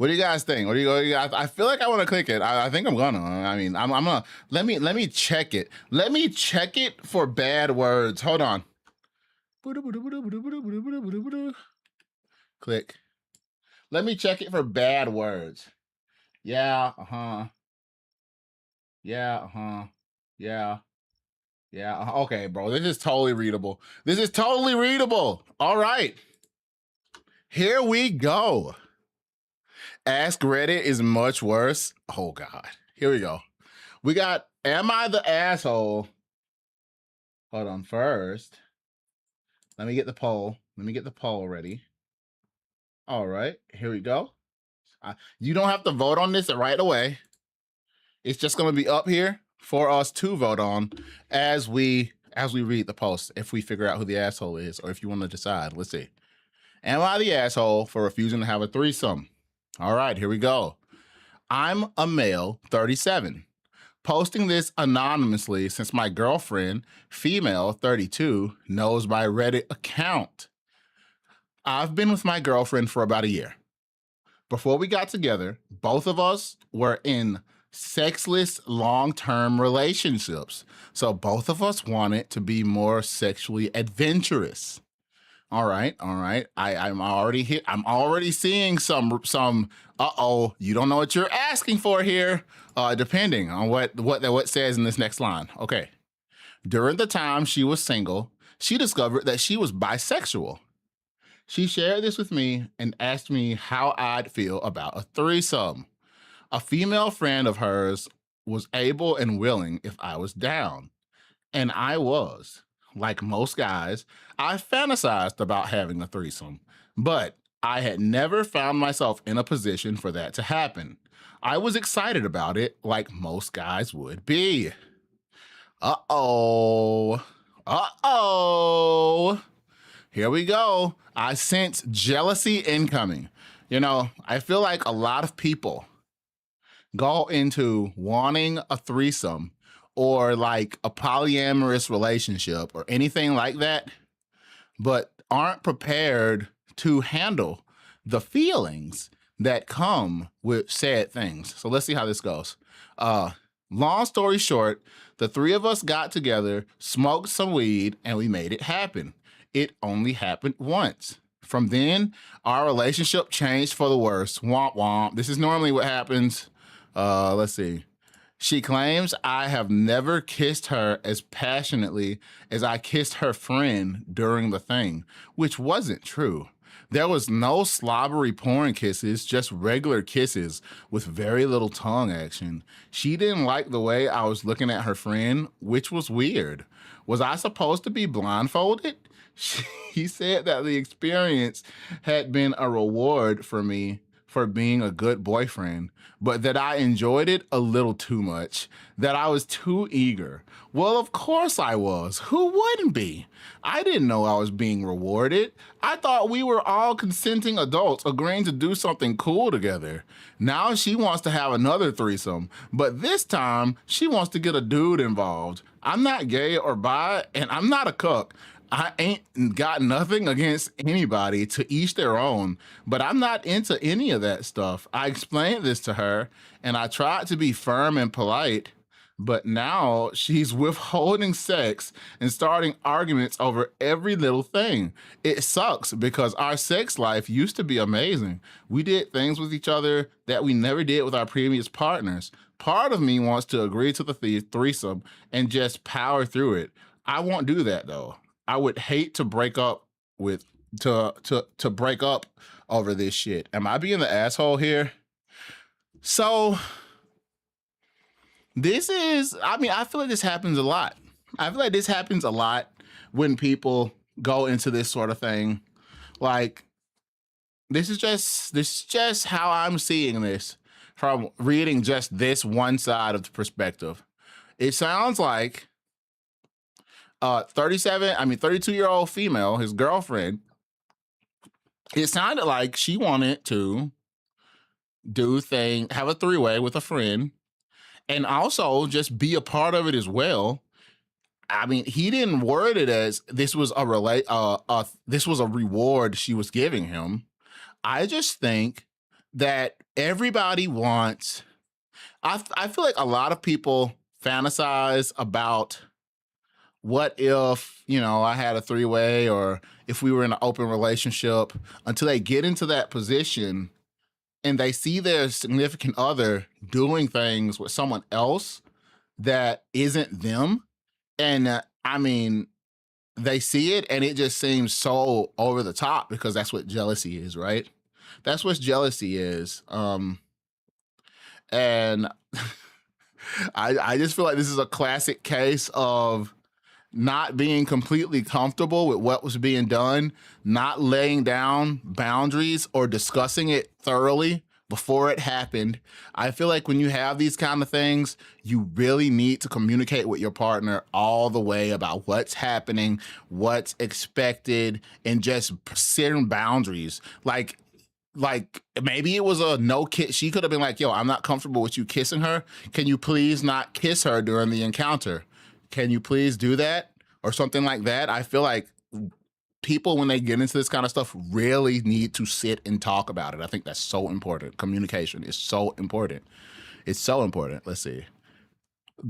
do you guys think? What do you guys? I feel like I want to click it. I think I'm gonna. I mean, I'm gonna. Let me check it. Let me check it for bad words. Hold on. Click. Let me check it for bad words. Yeah. Yeah. Yeah. Yeah. Okay, bro. This is totally readable. This is totally readable. All right. Here we go. Ask Reddit is much worse. Oh, God. Here we go. We got, am I the asshole? Hold on. First, let me get the poll. Let me get the poll ready. All right. Here we go. You don't have to vote on this right away. It's just going to be up here for us to vote on as we read the post, if we figure out who the asshole is, or if you want to decide. Let's see. Am I the asshole for refusing to have a threesome? All right, here we go. I'm a male, 37, posting this anonymously since my girlfriend, female, 32, knows my Reddit account. I've been with my girlfriend for about a year. Before we got together, both of us were in sexless long-term relationships. So both of us wanted to be more sexually adventurous. All right. I'm already seeing some you don't know what you're asking for here, depending on what says in this next line. Okay. During the time she was single, she discovered that she was bisexual. She shared this with me and asked me how I'd feel about a threesome. A female friend of hers was able and willing if I was down. And I was. Like most guys, I fantasized about having a threesome, but I had never found myself in a position for that to happen. I was excited about it like most guys would be. Uh-oh. Here we go. I sense jealousy incoming. You know, I feel like a lot of people go into wanting a threesome or like a polyamorous relationship or anything like that, but aren't prepared to handle the feelings that come with said things. So let's see how this goes. Long story short, the three of us got together, smoked some weed, and we made it happen. It only happened once. From then, our relationship changed for the worse. Womp womp. This is normally what happens. Let's see. She claims I have never kissed her as passionately as I kissed her friend during the thing, which wasn't true. There was no slobbery porn kisses, just regular kisses with very little tongue action. She didn't like the way I was looking at her friend, which was weird. Was I supposed to be blindfolded? She said that the experience had been a reward for me for being a good boyfriend, but that I enjoyed it a little too much, that I was too eager. Well, of course I was. Who wouldn't be? I didn't know I was being rewarded. I thought we were all consenting adults agreeing to do something cool together. Now she wants to have another threesome, but this time she wants to get a dude involved. I'm not gay or bi, and I'm not a cuck. I ain't got nothing against anybody, to each their own, but I'm not into any of that stuff. I explained this to her and I tried to be firm and polite, but now she's withholding sex and starting arguments over every little thing. It sucks because our sex life used to be amazing. We did things with each other that we never did with our previous partners. Part of me wants to agree to the threesome and just power through it. I won't do that though. I would hate to break up with to break up over this shit. Am I being the asshole here? So this is, I mean, I feel like this happens a lot. I feel like this happens a lot when people go into this sort of thing. Like, this is just how I'm seeing this from reading just this one side of the perspective. It sounds like 32-year-old female, his girlfriend, it sounded like she wanted to have a three-way with a friend and also just be a part of it as well. I mean, he didn't word it as this was this was a reward she was giving him. I just think that everybody wants. I feel like a lot of people fantasize about what if, I had a three-way or if we were in an open relationship until they get into that position and they see their significant other doing things with someone else that isn't them. And I mean, they see it and it just seems so over the top because that's what jealousy is, right? That's what jealousy is. And I just feel like this is a classic case of not being completely comfortable with what was being done, not laying down boundaries or discussing it thoroughly before it happened. I feel like when you have these kind of things, you really need to communicate with your partner all the way about what's happening, what's expected, and just setting boundaries. Like maybe it was a no kiss. She could have been like, yo, I'm not comfortable with you kissing her. Can you please not kiss her during the encounter? Can you please do that? Or something like that. I feel like people, when they get into this kind of stuff, really need to sit and talk about it. I think that's so important. Communication is so important. It's so important. Let's see.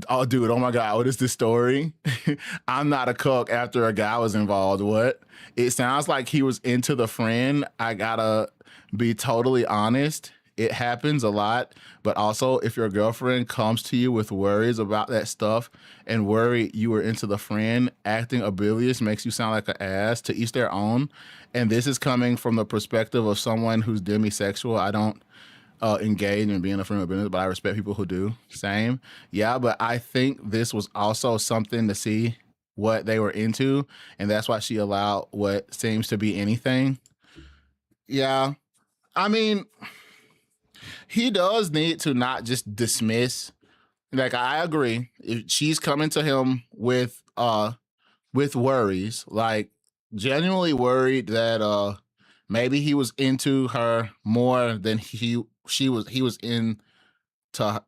Oh, dude, oh my God, what is this story? I'm not a cook after a guy was involved. What? It sounds like he was into the friend. I gotta be totally honest. It happens a lot, but also if your girlfriend comes to you with worries about that stuff and worry you were into the friend, acting oblivious makes you sound like an ass. To each their own. And this is coming from the perspective of someone who's demisexual. I don't engage in being a friend with business, but I respect people who do. Same. Yeah, but I think this was also something to see what they were into, and that's why she allowed what seems to be anything. Yeah. I mean, he does need to not just dismiss. Like, I agree. If she's coming to him with worries, like genuinely worried that maybe he was into her more than he was into,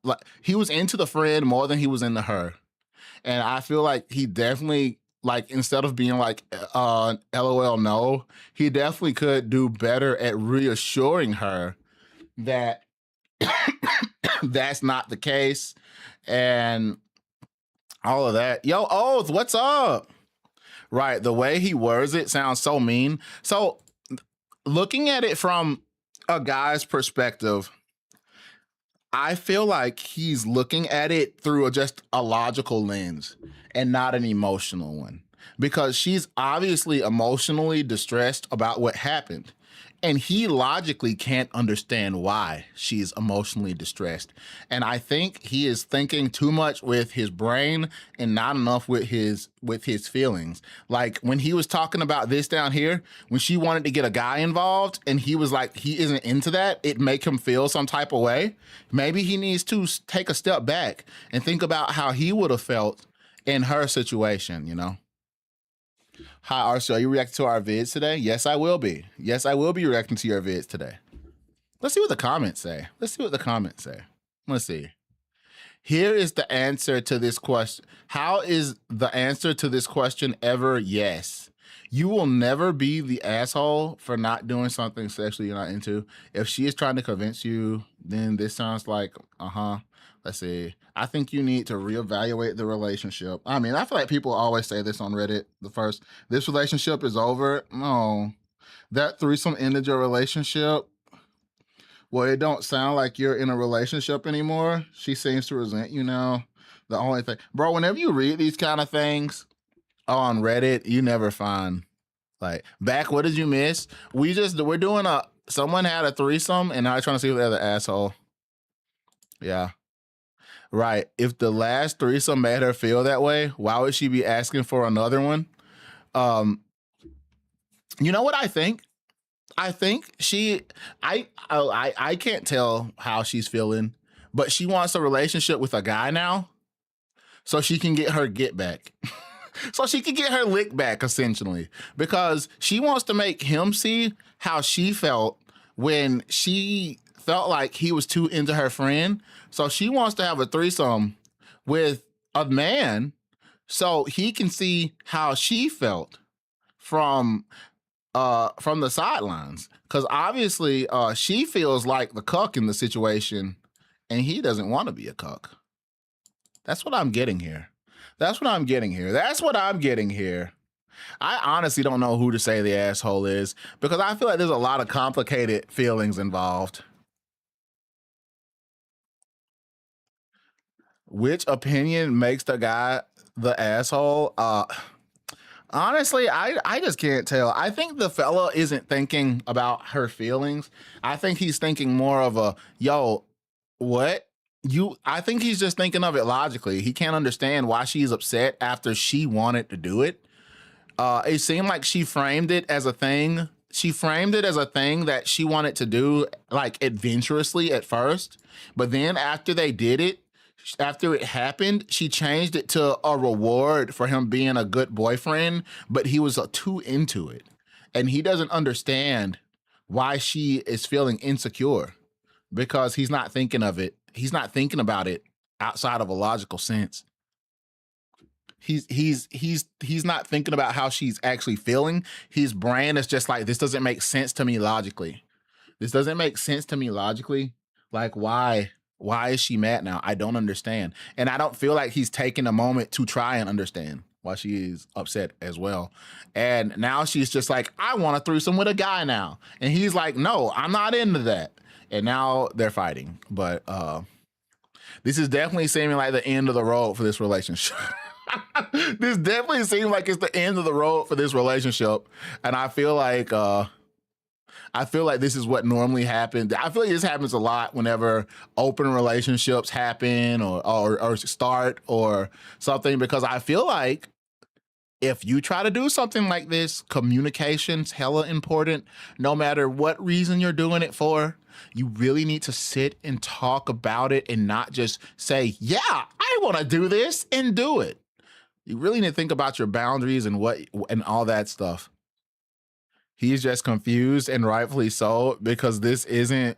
like, he was into the friend more than he was into her. And I feel like he definitely, like, instead of being like LOL no, he definitely could do better at reassuring her that that's not the case and all of that. Yo, Oath, what's up? Right, the way he words it sounds so mean. So looking at it from a guy's perspective, I feel like he's looking at it through just a logical lens and not an emotional one, because she's obviously emotionally distressed about what happened. And he logically can't understand why she's emotionally distressed. And I think he is thinking too much with his brain and not enough with his feelings. Like when he was talking about this down here, when she wanted to get a guy involved and he was like, he isn't into that, it make him feel some type of way. Maybe he needs to take a step back and think about how he would have felt in her situation, you know? Hi, Arcee. Are you reacting to our vids today? Yes, I will be. Yes, I will be reacting to your vids today. Let's see what the comments say. Let's see. Here is the answer to this question. How is the answer to this question ever yes? You will never be the asshole for not doing something sexually you're not into. If she is trying to convince you, then this sounds like, let's see. I think you need to reevaluate the relationship. I mean, I feel like people always say this on Reddit. This relationship is over. No, that threesome ended your relationship. Well, it don't sound like you're in a relationship anymore. She seems to resent you now. The only thing, bro, whenever you read these kind of things on Reddit, you never find, like, back, what did you miss? We're doing someone had a threesome and now they're trying to see if they're the asshole. Yeah. Right. If the last threesome made her feel that way, why would she be asking for another one? You know what I think? I think I can't tell how she's feeling, but she wants a relationship with a guy now so she can get her get back. So she can get her lick back, essentially, because she wants to make him see how she felt when she felt like he was too into her friend. So she wants to have a threesome with a man so he can see how she felt from the sidelines, because obviously she feels like the cuck in the situation, and he doesn't want to be a cuck. That's what I'm getting here. That's what I'm getting here. That's what I'm getting here. I honestly don't know who to say the asshole is, because I feel like there's a lot of complicated feelings involved. Which opinion makes the guy the asshole? Honestly, I just can't tell. I think the fella isn't thinking about her feelings. I think he's thinking more of a, yo, what? I think he's just thinking of it logically. He can't understand why she's upset after she wanted to do it. It seemed like she framed it as a thing. She framed it as a thing that she wanted to do, like, adventurously at first. But then after they did it, after it happened, she changed it to a reward for him being a good boyfriend, but he was too into it. And he doesn't understand why she is feeling insecure, because he's not thinking of it. He's not thinking about it outside of a logical sense. He's not thinking about how she's actually feeling. His brain is just like, this doesn't make sense to me logically. This doesn't make sense to me logically. Like, why is she mad now? I don't understand. And I don't feel like he's taking a moment to try and understand why she is upset as well. And now she's just like, I want a threesome with a guy now. And he's like, no, I'm not into that. And now they're fighting. But this is definitely seeming like the end of the road for this relationship. This definitely seems like it's the end of the road for this relationship. And I feel like this is what normally happens. I feel like this happens a lot whenever open relationships happen or start or something, because I feel like if you try to do something like this, communication's hella important. No matter what reason you're doing it for, you really need to sit and talk about it and not just say, yeah, I want to do this, and do it. You really need to think about your boundaries and all that stuff. He's just confused, and rightfully so, because this isn't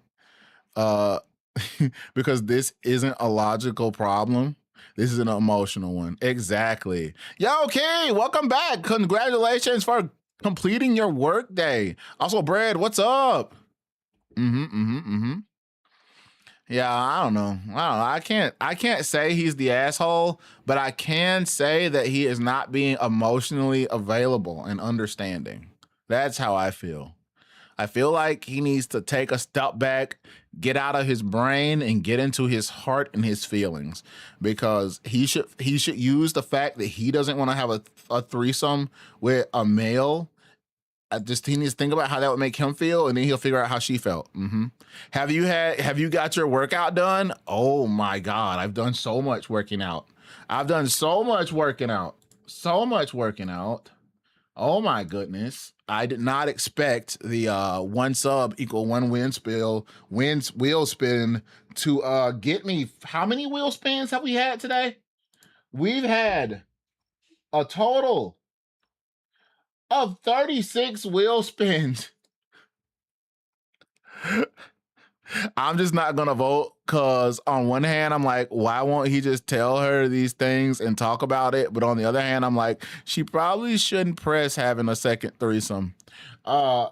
because this isn't a logical problem. This is an emotional one. Exactly. Yo, okay, welcome back. Congratulations for completing your work day. Also, Brad, what's up? Yeah, I don't know. I can't say he's the asshole, but I can say that he is not being emotionally available and understanding. That's how I feel. I feel like he needs to take a step back, get out of his brain, and get into his heart and his feelings, because he should use the fact that he doesn't want to have a threesome with a male. He needs to think about how that would make him feel, and then he'll figure out how she felt. Have you got your workout done? Oh my God, I've done so much working out. So much working out. Oh my goodness. I did not expect the 1 sub equal 1 wheel spin to get me. How many wheel spins have we had today? We've had a total of 36 wheel spins. I'm just not gonna vote, because on one hand, I'm like, why won't he just tell her these things and talk about it? But on the other hand, I'm like, she probably shouldn't press having a second threesome. I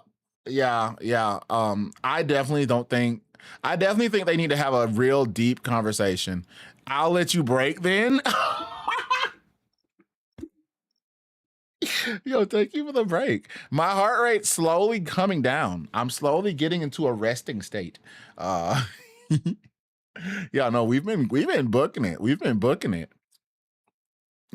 definitely think they need to have a real deep conversation. I'll let you break then. Yo, thank you for the break. My heart rate's slowly coming down. I'm slowly getting into a resting state. Yeah, no, we've been booking it.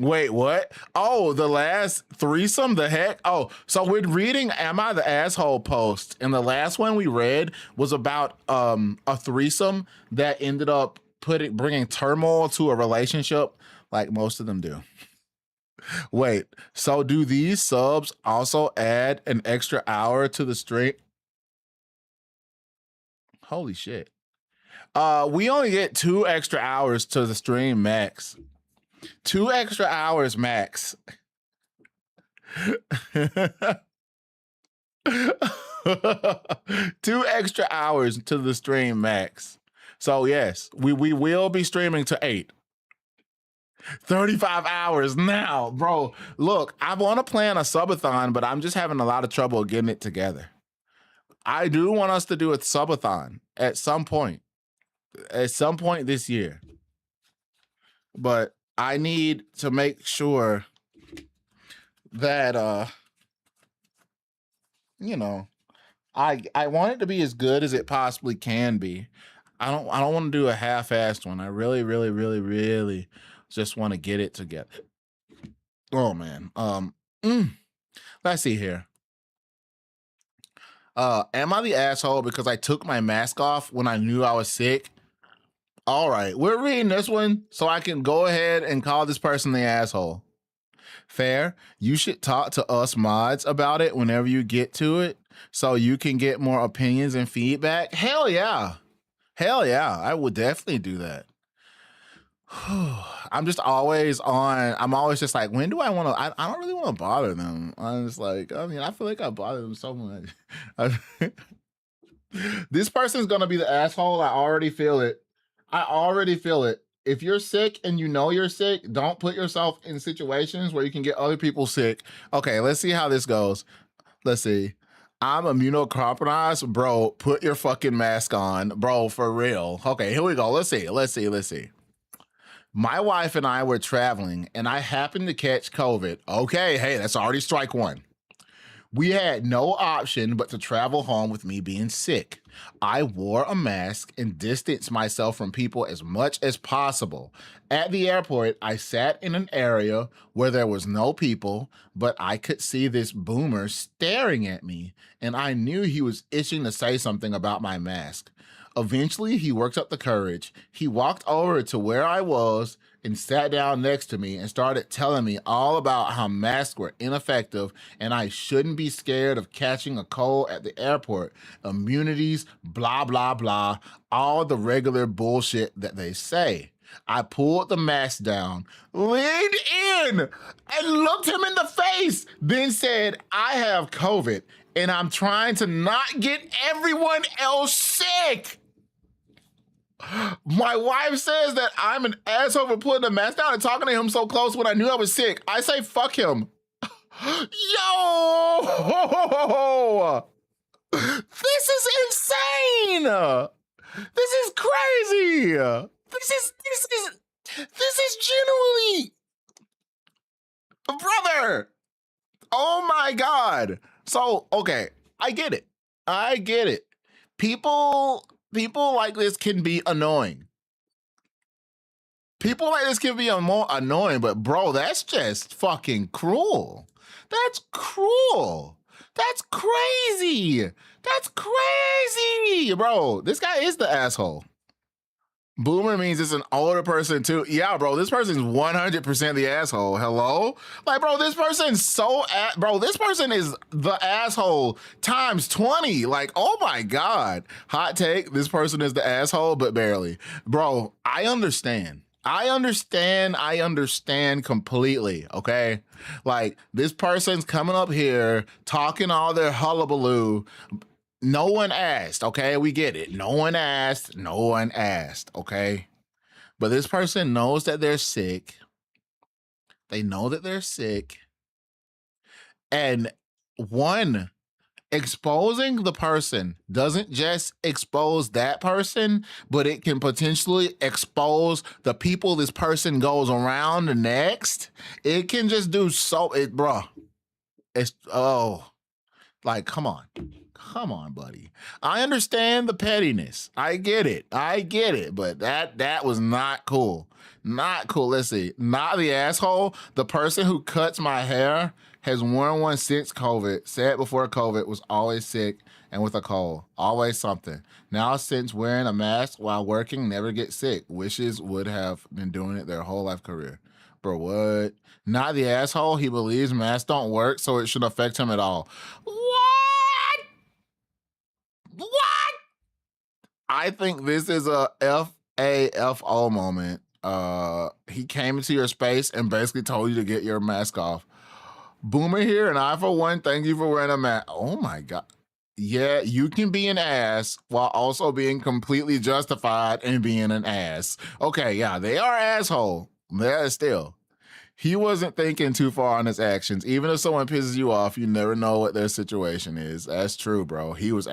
Wait, what? Oh, the last threesome? The heck? Oh, so we're reading Am I the Asshole post, and the last one we read was about a threesome that ended up bringing turmoil to a relationship, like most of them do. Wait, so do these subs also add an extra hour to the stream? Holy shit. We only get 2 extra hours to the stream max. 2 extra hours max. 2 extra hours to the stream max. So yes, we will be streaming to 8. 35 hours now, bro. Look, I want to plan a subathon, but I'm just having a lot of trouble getting it together. I do want us to do a subathon at some point this year. But I need to make sure that you know, I want it to be as good as it possibly can be. I don't want to do a half-assed one. I really, really, really, really just want to get it together. Oh man. Let's see here. Am I the asshole because I took my mask off when I knew I was sick? All right, we're reading this one so I can go ahead and call this person the asshole. Fair. You should talk to us mods about it whenever you get to it so you can get more opinions and feedback. Hell yeah. Hell yeah. I would definitely do that. I'm always just like, when do I want to, I don't really want to bother them. I'm just like, I feel like I bother them so much. This person's going to be the asshole. I already feel it. If you're sick and you know you're sick, don't put yourself in situations where you can get other people sick. Okay, let's see how this goes. Let's see. I'm immunocompromised. Bro, put your fucking mask on. Bro, for real. Okay, here we go. Let's see. My wife and I were traveling and I happened to catch COVID. Okay, hey, that's already strike one. We had no option but to travel home with me being sick. I wore a mask and distanced myself from people as much as possible. At the airport, I sat in an area where there was no people, but I could see this boomer staring at me, and I knew he was itching to say something about my mask. Eventually, he worked up the courage. He walked over to where I was and sat down next to me and started telling me all about how masks were ineffective and I shouldn't be scared of catching a cold at the airport. Immunities, blah, blah, blah, all the regular bullshit that they say. I pulled the mask down, leaned in, and looked him in the face, then said, I have COVID and I'm trying to not get everyone else sick. My wife says that I'm an asshole for putting the mask down and talking to him so close when I knew I was sick. I say, fuck him. Yo! This is insane! This is crazy! This is genuinely... Brother! Oh my God. So, okay, I get it. People like this can be annoying. More annoying, but bro, that's just fucking cruel. That's cruel. That's crazy. Bro, this guy is the asshole. Boomer means it's an older person too. Yeah, bro, this person's 100% the asshole. Hello? Like, bro, this person's this person is the asshole times 20. Like, oh my God. Hot take, this person is the asshole, but barely. Bro, I understand completely, okay? Like, this person's coming up here talking all their hullabaloo. No one asked, okay? We get it. No one asked, okay? But this person knows that they're sick. They know that they're sick. And exposing the person doesn't just expose that person, but it can potentially expose the people this person goes around next. It can just do like, come on. Come on, buddy. I understand the pettiness. I get it. But that was not cool. Not cool. Let's see. Not the asshole. The person who cuts my hair has worn one since COVID. Said before COVID was always sick and with a cold. Always something. Now since wearing a mask while working, never get sick. Wishes would have been doing it their whole life career. Bro, what? Not the asshole. He believes masks don't work, so it shouldn't affect him at all. What? I think this is a FAFO moment. He came into your space and basically told you to get your mask off. Boomer here, and I, for one, thank you for wearing a mask. Oh my God. Yeah, you can be an ass while also being completely justified in being an ass. Okay, yeah, they are asshole. still. He wasn't thinking too far on his actions. Even if someone pisses you off, you never know what their situation is. That's true, bro. He was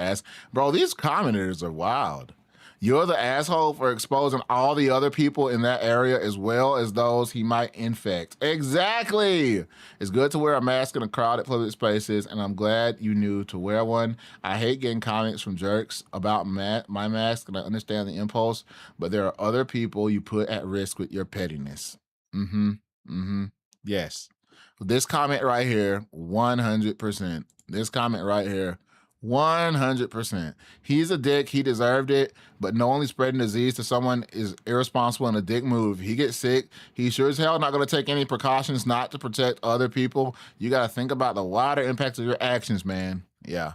bro, these commenters are wild. You're the asshole for exposing all the other people in that area as well as those he might infect. Exactly. It's good to wear a mask in a crowded public spaces, and I'm glad you knew to wear one. I hate getting comments from jerks about my mask, and I understand the impulse, but there are other people you put at risk with your pettiness. Yes. This comment right here, 100%. This comment right here, 100%. He's a dick. He deserved it. But knowingly spreading disease to someone is irresponsible and a dick move. He gets sick. He sure as hell not going to take any precautions not to protect other people. You got to think about the wider impacts of your actions, man. Yeah.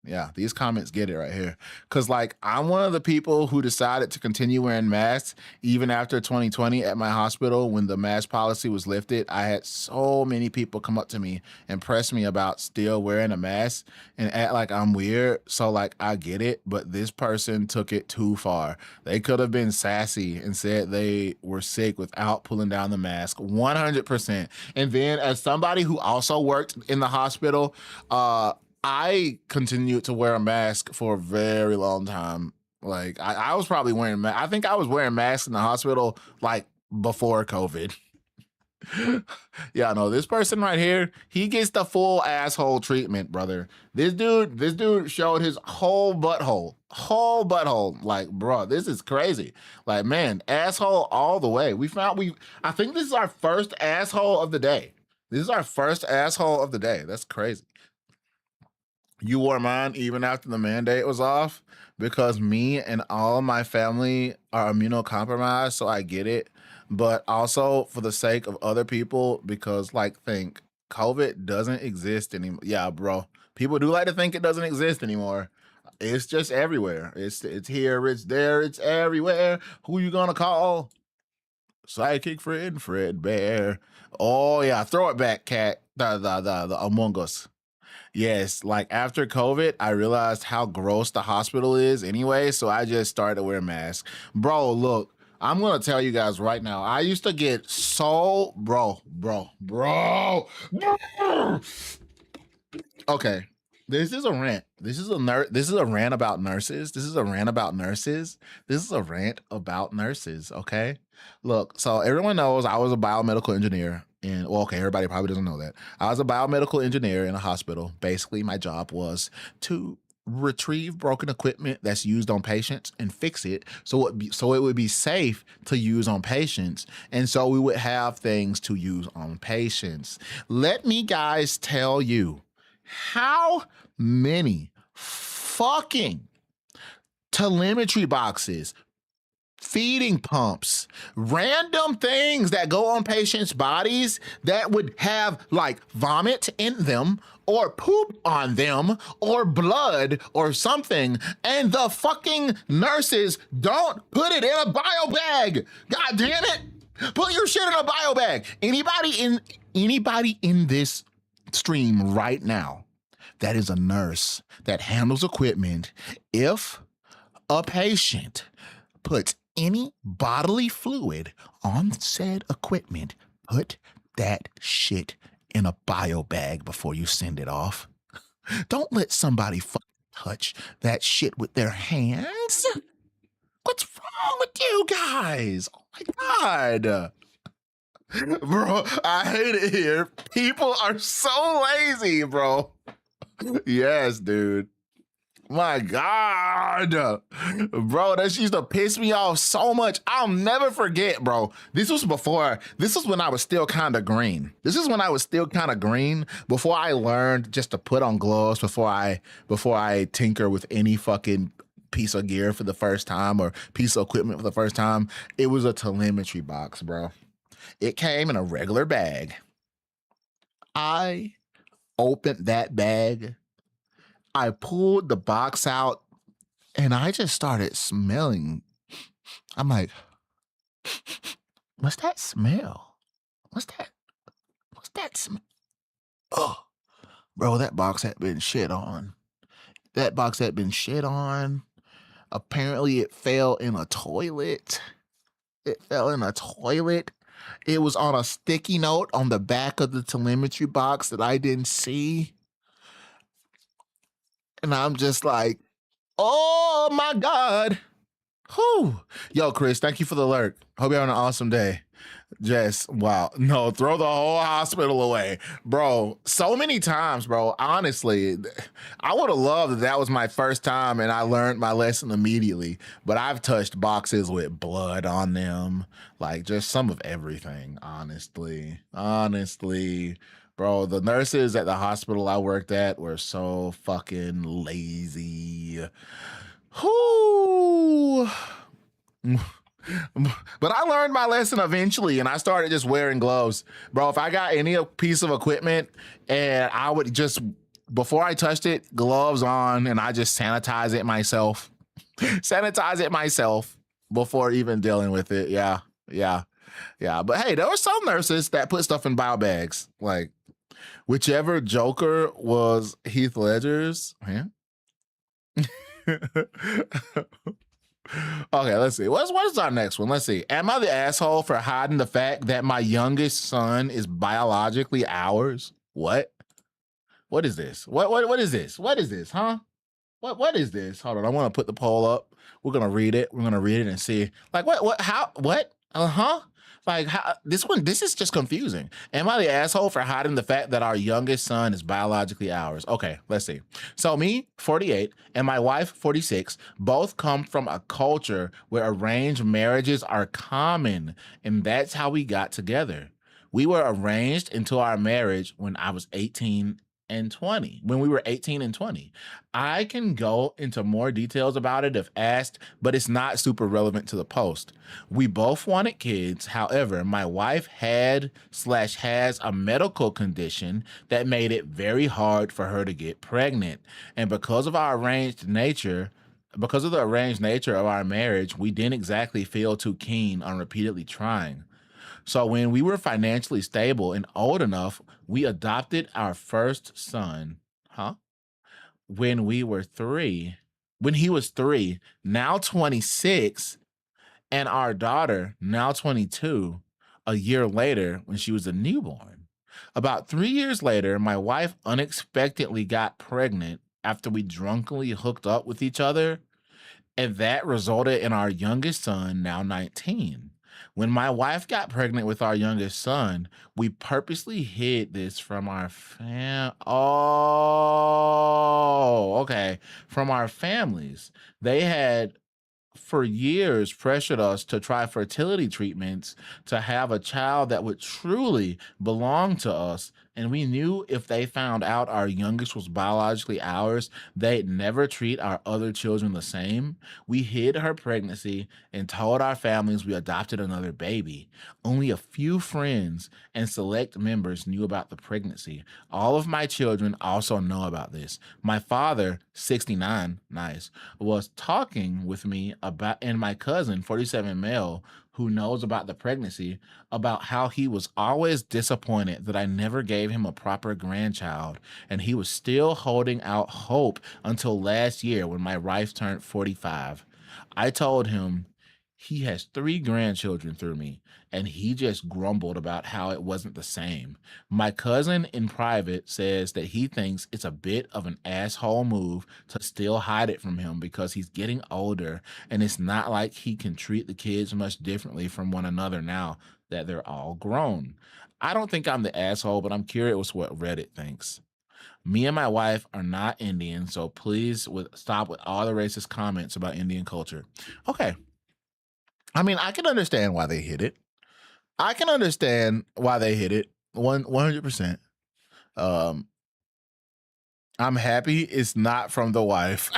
Yeah, these comments get it right here. Because, like, I'm one of the people who decided to continue wearing masks even after 2020 at my hospital when the mask policy was lifted. I had so many people come up to me and press me about still wearing a mask and act like I'm weird. So, like, I get it, but this person took it too far. They could have been sassy and said they were sick without pulling down the mask, 100%. And then as somebody who also worked in the hospital, I continued to wear a mask for a very long time. Like I was probably wearing, I think I was wearing masks in the hospital like before COVID. Yeah, no, this person right here, he gets the full asshole treatment, brother. This dude showed his whole butthole. Like, bro, this is crazy. Like, man, asshole all the way. I think this is our first asshole of the day. That's crazy. You wore mine even after the mandate was off because me and all my family are immunocompromised, so I get it. But also for the sake of other people, because like think COVID doesn't exist anymore. Yeah, bro. People do like to think it doesn't exist anymore. It's just everywhere. It's here, it's there, it's everywhere. Who you gonna call? Sidekick friend, Fred Bear. Oh yeah, throw it back, cat. The Among Us. Yes, like after COVID, I realized how gross the hospital is anyway, so I just started to wear masks. Bro, look, I'm gonna tell you guys right now, I used to get so bro. Okay. This is a rant. This is a rant about nurses. Okay. Look, so everyone knows I was a biomedical engineer. And well, okay, everybody probably doesn't know that. I was a biomedical engineer in a hospital. Basically, my job was to retrieve broken equipment that's used on patients and fix it so it would be safe to use on patients. And so we would have things to use on patients. Let me guys tell you how many fucking telemetry boxes, feeding pumps, random things that go on patients' bodies that would have like vomit in them or poop on them or blood or something, and the fucking nurses don't put it in a bio bag. God damn it. Put your shit in a bio bag. Anybody in this stream right now that is a nurse that handles equipment, if a patient puts any bodily fluid on said equipment, put that shit in a bio bag before you send it off. Don't let somebody touch that shit with their hands. What's wrong with you guys? Oh my God. Bro, I hate it here. People are so lazy, bro. Yes, dude. My God. Bro, that used to piss me off so much. I'll never forget, bro. This was when I was still kind of green. Before I learned just to put on gloves before I tinker with any fucking piece of gear for the first time or piece of equipment for the first time. It was a telemetry box, bro. It came in a regular bag. I opened that bag. I pulled the box out and I just started smelling. I'm like, what's that smell? What's that smell? Oh, bro, that box had been shit on. Apparently it fell in a toilet. It fell in a toilet. It was on a sticky note on the back of the telemetry box that I didn't see. And I'm just like, oh my God. Whew. Yo, Chris, thank you for the alert. Hope you're having an awesome day. Jess, wow. No, throw the whole hospital away. Bro, so many times, bro. Honestly, I would have loved that that was my first time and I learned my lesson immediately. But I've touched boxes with blood on them. Like, just some of everything, honestly. Honestly. Bro, the nurses at the hospital I worked at were so fucking lazy. Whoo. But I learned my lesson eventually and I started just wearing gloves. Bro, if I got any piece of equipment and I would just, before I touched it, gloves on and I just sanitize it myself. Sanitize it myself before even dealing with it. Yeah. But hey, there were some nurses that put stuff in bio bags. Like, whichever Joker was Heath Ledger's. Yeah. Okay, let's see. What is our next one? Let's see. Am I the asshole for hiding the fact that my youngest son is biologically ours? What? What is this? What is this? What is this, huh? What is this? Hold on, I want to put the poll up. We're gonna read it. We're gonna read it and see. Like what? Uh-huh. Like how this is just confusing. Am I the asshole for hiding the fact that our youngest son is biologically ours? Okay, let's see. So me, 48, and my wife, 46, both come from a culture where arranged marriages are common, and that's how we got together. We were arranged into our marriage when I was 18 and 20, when we were 18 and 20. I can go into more details about it if asked, but it's not super relevant to the post. We both wanted kids. However, my wife had/has a medical condition that made it very hard for her to get pregnant. And because of the arranged nature of our marriage, we didn't exactly feel too keen on repeatedly trying. So when we were financially stable and old enough, we adopted our first son, when he was 3, now 26, and our daughter, now 22, a year later when she was a newborn. About 3 years later, my wife unexpectedly got pregnant after we drunkenly hooked up with each other, and that resulted in our youngest son, now 19. When my wife got pregnant with our youngest son, we purposely hid this from our from our families. They had for years pressured us to try fertility treatments to have a child that would truly belong to us. And we knew if they found out our youngest was biologically ours, they'd never treat our other children the same. We hid her pregnancy and told our families we adopted another baby. Only a few friends and select members knew about the pregnancy. All of my children also know about this. My father, 69, was talking with me about, and my cousin, 47 male, who knows about the pregnancy, about how he was always disappointed that I never gave him a proper grandchild, and he was still holding out hope until last year when my wife turned 45. I told him he has 3 grandchildren through me, and he just grumbled about how it wasn't the same. My cousin in private says that he thinks it's a bit of an asshole move to still hide it from him because he's getting older, and it's not like he can treat the kids much differently from one another now that they're all grown. I don't think I'm the asshole, but I'm curious what Reddit thinks. Me and my wife are not Indian, so please stop with all the racist comments about Indian culture. Okay. I mean, I can understand why they hid it. 100%. I'm happy it's not from the wife.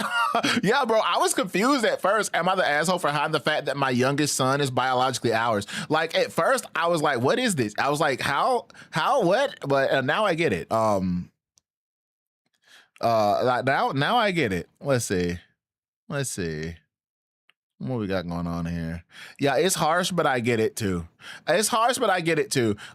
Yeah, bro, I was confused at first. Am I the asshole for hiding the fact that my youngest son is biologically ours? Like, at first, I was like, what is this? I was like, how, what? But now I get it. Like now I get it. Let's see. What we got going on here? Yeah, it's harsh, but I get it too.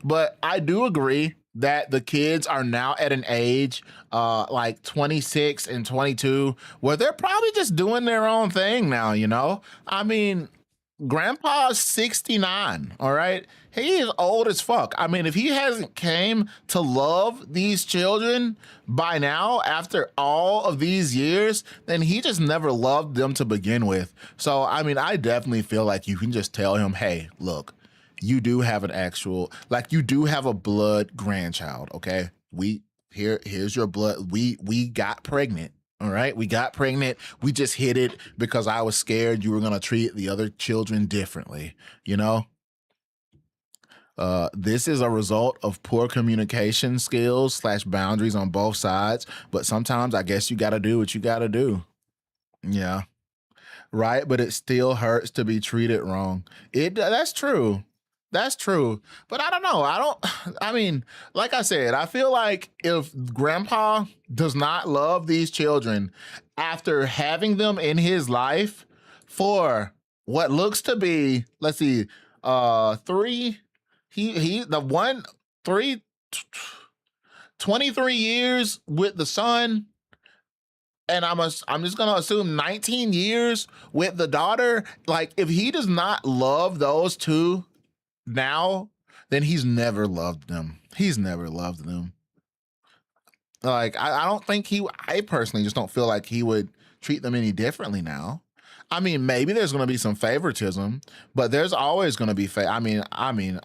But I do agree that the kids are now at an age like 26 and 22 where they're probably just doing their own thing now, you know? I mean, Grandpa's 69, all right? He is old as fuck. I mean, if he hasn't came to love these children by now after all of these years, then he just never loved them to begin with. So, I mean, I definitely feel like you can just tell him, hey, look, you do have an actual, like you do have a blood grandchild, okay? Here's your blood. We got pregnant. All right, we got pregnant. We just hid it because I was scared you were gonna treat the other children differently. You know, this is a result of poor communication skills / boundaries on both sides. But sometimes I guess you got to do what you got to do. Yeah, right. But it still hurts to be treated wrong. That's true. That's true. But I don't know. I mean, like I said, I feel like if grandpa does not love these children after having them in his life for what looks to be, let's see, three, the one, three, 23 years with the son, and I'm just gonna assume 19 years with the daughter. Like, if he does not love those two now, then he's never loved them. He's never loved them. Like, I don't think I personally just don't feel like he would treat them any differently now. I mean, maybe there's going to be some favoritism, but there's always going to be I mean,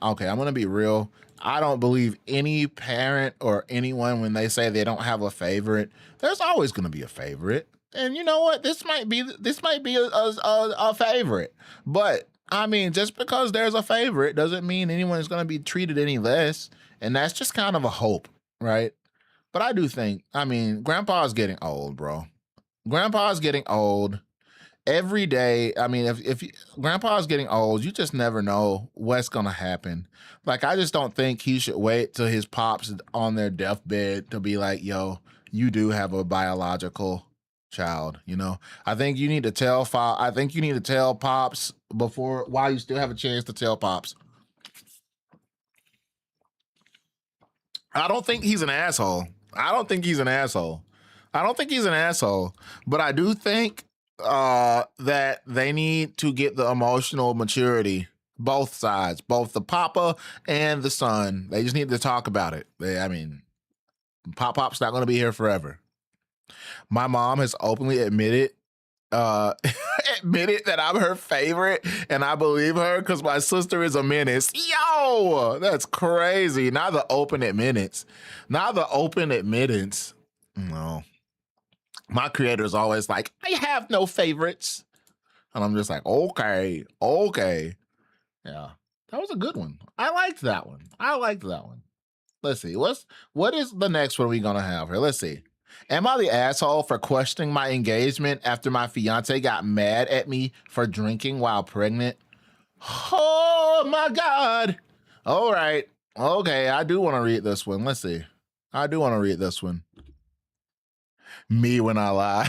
okay, I'm going to be real. I don't believe any parent or anyone when they say they don't have a favorite. There's always going to be a favorite. And you know what? This might be a favorite. But I mean, just because there's a favorite doesn't mean anyone is going to be treated any less. And that's just kind of a hope, right? But I do think, I mean, grandpa's getting old, bro. Grandpa's getting old every day. I mean, if grandpa's getting old, you just never know what's going to happen. Like, I just don't think he should wait till his pops on their deathbed to be like, yo, you do have a biological child, you know? I think you need to tell pops while you still have a chance to tell pops. I don't think he's an asshole. I don't think he's an asshole. But I do think that they need to get the emotional maturity, both sides, both the papa and the son. They just need to talk about it. I mean, Pop's not going to be here forever. My mom has openly admitted that I'm her favorite, and I believe her because my sister is a menace. Yo, that's crazy. Not the open admittance. No. My creator is always like, I have no favorites. And I'm just like, okay. Yeah, that was a good one. I liked that one. Let's see. What is the next one we gonna have here? Let's see. Am I the asshole for questioning my engagement after my fiance got mad at me for drinking while pregnant? Oh my God. All right. Okay, I do want to read this one. Let's see. I do want to read this one. Me when I lie.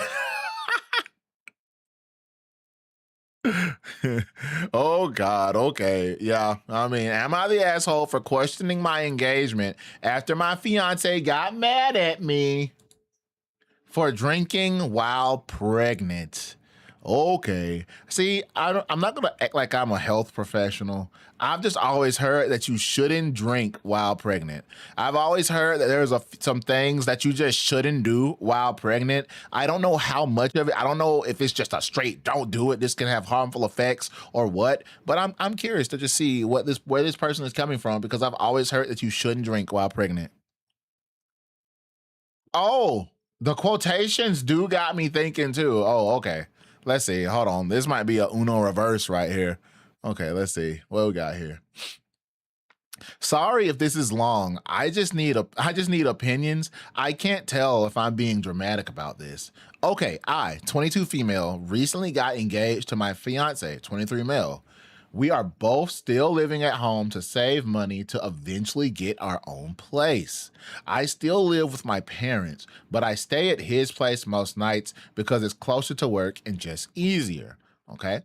Oh God, okay. Yeah, I mean, am I the asshole for questioning my engagement after my fiance got mad at me for drinking while pregnant? Okay. See, I'm not gonna act like I'm a health professional. I've just always heard that you shouldn't drink while pregnant. I've always heard that there's some things that you just shouldn't do while pregnant. I don't know how much of it. I don't know if it's just a straight don't do it. This can have harmful effects or what. But I'm curious to just see where this person is coming from, because I've always heard that you shouldn't drink while pregnant. Oh, the quotations do got me thinking too. Oh, okay. Let's see. Hold on. This might be a Uno reverse right here. Okay, let's see what we got here. Sorry if this is long. I just need opinions. I can't tell if I'm being dramatic about this. Okay, I, 22 female, recently got engaged to my fiance, 23 male. We are both still living at home to save money to eventually get our own place. I still live with my parents, but I stay at his place most nights because it's closer to work and just easier. Okay.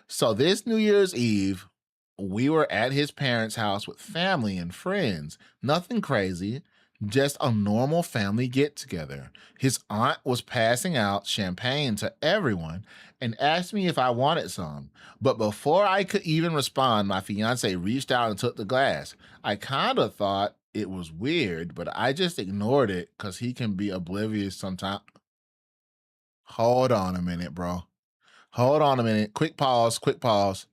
So this New Year's Eve, we were at his parents' house with family and friends. Nothing crazy, just a normal family get together. His aunt was passing out champagne to everyone and asked me if I wanted some. But before I could even respond, my fiance reached out and took the glass. I kind of thought it was weird, but I just ignored it because he can be oblivious sometimes. Hold on a minute, bro. Hold on a minute. Quick pause, quick pause.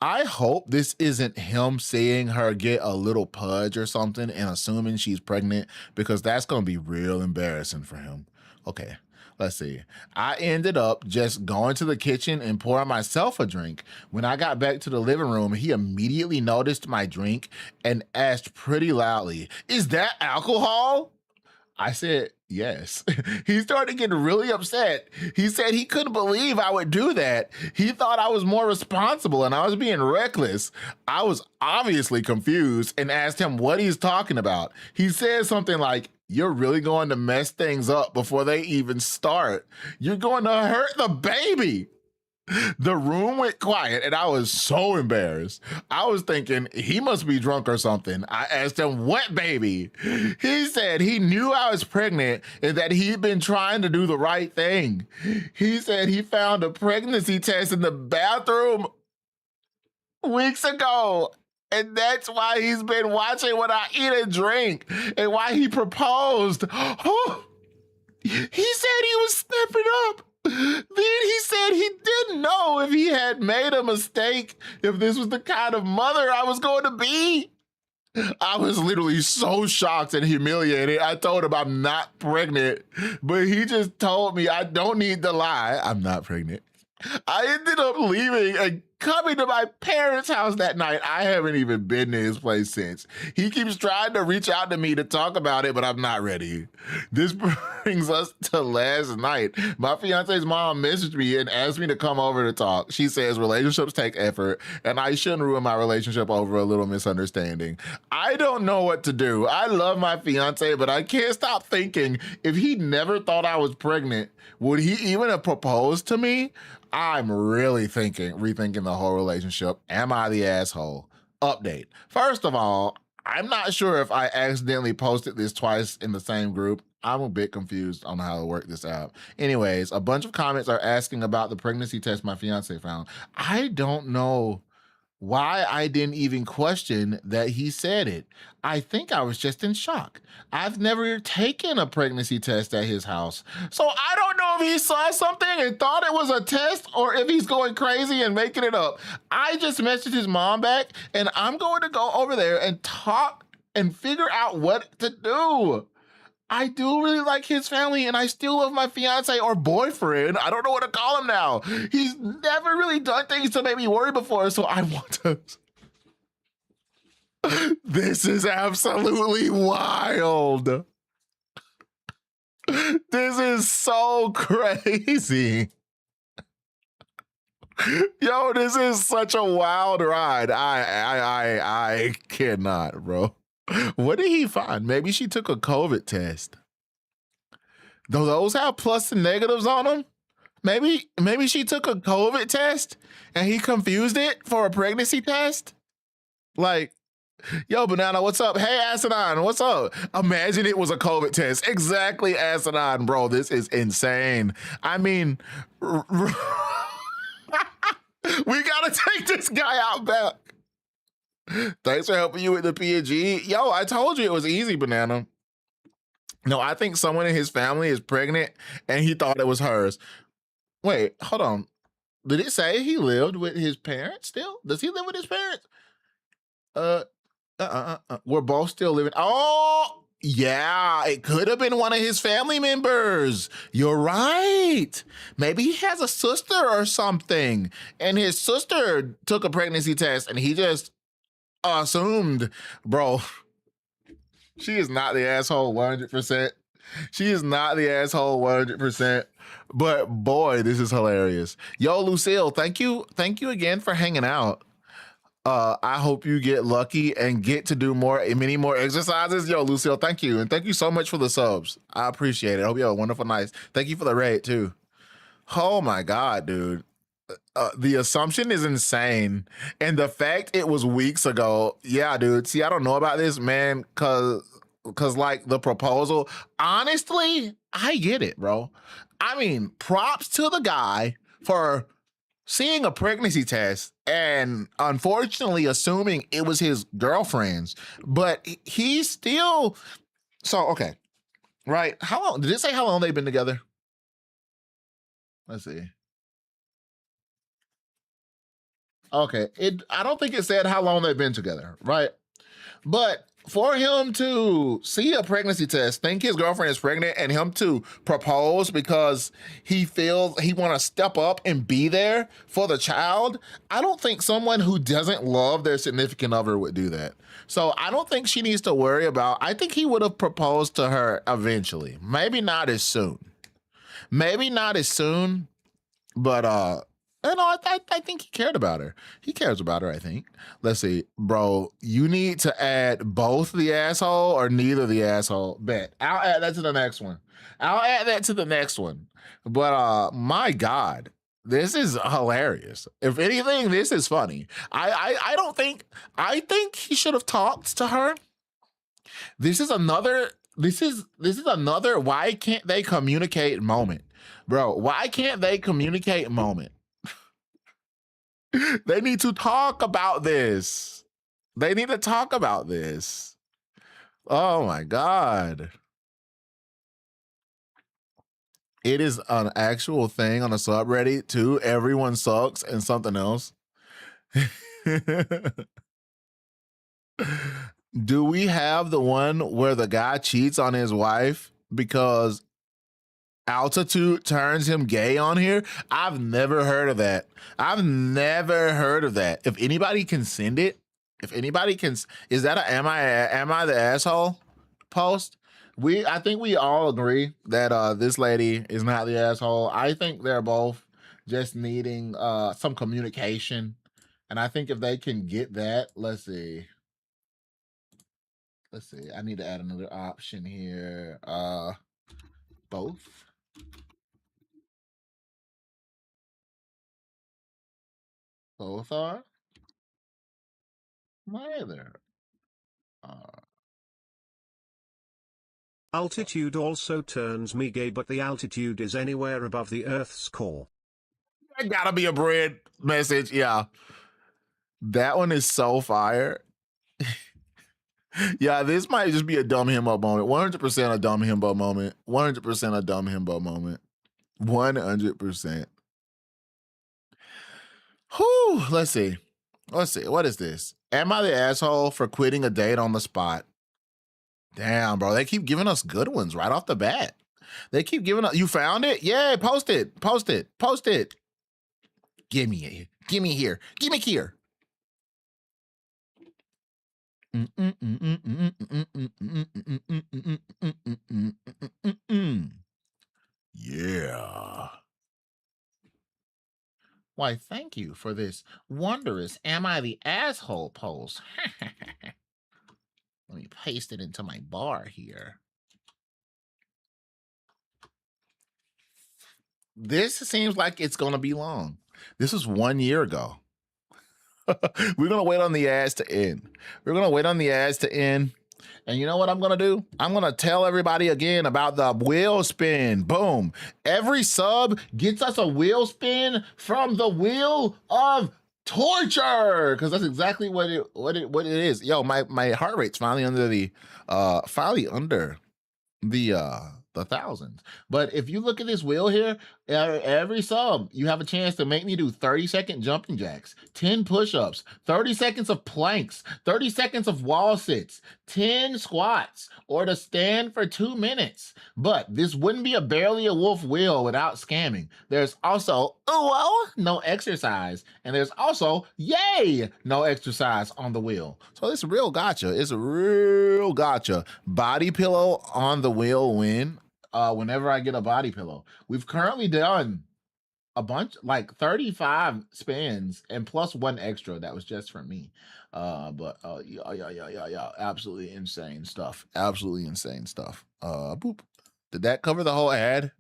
I hope this isn't him seeing her get a little pudge or something and assuming she's pregnant, because that's going to be real embarrassing for him. Okay, let's see. I ended up just going to the kitchen and pouring myself a drink. When I got back to the living room, he immediately noticed my drink and asked pretty loudly, "Is that alcohol?" I said, yes. He started getting really upset. He said he couldn't believe I would do that. He thought I was more responsible and I was being reckless. I was obviously confused and asked him what he's talking about. He said something like, "You're really going to mess things up before they even start. You're going to hurt the baby." The room went quiet and I was so embarrassed. I was thinking he must be drunk or something. I asked him, "What baby?" He said he knew I was pregnant and that he'd been trying to do the right thing. He said he found a pregnancy test in the bathroom weeks ago. And that's why he's been watching what I eat and drink and why he proposed. Oh, he said he was stepping up. Then he said he didn't know if he had made a mistake, if this was the kind of mother I was going to be. I was literally so shocked and humiliated. I told him I'm not pregnant, but he just told me I don't need to lie. I'm not pregnant. I ended up leaving and coming to my parents' house that night. I haven't even been to his place since. He keeps trying to reach out to me to talk about it, but I'm not ready. This brings us to last night. My fiance's mom messaged me and asked me to come over to talk. She says relationships take effort and I shouldn't ruin my relationship over a little misunderstanding. I don't know what to do. I love my fiance, but I can't stop thinking if he never thought I was pregnant, would he even have proposed to me? I'm really rethinking the whole relationship. Am I the asshole? Update. First of all, I'm not sure if I accidentally posted this twice in the same group. I'm a bit confused on how to work this out. Anyways, a bunch of comments are asking about the pregnancy test my fiance found. I don't know why I didn't even question that he said it. I think I was just in shock. I've never taken a pregnancy test at his house. So I don't know if he saw something and thought it was a test or if he's going crazy and making it up. I just messaged his mom back and I'm going to go over there and talk and figure out what to do. I do really like his family and I still love my fiance or boyfriend. I don't know what to call him now. He's never really done things to make me worry before, so I want to... This is absolutely wild. This is so crazy. Yo, this is such a wild ride. I cannot, bro. What did he find? Maybe she took a COVID test. Do those have plus and negatives on them? Maybe she took a COVID test and he confused it for a pregnancy test? Like, yo, Banana, what's up? Hey, Asinine, what's up? Imagine it was a COVID test. Exactly, Asinine, bro. This is insane. I mean, we gotta take this guy out back. Thanks for helping you with the P&G. Yo, I told you it was easy, Banana. No, I think someone in his family is pregnant and he thought it was hers. Wait, hold on. Did it say he lived with his parents still? Does he live with his parents? We're both still living. Oh, yeah, it could have been one of his family members. You're right. Maybe he has a sister or something. And his sister took a pregnancy test and he just assumed, bro. She is not the asshole 100%. She is not the asshole 100%. But boy, this is hilarious. Yo, Lucille, thank you again for hanging out. I hope you get lucky and get to do many more exercises. Yo, Lucille, thank you. And thank you so much for the subs. I appreciate it. I hope you have a wonderful night. Thank you for the raid too. Oh my God, dude. The assumption is insane. And the fact it was weeks ago. Yeah, dude. See, I don't know about this, man, because because like the proposal, honestly, I get it, bro. I mean, props to the guy for seeing a pregnancy test and unfortunately assuming it was his girlfriend's, but he's still so okay. Right. How long did it say how long they've been together? Let's see. Okay. I don't think it said how long they've been together, right? But for him to see a pregnancy test, think his girlfriend is pregnant, and him to propose because he feels he want to step up and be there for the child, I don't think someone who doesn't love their significant other would do that. So I don't think she needs to worry about, I think he would have proposed to her eventually. Maybe not as soon. Maybe not as soon, but I think he cared about her. He cares about her, I think. Let's see, bro. You need to add both the asshole or neither the asshole. Bet. I'll add that to the next one. But my God, this is hilarious. If anything, this is funny. I think he should have talked to her. This is another why can't they communicate moment. Bro, why can't they communicate moment? They need to talk about this. They need to talk about this. Oh my God. It is an actual thing on a subreddit too. Everyone sucks and something else. Do we have the one where the guy cheats on his wife because altitude turns him gay on here? I've never heard of that. If anybody can send it, is that a am I the asshole post? I think we all agree that this lady is not the asshole. I think they're both just needing some communication. And I think if they can get that, let's see. I need to add another option here. Both. Both are? Neither. Altitude also turns me gay, but the altitude is anywhere above the Earth's core. That gotta be a bread message. Yeah. That one is so fire. Yeah, this might just be a dumb himbo moment. 100% a dumb himbo moment. 100% a dumb himbo moment. 100%. Whew, let's see. What is this? Am I the asshole for quitting a date on the spot? Damn, bro. They keep giving us good ones right off the bat. They keep giving us. You found it? Yeah, post it. Give me it. Give me here. Yeah. Why, thank you for this wondrous Am I the Asshole post. Let me paste it into my bar here. This seems like it's going to be long. This was 1 year ago. We're going to wait on the ads to end. And you know what I'm going to do? I'm going to tell everybody again about the wheel spin. Boom. Every sub gets us a wheel spin from the Wheel of Torture, because that's exactly what it is. Yo, my heart rate's finally under the thousands. But if you look at this wheel here, every sub, you have a chance to make me do 30-second jumping jacks, 10 push-ups, 30 seconds of planks, 30 seconds of wall sits, 10 squats, or to stand for 2 minutes. But this wouldn't be a Barely a Wolf wheel without scamming. There's also, no exercise. And there's also, yay, no exercise on the wheel. So it's real gotcha. Body pillow on the wheel win. Whenever I get a body pillow. We've currently done a bunch, like 35 spins and plus 1 extra that was just for me. Yeah, absolutely insane stuff. Boop. Did that cover the whole ad?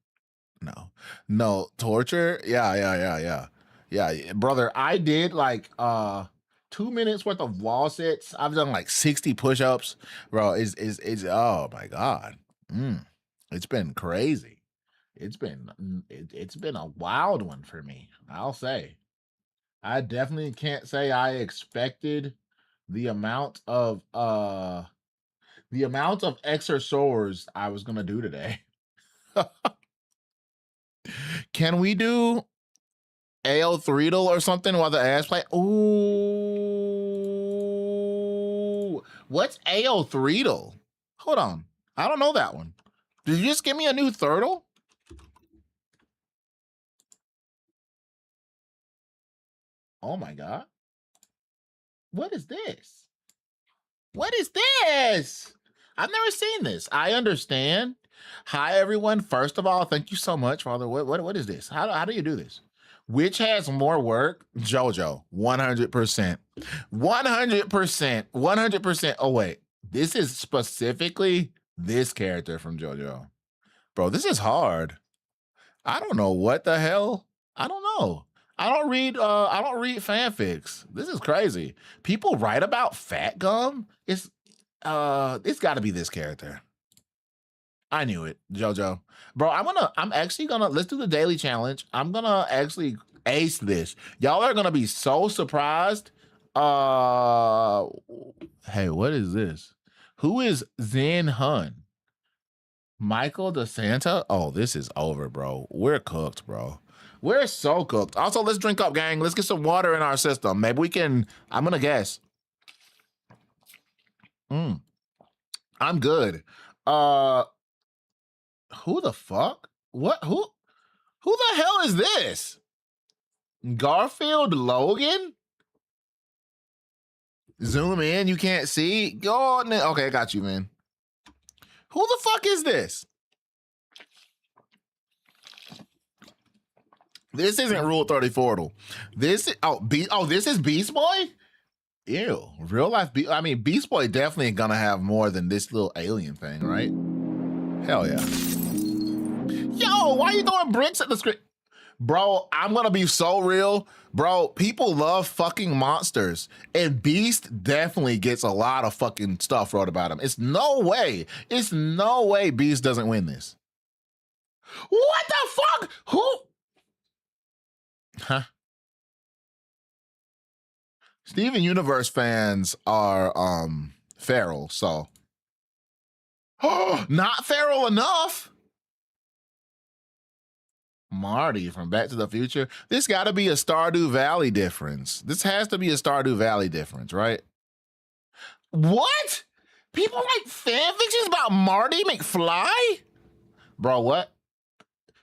No, torture. Yeah, brother. I did like 2 minutes worth of wall sits. I've done like 60 push-ups, bro. It's oh my god. It's been crazy. It's been a wild one for me. I'll say. I definitely can't say I expected the amount of exercise I was gonna do today. Can we do AO3 or something while the ads play? Ooh, what's AO3? Hold on, I don't know that one. Did you just give me a new turtle? Oh my god, what is this? What is this? I've never seen this. I understand. Hi everyone. First of all, thank you so much for all the what is this? How do you do this? Which has more work? JoJo, 100%. 100%. 100%. Oh, wait. This is specifically this character from JoJo. Bro, this is hard. I don't know what the hell. I don't know. I don't read fanfics. This is crazy. People write about fat gum. It's gotta be this character. I knew it, JoJo. Bro, I'm actually gonna, let's do the daily challenge. I'm gonna actually ace this. Y'all are gonna be so surprised. Hey, what is this? Who is Zen Hun? Michael DeSanta? Oh, this is over, bro. We're cooked, bro. We're so cooked. Also, let's drink up, gang. Let's get some water in our system. Maybe we can, I'm gonna guess. I'm good. Who the fuck? What? Who the hell is this? Garfield Logan? Zoom in, you can't see. Go on. Okay, I got you, man. Who the fuck is this? This isn't Rule 34. This is this is Beast Boy? Ew. Real life I mean, Beast Boy definitely gonna have more than this little alien thing, right? Hell yeah. Yo, why are you throwing bricks at the screen? Bro, I'm gonna be so real. Bro, people love fucking monsters. And Beast definitely gets a lot of fucking stuff wrote about him. It's no way Beast doesn't win this. What the fuck? Who? Huh? Steven Universe fans are feral, so. Oh, not feral enough. Marty from Back to the Future. This got to be a Stardew Valley difference. This has to be a Stardew Valley difference, right? What? People write fan fictions about Marty McFly? Bro, what?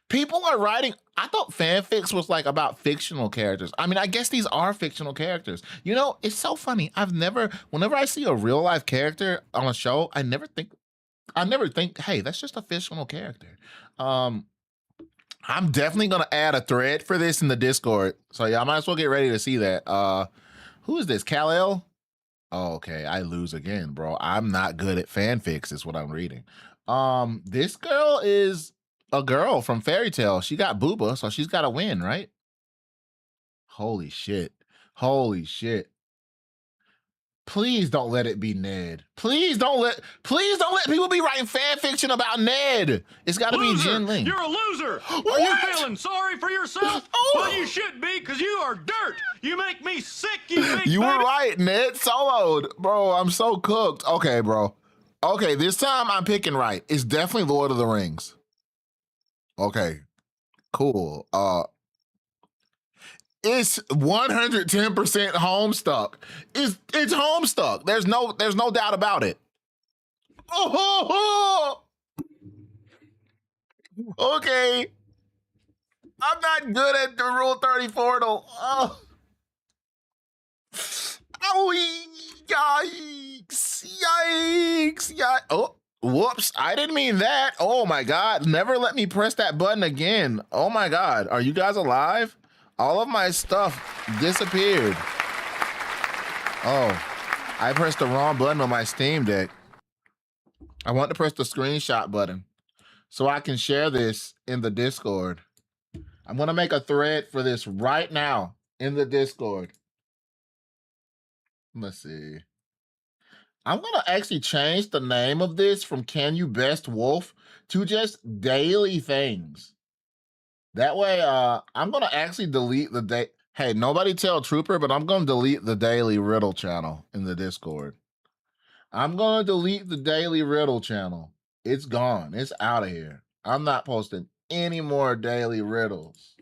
People are writing. I thought fanfics was like about fictional characters. I mean, I guess these are fictional characters. You know, it's so funny. Whenever I see a real life character on a show, I never think, hey, that's just a fictional character. I'm definitely gonna add a thread for this in the Discord. So yeah, I might as well get ready to see that. Who is this? Kal-El? Oh, okay, I lose again, bro. I'm not good at fanfics, is what I'm reading. This girl is a girl from Fairy Tale. She got booba, so she's gotta win, right? Holy shit. Holy shit. Please don't let it be Ned. Please don't let people be writing fan fiction about Ned. It's got to be Jin Ling. You're a loser. What? Are you feeling sorry for yourself? Oh. Well, you should be, because you are dirt. You make me sick, you big You were baby. right, Ned soloed. Bro, I'm so cooked. Okay, bro. Okay, this time I'm picking right. It's definitely Lord of the Rings. Okay, cool. It's 110% Homestuck. It's Homestuck. There's no doubt about it. Oh, okay. I'm not good at the Rule 34 though. Oh, yikes. Oh, whoops. I didn't mean that. Oh my God. Never let me press that button again. Oh my God. Are you guys alive? All of my stuff disappeared. Oh, I pressed the wrong button on my Steam Deck. I want to press the screenshot button so I can share this in the Discord. I'm gonna make a thread for this right now in the Discord. Let's see. I'm gonna actually change the name of this from Can You Best Wolf to just Daily Things. That way, I'm gonna actually delete the day. Hey, nobody tell Trooper, but I'm gonna delete the Daily Riddle channel in the Discord. I'm gonna delete the Daily Riddle channel. It's gone. It's out of here. I'm not posting any more Daily Riddles.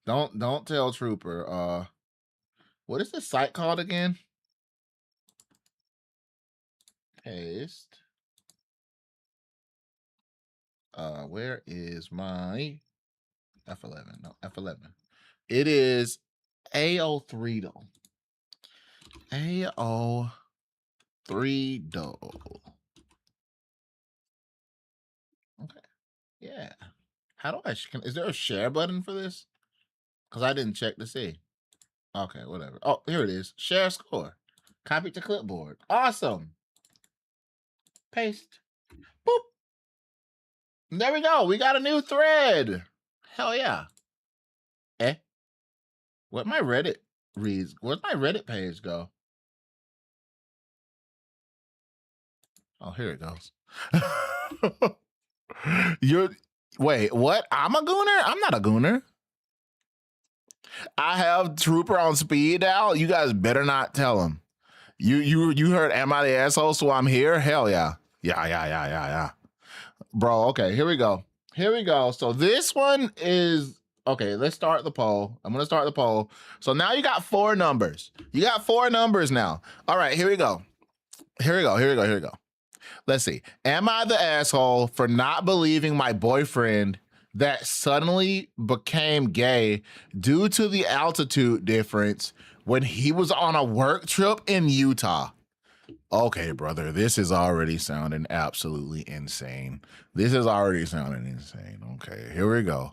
Don't tell Trooper. What is this site called again? Paste. Where is my F11? No, F11. It is AO3 though. AO3 though. Okay. Yeah. How do I? Is there a share button for this? Because I didn't check to see. Okay, whatever. Oh, here it is. Share score. Copy to clipboard. Awesome. Paste. Boop. There we go. We got a new thread. Hell yeah. What my Reddit reads? Where'd my Reddit page go? Oh, here it goes. Wait, what? I'm a gooner? I'm not a gooner. I have Trooper on speed dial. You guys better not tell him. You heard am I the asshole? So I'm here? Hell yeah. Yeah. Bro, okay, here we go. So this one is okay, let's start the poll. I'm gonna start the poll. So now you got 4 numbers. You got 4 numbers now. All right, here we go. Let's see. Am I the asshole for not believing my boyfriend that suddenly became gay due to the altitude difference when he was on a work trip in Utah? Okay, brother, this is already sounding absolutely insane. Okay, here we go.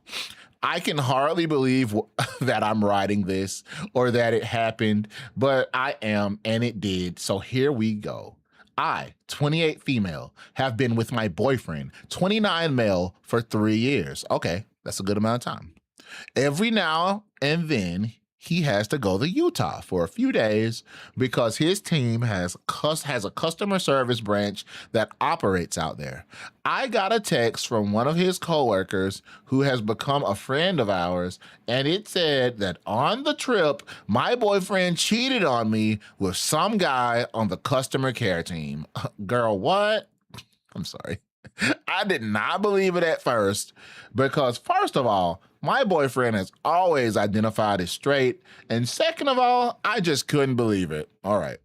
I can hardly believe that I'm writing this or that it happened, but I am, and it did. So here we go. I, 28 female, have been with my boyfriend, 29 male, for 3 years. Okay, that's a good amount of time. Every now and then, he has to go to Utah for a few days because his team has a customer service branch that operates out there. I got a text from one of his coworkers who has become a friend of ours, and it said that on the trip, my boyfriend cheated on me with some guy on the customer care team. Girl, what? I'm sorry. I did not believe it at first because, first of all, my boyfriend has always identified as straight, and second of all, I just couldn't believe it. All right.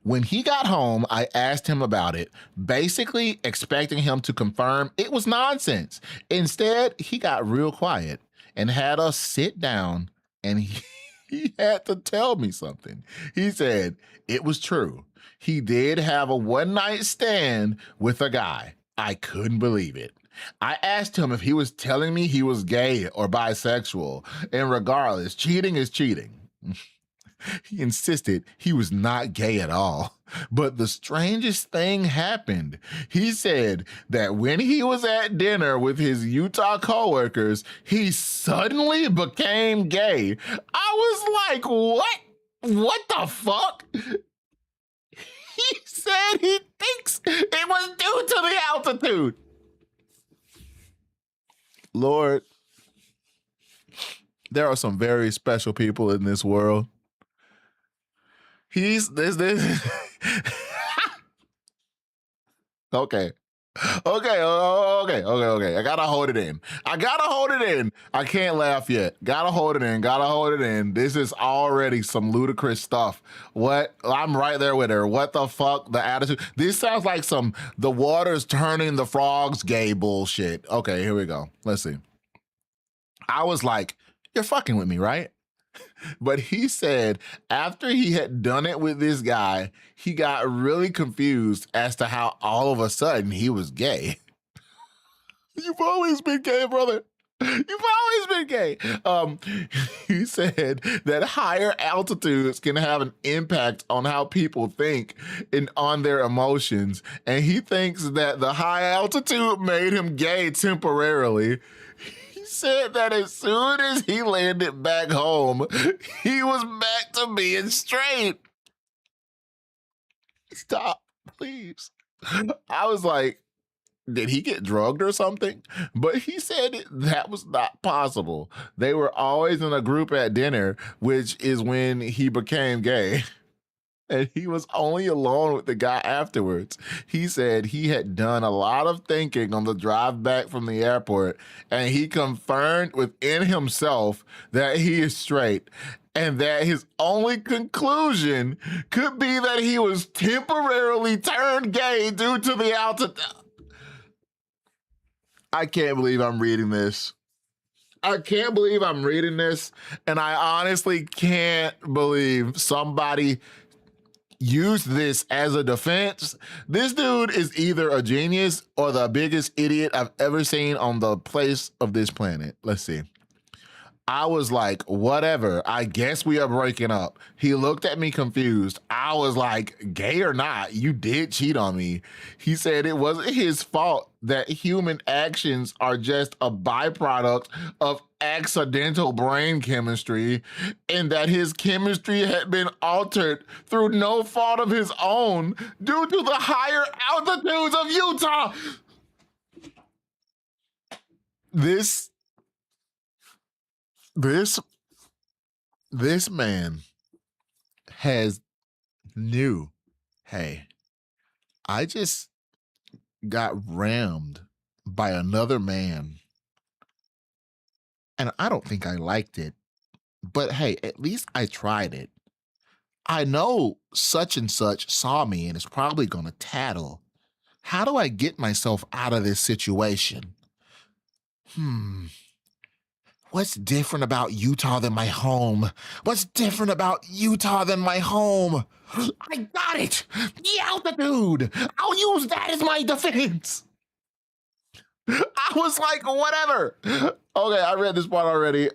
When he got home, I asked him about it, basically expecting him to confirm it was nonsense. Instead, he got real quiet and had us sit down, and he had to tell me something. He said it was true. He did have a one-night stand with a guy. I couldn't believe it. I asked him if he was telling me he was gay or bisexual, and regardless, cheating is cheating. He insisted he was not gay at all. But the strangest thing happened. He said that when he was at dinner with his Utah coworkers, he suddenly became gay. I was like, what? What the fuck? He said he thinks it was due to the altitude. Lord, there are some very special people in this world. He's this. Okay. I gotta hold it in. I can't laugh yet. Gotta hold it in. This is already some ludicrous stuff. What? I'm right there with her. What the fuck? The attitude. This sounds like some the water's turning the frogs gay bullshit. Okay, here we go. Let's see. I was like, you're fucking with me, right? But he said after he had done it with this guy, he got really confused as to how all of a sudden he was gay. You've always been gay, brother. You've always been gay. He said that higher altitudes can have an impact on how people think and on their emotions. And he thinks that the high altitude made him gay temporarily. He said that as soon as he landed back home, he was back to being straight. Stop, please. I was like, did he get drugged or something? But he said that was not possible. They were always in a group at dinner, which is when he became gay. And he was only alone with the guy afterwards. He said he had done a lot of thinking on the drive back from the airport, and he confirmed within himself that he is straight, and that his only conclusion could be that he was temporarily turned gay due to the altitude. I can't believe I'm reading this. I can't believe I'm reading this, and I honestly can't believe somebody used this as a defense. This dude is either a genius or the biggest idiot I've ever seen on the face of this planet. Let's see. I was like, whatever, I guess we are breaking up. He looked at me confused. I was like, gay or not, you did cheat on me. He said it wasn't his fault, that human actions are just a byproduct of accidental brain chemistry, and that his chemistry had been altered through no fault of his own due to the higher altitudes of Utah. This man knew, hey, I just got rammed by another man, and I don't think I liked it, but hey, at least I tried it. I know such and such saw me and is probably gonna tattle. How do I get myself out of this situation? What's different about Utah than my home? What's different about Utah than my home? I got it! The altitude! I'll use that as my defense! I was like, whatever. Okay, I read this part already.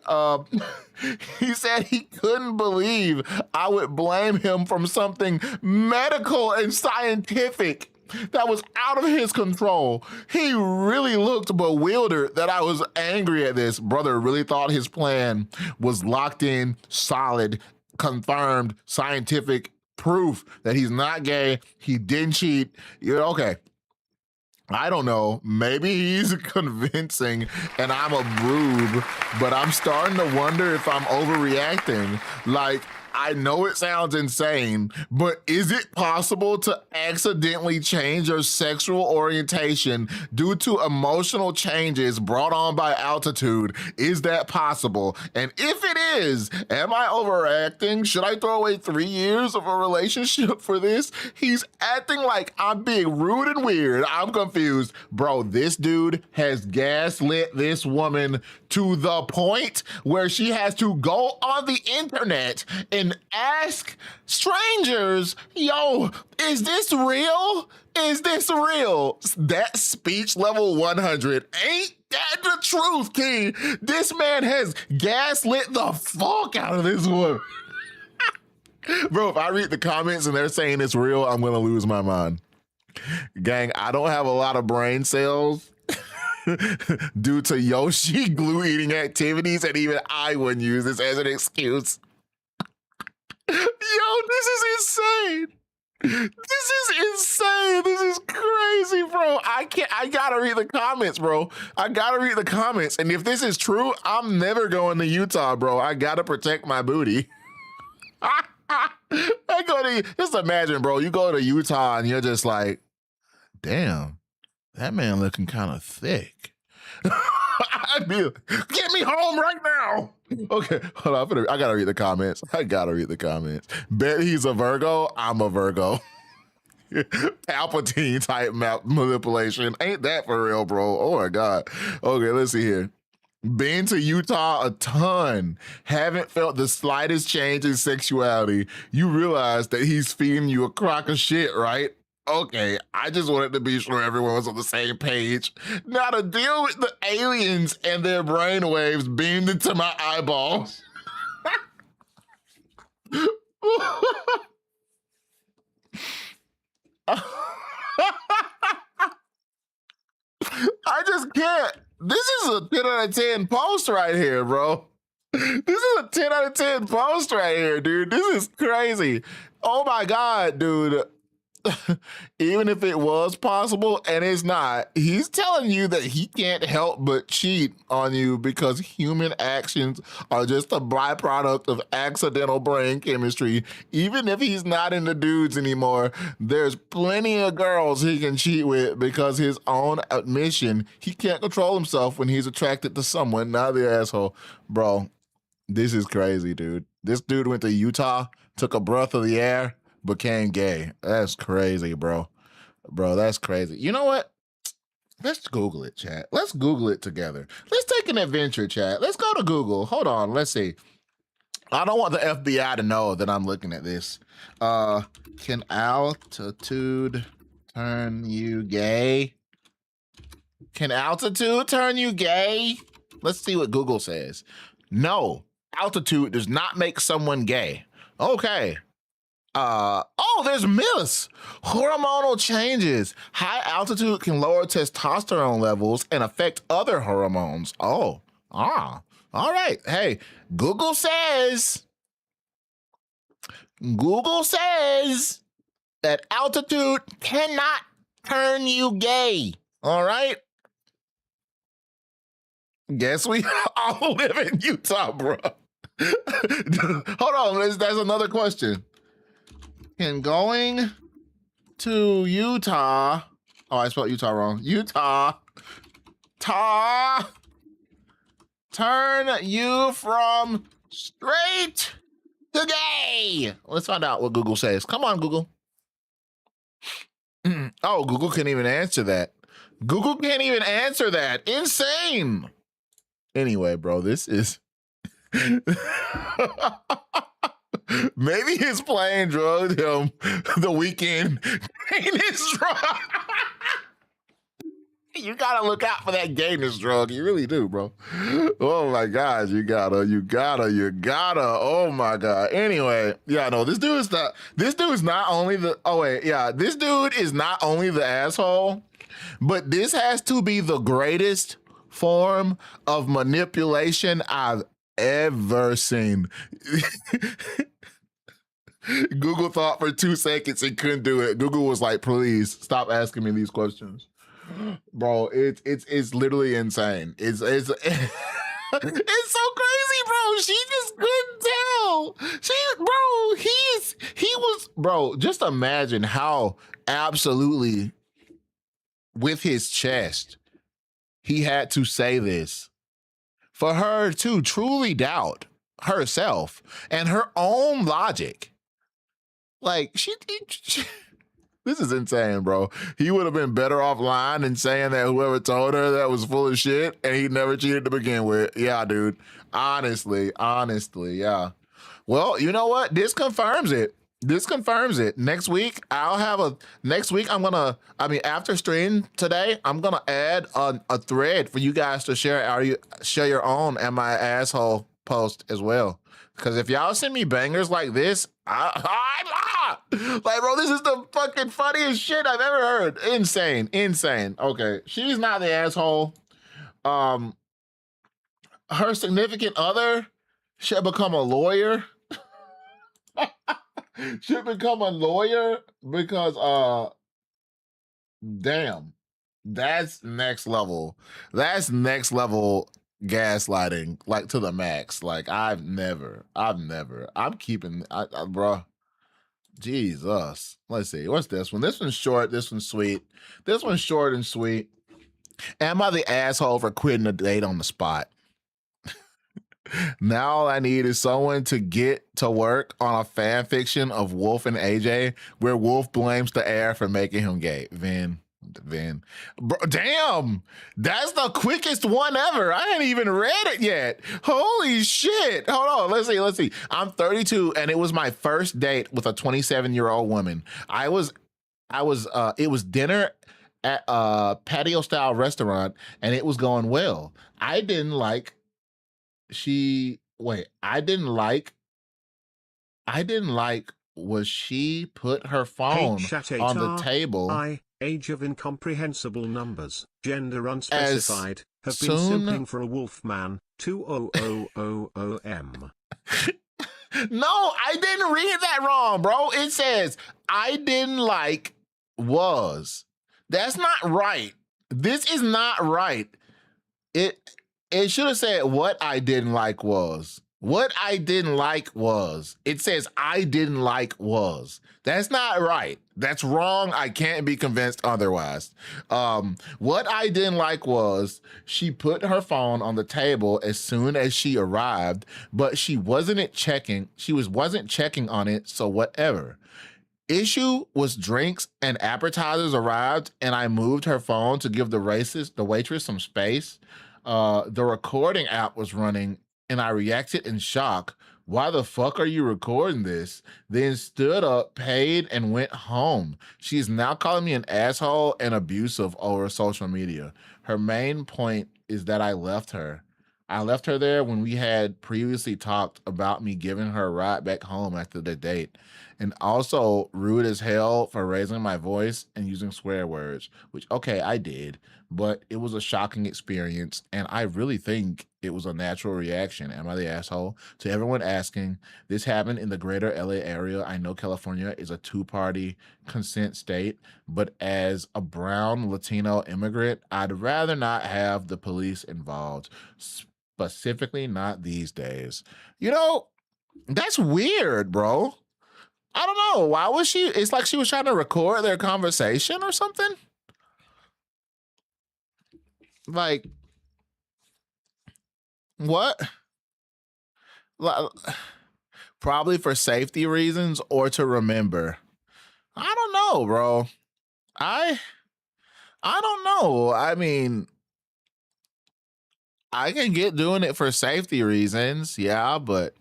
He said he couldn't believe I would blame him from something medical and scientific that was out of his control. He really looked bewildered that I was angry at this. Brother really thought his plan was locked in, solid, confirmed, scientific proof that he's not gay, he didn't cheat. You're okay. I don't know, maybe he's convincing and I'm a rube, but I'm starting to wonder if I'm overreacting. Like, I know it sounds insane, but is it possible to accidentally change your sexual orientation due to emotional changes brought on by altitude? Is that possible? And if it is, am I overreacting? Should I throw away 3 years of a relationship for this? He's acting like I'm being rude and weird. I'm confused. Bro, this dude has gaslit this woman to the point where she has to go on the internet and ask strangers, yo, is this real? Is this real? That speech level 100. Ain't that the truth, King? This man has gaslit the fuck out of this woman. Bro, if I read the comments and they're saying it's real, I'm gonna lose my mind. Gang, I don't have a lot of brain cells due to Yoshi glue eating activities, and even I wouldn't use this as an excuse. Yo, this is insane. This is insane. This is crazy, bro. I gotta read the comments, bro. I gotta read the comments. And if this is true, I'm never going to Utah, bro. I gotta protect my booty. Just imagine, bro, you go to Utah and you're just like, damn, that man looking kind of thick. I'd be like, get me home right now. Okay, hold on. I gotta read the comments. Bet he's a Virgo. I'm a Virgo. Palpatine type manipulation. Ain't that for real, bro? Oh my God. Okay, let's see here. Been to Utah a ton. Haven't felt the slightest change in sexuality. You realize that he's feeding you a crock of shit, right? Okay, I just wanted to be sure everyone was on the same page. Now to deal with the aliens and their brainwaves beamed into my eyeballs. I just can't. This is a 10 out of 10 post right here, bro. This is a 10 out of 10 post right here, dude. This is crazy. Oh my God, dude. even if it was possible, and it's not, he's telling you that he can't help but cheat on you because human actions are just a byproduct of accidental brain chemistry. Even if he's not into dudes anymore, there's plenty of girls he can cheat with because his own admission, he can't control himself when he's attracted to someone, not the asshole. Bro, this is crazy, dude. This dude went to Utah, took a breath of the air, became gay. That's crazy, bro. Bro, that's crazy. You know what? Let's Google it, chat. Let's Google it together. Let's take an adventure, chat. Let's go to Google. Hold on. Let's see. I don't want the FBI to know that I'm looking at this. Can altitude turn you gay? Can altitude turn you gay? Let's see what Google says. No, altitude does not make someone gay. Okay. There's myths. Hormonal changes. High altitude can lower testosterone levels and affect other hormones. All right. Hey, Google says that altitude cannot turn you gay. All right. Guess we all live in Utah, bro. Hold on, there's another question. Can going to Utah, I spelled Utah wrong. Utah, turn you from straight to gay? Let's find out what Google says. Come on, Google. Oh, Google can't even answer that. Google can't even answer that. Insane. Anyway, bro, this is... Maybe his plane drugged him the weekend. Gayness drug. You gotta look out for that gayness drug. You really do, bro. Oh my God, you gotta. Oh my God. Anyway, yeah, no, this dude is not only the asshole, but this has to be the greatest form of manipulation I've ever seen. Google thought for 2 seconds and couldn't do it. Google was like, please stop asking me these questions. Bro, it's literally insane. It's it's so crazy, bro. She just couldn't tell. Bro, just imagine how absolutely with his chest he had to say this for her to truly doubt herself and her own logic. Like, she this is insane, bro. He would have been better off lying and saying that whoever told her that was full of shit and he never cheated to begin with. Yeah, dude. Honestly, yeah. Well, you know what? This confirms it. Next week, after stream today, I'm going to add a thread for you guys to share your own Am I Asshole post as well. Because if y'all send me bangers like this, like, bro, this is the fucking funniest shit I've ever heard. Insane. Okay, she's not the asshole. Her significant other should become a lawyer. Because damn, that's next level. That's next level gaslighting, like, to the max. Like, I'm keeping, bro. Jesus. Let's see. What's this one? This one's short. This one's sweet. This one's short and sweet. Am I the asshole for quitting a date on the spot? Now all I need is someone to get to work on a fan fiction of Wolf and AJ where Wolf blames the air for making him gay. Vin. Bro, damn, that's the quickest one ever. I ain't even read it yet. Holy shit. Hold on, let's see. I'm 32 and it was my first date with a 27-year-old woman. It was dinner at a patio style restaurant and it was going well. I didn't like was she put her phone on the table. Age of incomprehensible numbers, gender unspecified, have been simping for a wolf man, 2000M. No, I didn't read that wrong, bro. It says I didn't like was. That's not right. This is not right. It should have said what I didn't like was. What I didn't like was. It says I didn't like was. That's not right. That's wrong. I can't be convinced otherwise. What I didn't like was she put her phone on the table as soon as she arrived, but she wasn't checking. Wasn't checking on it, so whatever. Issue was drinks and appetizers arrived, and I moved her phone to give the waitress some space. The recording app was running, and I reacted in shock. Why the fuck are you recording this? Then stood up, paid, and went home. She is now calling me an asshole and abusive over social media. Her main point is that I left her. I left her there when we had previously talked about me giving her a ride back home after the date. And also rude as hell for raising my voice and using swear words, which, okay, I did, but it was a shocking experience. And I really think it was a natural reaction. Am I the asshole? To everyone asking, this happened in the greater LA area. I know California is a two-party consent state, but as a brown Latino immigrant, I'd rather not have the police involved, specifically not these days. You know, that's weird, bro. I don't know. Why was she? It's like she was trying to record their conversation or something. Like, what? Probably for safety reasons or to remember. I don't know, bro. I don't know. I mean, I can get doing it for safety reasons, yeah, but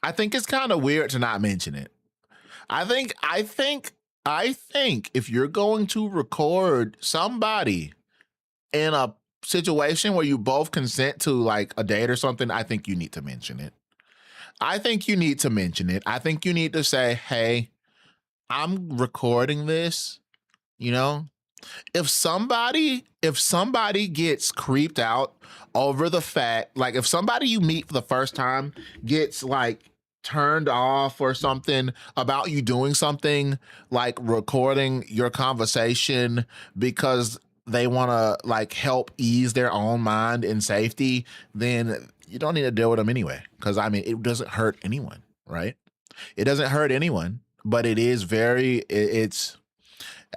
I think it's kind of weird to not mention it. I think if you're going to record somebody in a situation where you both consent to like a date or something, I think you need to mention it. I think you need to mention it. I think you need to say, hey, I'm recording this, you know? If somebody gets creeped out over the fact, like if somebody you meet for the first time gets like turned off or something about you doing something like recording your conversation because they want to like help ease their own mind in safety, then you don't need to deal with them anyway. Because I mean, it doesn't hurt anyone, right? It doesn't hurt anyone, but it is it's.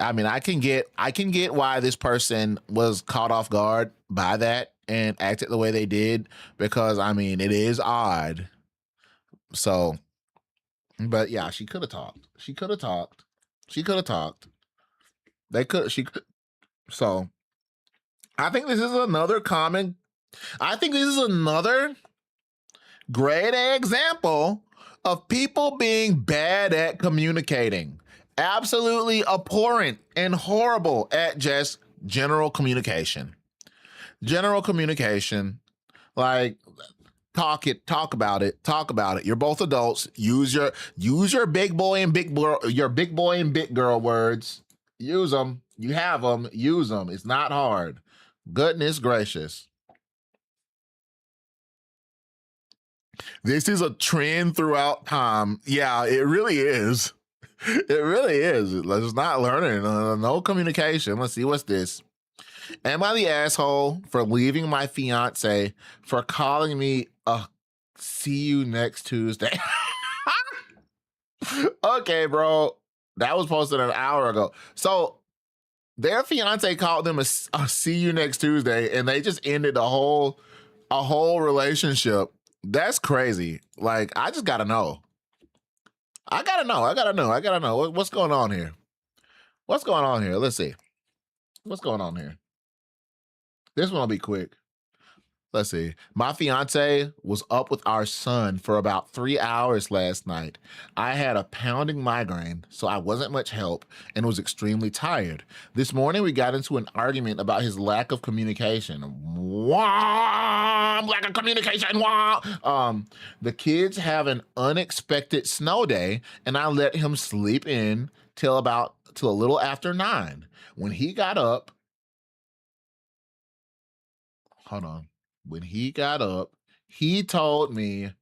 I mean, I can get why this person was caught off guard by that and acted the way they did, because I mean, it is odd. So, but yeah, she could have talked. She could have talked. She could. So, I think this is another great example of people being bad at communicating. Absolutely abhorrent and horrible at just general communication. Like talk about it. You're both adults. Use your big boy and big girl words. Use them. You have them. Use them. It's not hard. Goodness gracious. This is a trend throughout time. Yeah, it really is. It really is. Let's not learning. No communication. Let's see, what's this? Am I the asshole for leaving my fiance for calling me a see you next Tuesday? Okay, bro. That was posted an hour ago. So their fiance called them a see you next Tuesday, and they just ended a whole relationship. That's crazy. Like, I just gotta know. I gotta know. What's going on here? Let's see. What's going on here? This one will be quick. Let's see. My fiance was up with our son for about 3 hours last night. I had a pounding migraine, so I wasn't much help and was extremely tired. This morning, we got into an argument about his lack of communication. Lack of communication. The kids have an unexpected snow day, and I let him sleep in till a little after 9. When he got up, He told me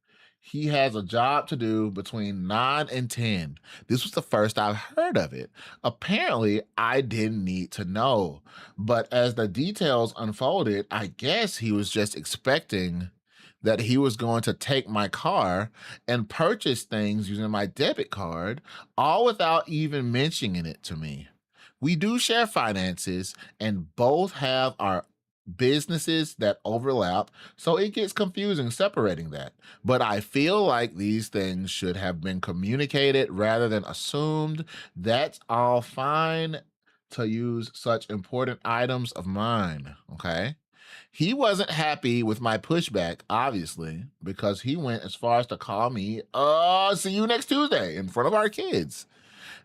he has a job to do between 9 and 10. This was the first I've heard of it. Apparently, I didn't need to know. But as the details unfolded, I guess he was just expecting that he was going to take my car and purchase things using my debit card, all without even mentioning it to me. We do share finances and both have our businesses that overlap, so it gets confusing separating that. But I feel like these things should have been communicated rather than assumed. That's all fine to use such important items of mine, okay? He wasn't happy with my pushback, obviously, because he went as far as to call me, see you next Tuesday in front of our kids.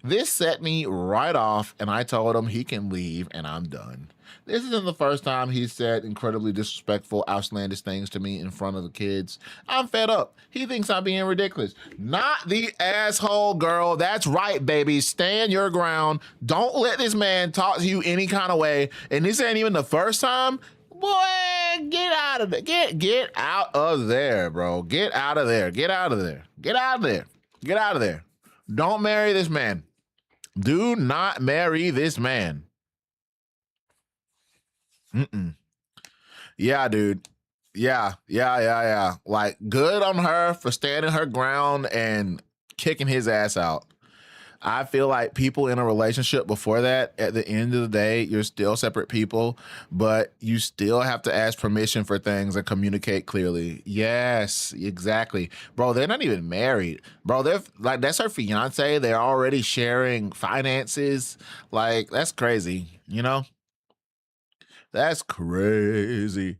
This set me right off, and I told him he can leave, and I'm done. This isn't the first time he's said incredibly disrespectful, outlandish things to me in front of the kids. I'm fed up. He thinks I'm being ridiculous. Not the asshole, girl. That's right, baby. Stand your ground. Don't let this man talk to you any kind of way. And this ain't even the first time. Boy, get out of there. Get out of there, bro. Get out of there. Get out of there. Get out of there. Get out of there. Don't marry this man. Do not marry this man. Yeah, dude. Yeah. Like, good on her for standing her ground and kicking his ass out. I feel like people in a relationship before that, at the end of the day, you're still separate people, but you still have to ask permission for things and communicate clearly. Yes, exactly. Bro, they're not even married. Bro, they're like, that's her fiance. They're already sharing finances. Like, that's crazy, you know? That's crazy.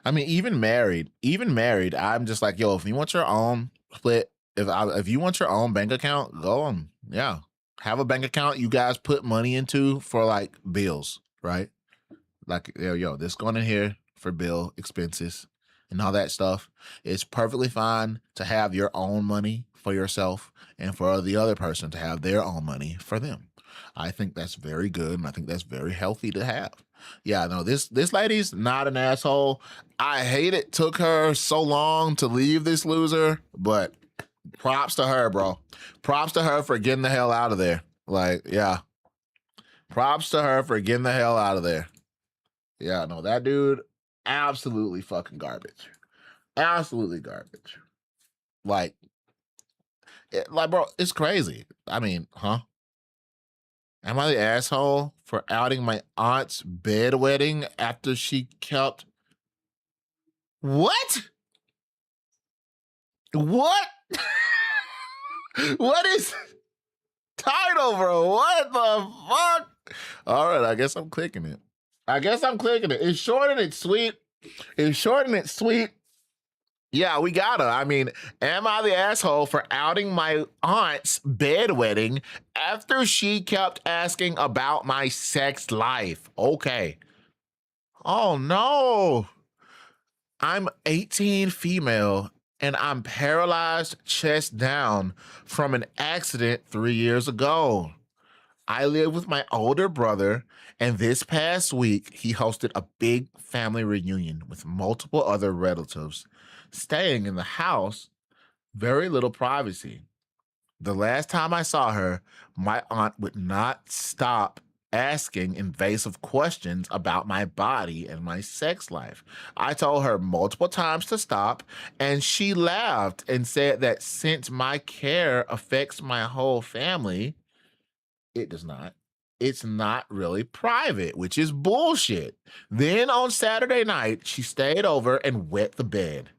I mean, even married, I'm just like, yo, if you want your own split, if you want your own bank account, go on. Yeah. Have a bank account you guys put money into for like bills, right? Like, yo, this going in here for bill expenses and all that stuff. It's perfectly fine to have your own money for yourself and for the other person to have their own money for them. I think that's very good, and I think that's very healthy to have. Yeah, no, this lady's not an asshole. I hate it took her so long to leave this loser, but props to her, bro. Props to her for getting the hell out of there. Like, yeah. Props to her for getting the hell out of there. Yeah, no, that dude, absolutely fucking garbage. Absolutely garbage. Like, bro, it's crazy. I mean, huh? Am I the asshole for outing my aunt's bedwetting after she kept... What? What? What is title, bro? What the fuck? All right, I guess I'm clicking it. It's short and it's sweet. Yeah, we gotta. I mean, am I the asshole for outing my aunt's bedwetting after she kept asking about my sex life? Okay. Oh no. I'm 18 female and I'm paralyzed chest down from an accident 3 years ago. I live with my older brother, and this past week, he hosted a big family reunion with multiple other relatives, staying in the house, very little privacy. The last time I saw her, my aunt would not stop asking invasive questions about my body and my sex life. I told her multiple times to stop, and she laughed and said that since my care affects my whole family, it does not. It's not really private, which is bullshit. Then on Saturday night, she stayed over and wet the bed.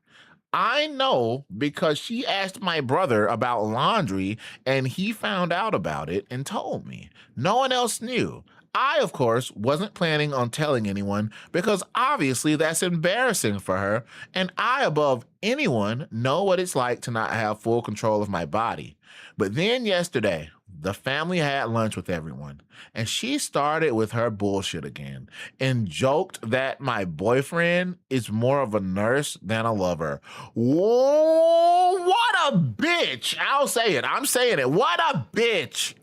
I know because she asked my brother about laundry and he found out about it and told me. No one else knew. I, of course, wasn't planning on telling anyone because obviously that's embarrassing for her, and I, above anyone, know what it's like to not have full control of my body. But then yesterday, the family had lunch with everyone, and she started with her bullshit again and joked that my boyfriend is more of a nurse than a lover. Whoa, what a bitch! I'll say it. I'm saying it. What a bitch!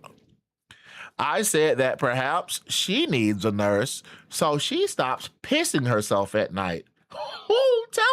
I said that perhaps she needs a nurse so she stops pissing herself at night. Tell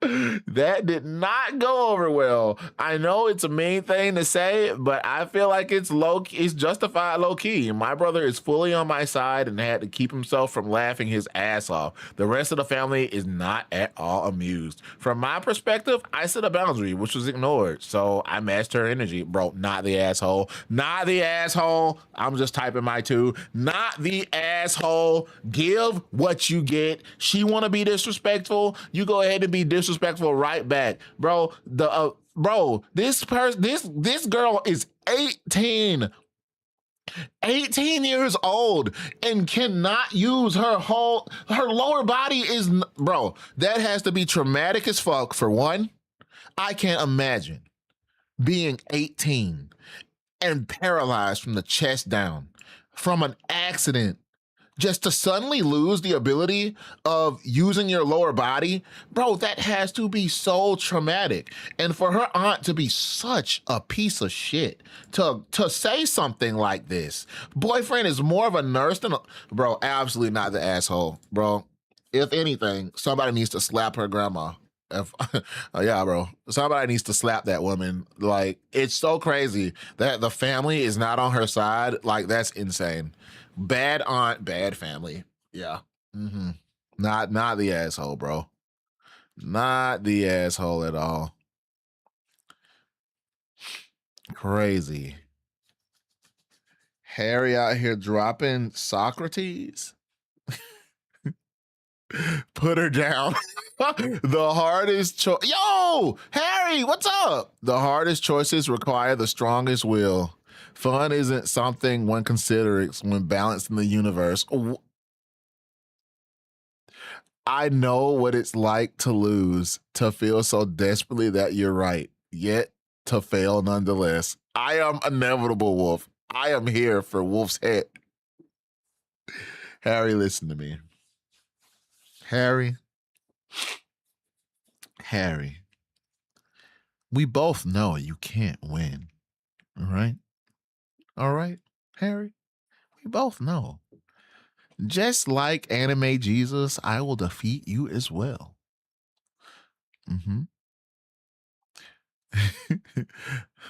her. That did not go over well. I know it's a mean thing to say, but I feel like it's it's justified low key. My brother is fully on my side and had to keep himself from laughing his ass off. The rest of the family is not at all amused. From my perspective, I set a boundary, which was ignored. So I matched her energy. Bro, not the asshole. Not the asshole. I'm just typing my two. Not the asshole. Give what you get. She want to be disrespectful. You go ahead and be disrespectful right back, bro. This girl is 18 years old and cannot use her lower body is, bro, that has to be traumatic as fuck. For one, I can't imagine being 18 and paralyzed from the chest down from an accident, just to suddenly lose the ability of using your lower body. Bro, that has to be so traumatic. And for her aunt to be such a piece of shit, to say something like this. Boyfriend is more of a nurse than bro, absolutely not the asshole. Bro, if anything, somebody needs to slap her grandma. Yeah, bro, somebody needs to slap that woman. Like, it's so crazy that the family is not on her side. Like, that's insane. Bad aunt, bad family. Yeah. Mm-hmm. Not the asshole, bro. Not the asshole at all. Crazy. Harry out here dropping Socrates. Put her down. The hardest choice. Yo, Harry, what's up? The hardest choices require the strongest will. Fun isn't something one considers when balanced in the universe. I know what it's like to lose, to feel so desperately that you're right, yet to fail nonetheless. I am inevitable, Wolf. I am here for Wolf's head. Harry, listen to me. Harry, we both know you can't win. All right? All right, Harry? We both know. Just like anime Jesus, I will defeat you as well. Mm-hmm.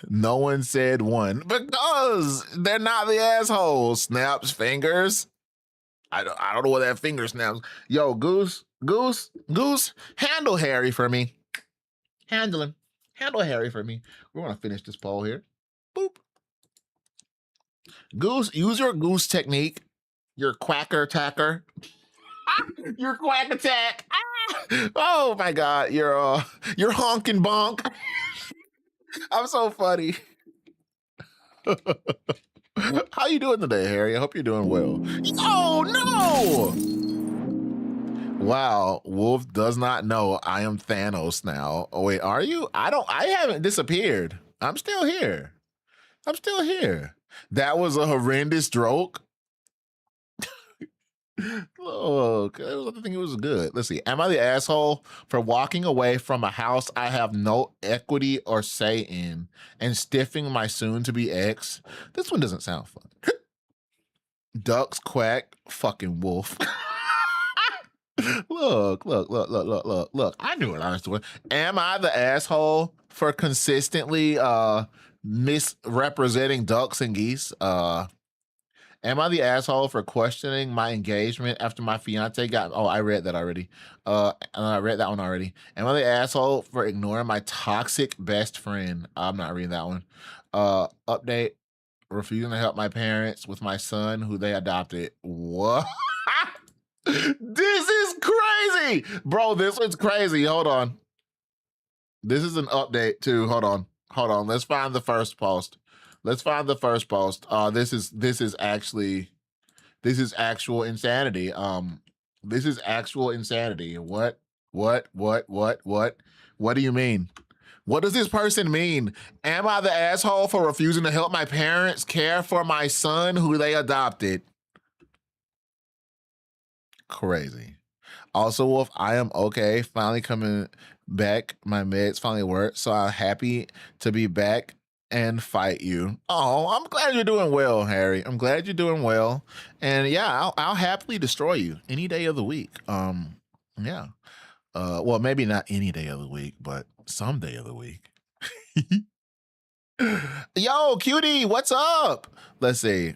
No one said one because they're not the asshole. Snaps fingers. I don't know what that finger snaps. Yo, Goose, handle Harry for me. Handle Harry for me. We want to finish this poll here. Boop. Goose, use your goose technique. Your quacker attacker. Your quack attack. Oh my God, you're honking bonk. I'm so funny. How you doing today, Harry? I hope you're doing well. Oh no! Wow, Wolf does not know I am Thanos now. Oh wait, are you? I haven't disappeared. I'm still here. That was a horrendous joke. Look, I think it was good. Let's see. Am I the asshole for walking away from a house I have no equity or say in and stiffing my soon-to-be ex? This one doesn't sound fun. Ducks quack, fucking wolf. Look. I knew what I was doing. Am I the asshole for consistently misrepresenting ducks and geese? Am I the asshole for questioning my engagement after my fiance got? Oh, I read that already. I read that one already. Am I the asshole for ignoring my toxic best friend? I'm not reading that one. Update: refusing to help my parents with my son who they adopted. What? This is crazy, bro. This one's crazy. Hold on. This is an update too. Hold on. Let's find the first post. This is actual insanity. This is actual insanity. What do you mean? What does this person mean? Am I the asshole for refusing to help my parents care for my son who they adopted? Crazy. Also, Wolf, I am okay. Finally coming back. My meds finally worked, so I'm happy to be back and fight you. Oh, I'm glad you're doing well, Harry. I'm glad you're doing well. And yeah, I'll happily destroy you any day of the week. Yeah. Well, maybe not any day of the week, but some day of the week. Yo, cutie, what's up? Let's see.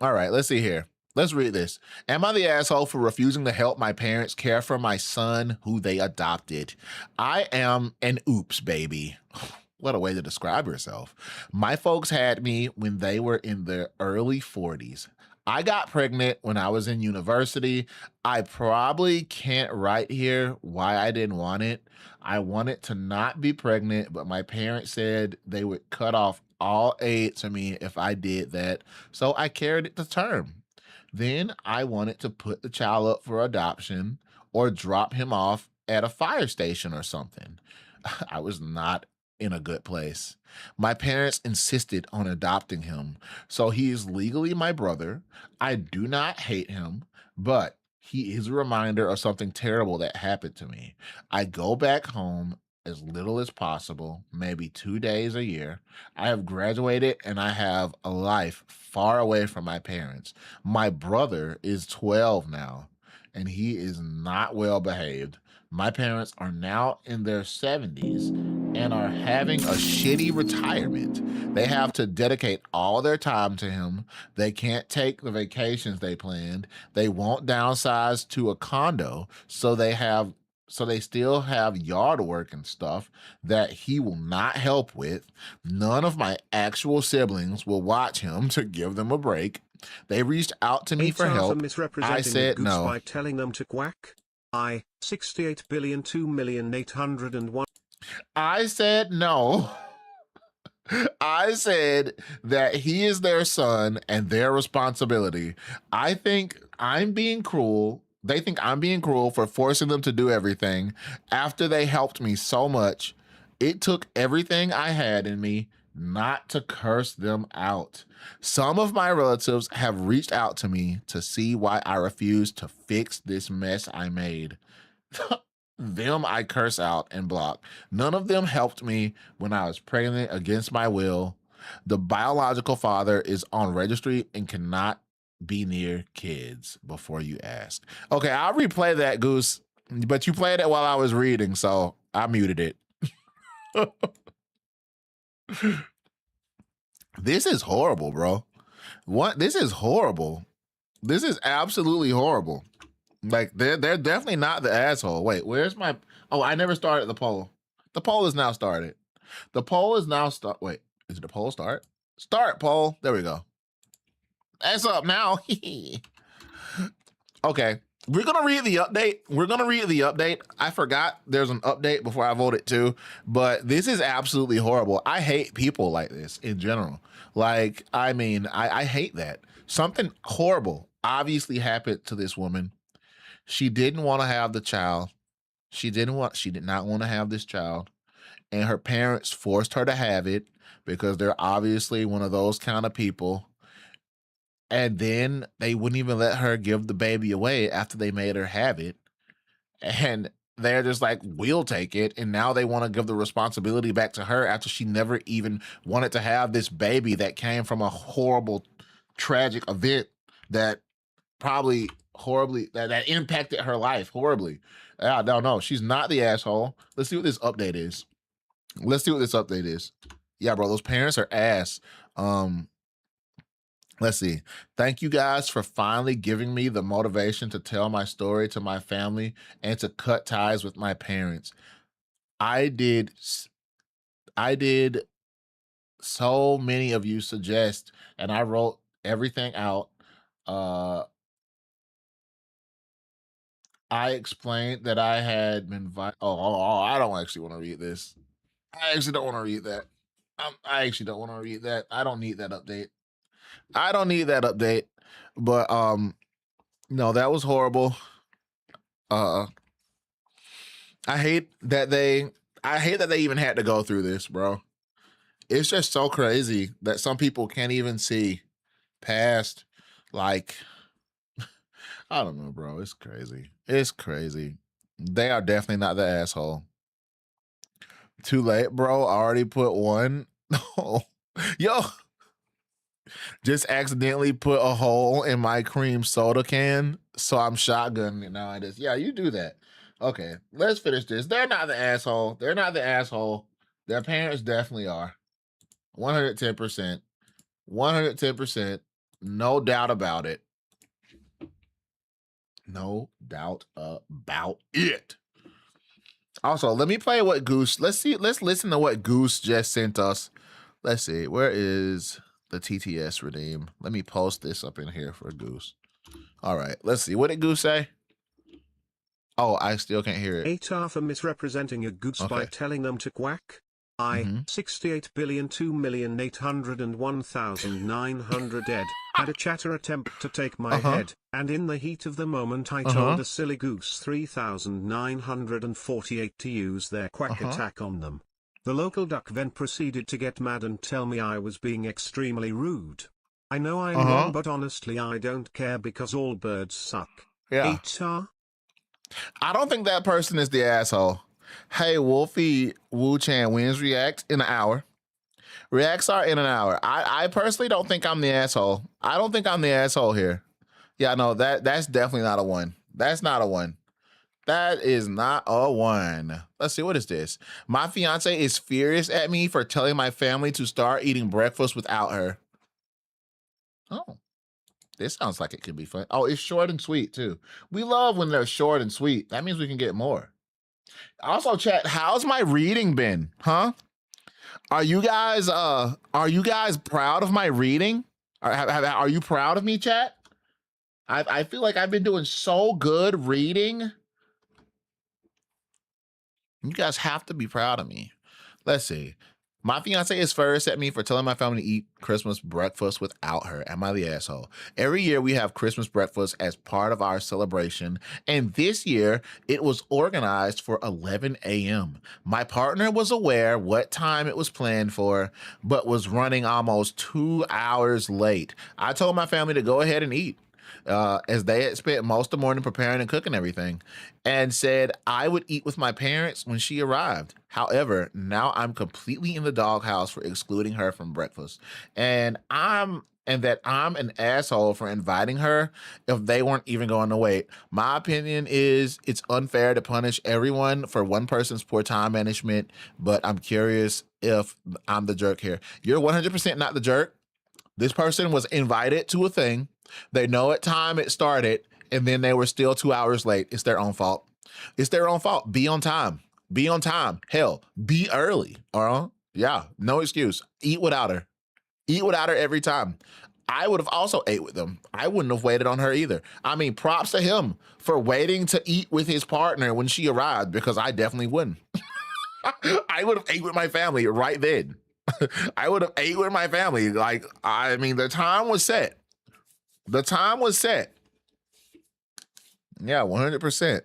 All right, let's see here. Let's read this. Am I the asshole for refusing to help my parents care for my son who they adopted? I am an oops baby. What a way to describe yourself. My folks had me when they were in their early 40s. I got pregnant when I was in university. I probably can't write here why I didn't want it. I wanted to not be pregnant, but my parents said they would cut off all aid to me if I did that, so I carried it to term. Then I wanted to put the child up for adoption or drop him off at a fire station or something. I was not in a good place. My parents insisted on adopting him, so he is legally my brother. I do not hate him, but he is a reminder of something terrible that happened to me. I go back home as little as possible, maybe 2 days a year. I have graduated and I have a life far away from my parents. My brother is 12 now, and he is not well behaved. My parents are now in their 70s and are having a shitty retirement. They have to dedicate all their time to him. They can't take the vacations they planned. They won't downsize to a condo, so they still have yard work and stuff that he will not help with. None of my actual siblings will watch him to give them a break. They reached out to me for help. I said no. By telling them to quack. 68,002,801. I said no. I said that he is their son and their responsibility. I think I'm being cruel. They think I'm being cruel for forcing them to do everything after they helped me so much. It took everything I had in me not to curse them out. Some of my relatives have reached out to me to see why I refused to fix this mess I made. Them I curse out and block. None of them helped me when I was pregnant against my will. The biological father is on registry and cannot be near kids before you ask. Okay, I'll replay that, Goose, but you played it while I was reading, so I muted it. This is horrible, bro. What? This is horrible. This is absolutely horrible. Like, they're definitely not the asshole. Wait, where's my... Oh, I never started the poll. The poll is now started. The poll is now start. Wait, is it the poll start? Start poll. There we go. That's up now. Okay, we're gonna read the update. I forgot there's an update before I voted too, but this is absolutely horrible. I hate people like this in general. Like, I mean, I hate that. Something horrible obviously happened to this woman. She didn't want to have the child. She did not want to have this child. And her parents forced her to have it because they're obviously one of those kind of people. And then they wouldn't even let her give the baby away after they made her have it. And they're just like, we'll take it. And now they want to give the responsibility back to her after she never even wanted to have this baby that came from a horrible, tragic event that probably horribly, that impacted her life horribly. I don't know. She's not the asshole. Let's see what this update is. Yeah, bro, those parents are ass. Let's see. Thank you guys for finally giving me the motivation to tell my story to my family and to cut ties with my parents. I did so many of you suggest, and I wrote everything out. I explained that I had been I don't actually want to read this. I actually don't want to read that. I actually don't want to read that. I don't need that update. But no, that was horrible. I hate that they even had to go through this, bro. It's just so crazy that some people can't even see past, like, I don't know, bro. It's crazy. They are definitely not the asshole. Too late, bro. I already put one. Yo, just accidentally put a hole in my cream soda can, so I'm shotgunning it now. Yeah, you do that. Okay, let's finish this. They're not the asshole. They're not the asshole. Their parents definitely are. 110%. 110%. No doubt about it. No doubt about it. Also, let me play what Goose. Let's listen to what Goose just sent us. Let's see. Where is the TTS redeem? Let me post this up in here for Goose. All right, let's see. What did Goose say? Oh, I still can't hear it. AITAH for misrepresenting a goose by Okay. telling them to quack. I, 68,002,801,900 dead, had a chatter attempt to take my head, and in the heat of the moment I told a silly goose 3,948 to use their quack attack on them. The local duck then proceeded to get mad and tell me I was being extremely rude. I know I'm wrong, but honestly I don't care because all birds suck. Yeah. AITAH? I don't think that person is the asshole. Hey, Wolfie Wu Chan wins react in an hour. Reacts are in an hour. I personally don't think I'm the asshole. I don't think I'm the asshole here. Yeah, no, that's definitely not a one. That's not a one. That is not a one. Let's see, what is this? My fiance is furious at me for telling my family to start eating breakfast without her. Oh, this sounds like it could be fun. Oh, it's short and sweet too. We love when they're short and sweet. That means we can get more. Also, chat, how's my reading been? Huh? Are you guys proud of my reading? Are you proud of me, chat? I feel like I've been doing so good reading. You guys have to be proud of me. Let's see. My fiance is furious at me for telling my family to eat Christmas breakfast without her. Am I the asshole? Every year we have Christmas breakfast as part of our celebration, and this year it was organized for 11 a.m. My partner was aware what time it was planned for, but was running almost 2 hours late. I told my family to go ahead and eat. As they had spent most of the morning preparing and cooking everything, and said I would eat with my parents when she arrived. However, now I'm completely in the doghouse for excluding her from breakfast, and that I'm an asshole for inviting her if they weren't even going to wait. My opinion is it's unfair to punish everyone for one person's poor time management, but I'm curious if I'm the jerk here. You're 100% not the jerk. This person was invited to a thing. They know what time it started, and then they were still 2 hours late. It's their own fault. It's their own fault. Be on time. Be on time. Hell, be early. Yeah, no excuse. Eat without her. Eat without her every time. I would have also ate with them. I wouldn't have waited on her either. I mean, props to him for waiting to eat with his partner when she arrived, because I definitely wouldn't. I would have ate with my family right then. I would have ate with my family. Like, I mean, the time was set. The time was set. Yeah, 100%.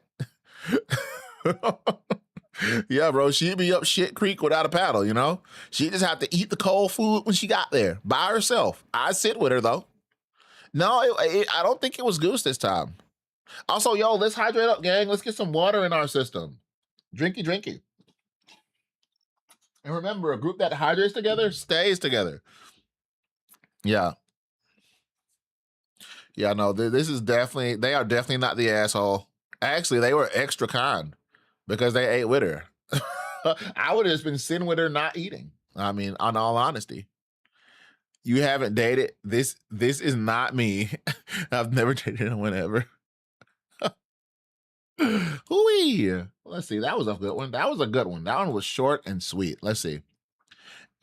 Yeah, bro, she'd be up shit creek without a paddle, you know? She'd just have to eat the cold food when she got there by herself. I'd sit with her, though. No, I don't think it was Goose this time. Also, yo, let's hydrate up, gang. Let's get some water in our system. Drinky, drinky. And remember, a group that hydrates together stays together. Yeah. Yeah, no, this is definitely, they are definitely not the asshole. Actually, they were extra kind because they ate with her. I would have just been sitting with her not eating. I mean, on all honesty. You haven't dated. This is not me. I've never dated anyone ever. Hooey. Let's see. That was a good one. That was a good one. That one was short and sweet. Let's see.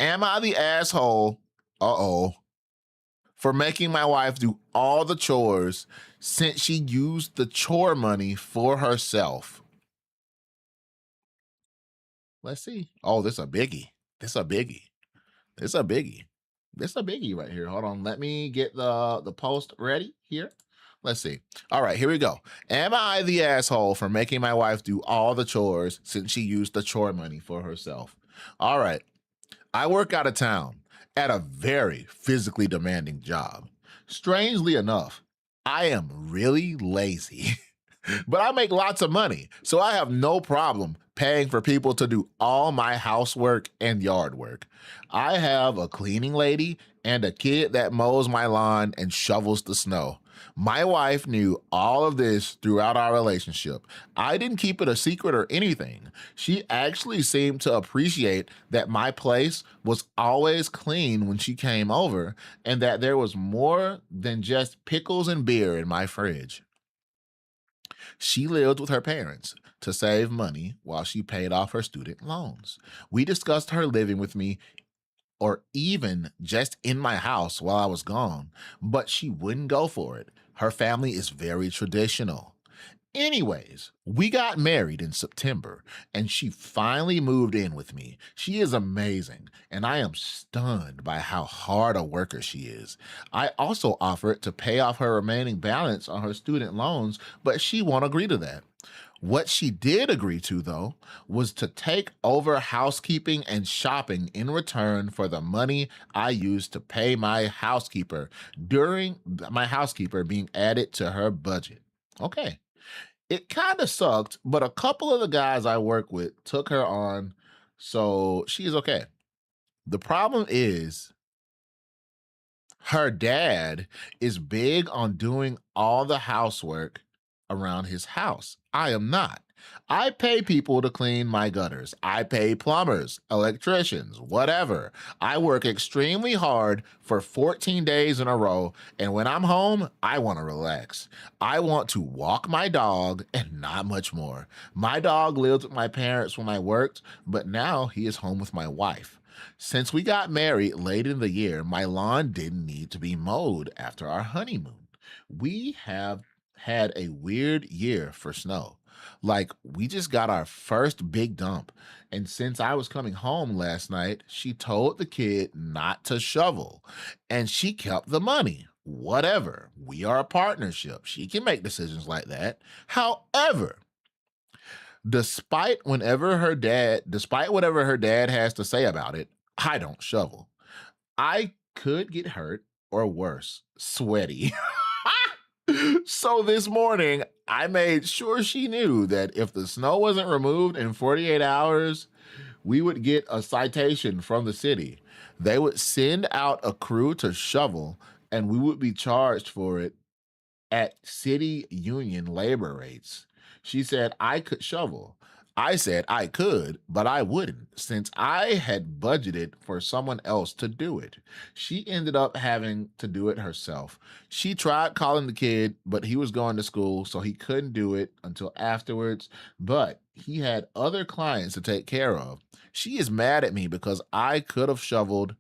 Am I the asshole? For making my wife do all the chores since she used the chore money for herself? Let's see. Oh, this a biggie. This a biggie. This a biggie. This a biggie right here. Hold on. Let me get the post ready here. Let's see. All right, here we go. Am I the asshole for making my wife do all the chores since she used the chore money for herself? All right. I work out of town at a very physically demanding job. Strangely enough, I am really lazy, but I make lots of money, so I have no problem paying for people to do all my housework and yard work. I have a cleaning lady and a kid that mows my lawn and shovels the snow. My wife knew all of this throughout our relationship. I didn't keep it a secret or anything. She actually seemed to appreciate that my place was always clean when she came over and that there was more than just pickles and beer in my fridge. She lived with her parents to save money while she paid off her student loans. We discussed her living with me or even just in my house while I was gone, but she wouldn't go for it. Her family is very traditional. Anyways, we got married in September and she finally moved in with me. She is amazing and I am stunned by how hard a worker she is. I also offered to pay off her remaining balance on her student loans, but she won't agree to that. What she did agree to, though, was to take over housekeeping and shopping in return for the money I used to pay my housekeeper during my housekeeper being added to her budget. Okay. It kind of sucked, but a couple of the guys I work with took her on, so she's okay. The problem is her dad is big on doing all the housework around his house. I am not. I pay people to clean my gutters. I pay plumbers, electricians, whatever. I work extremely hard for 14 days in a row, and when I'm home, I want to relax. I want to walk my dog and not much more. My dog lived with my parents when I worked, but now he is home with my wife. Since we got married late in the year, my lawn didn't need to be mowed after our honeymoon. We have had a weird year for snow. Like, we just got our first big dump. And since I was coming home last night, she told the kid not to shovel. And she kept the money. Whatever. We are a partnership. She can make decisions like that. However, despite whatever her dad has to say about it, I don't shovel. I could get hurt or worse, sweaty. So this morning, I made sure she knew that if the snow wasn't removed in 48 hours, we would get a citation from the city. They would send out a crew to shovel, and we would be charged for it at city union labor rates. She said I could shovel. I said I could, but I wouldn't, since I had budgeted for someone else to do it. She ended up having to do it herself. She tried calling the kid, but he was going to school, so he couldn't do it until afterwards, but he had other clients to take care of. She is mad at me because I could have shoveled.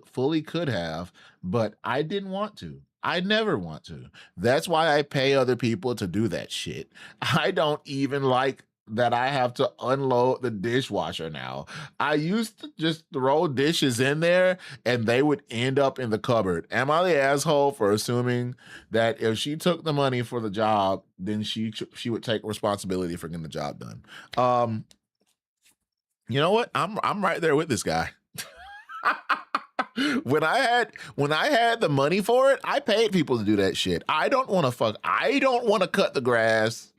Fully could have, but I didn't want to. I never want to. That's why I pay other people to do that shit. I don't even like that I have to unload the dishwasher now. I used to just throw dishes in there and they would end up in the cupboard. Am I the asshole for assuming that if she took the money for the job, then she would take responsibility for getting the job done? You know what? I'm right there with this guy. When I had the money for it, I paid people to do that shit. I don't want to cut the grass.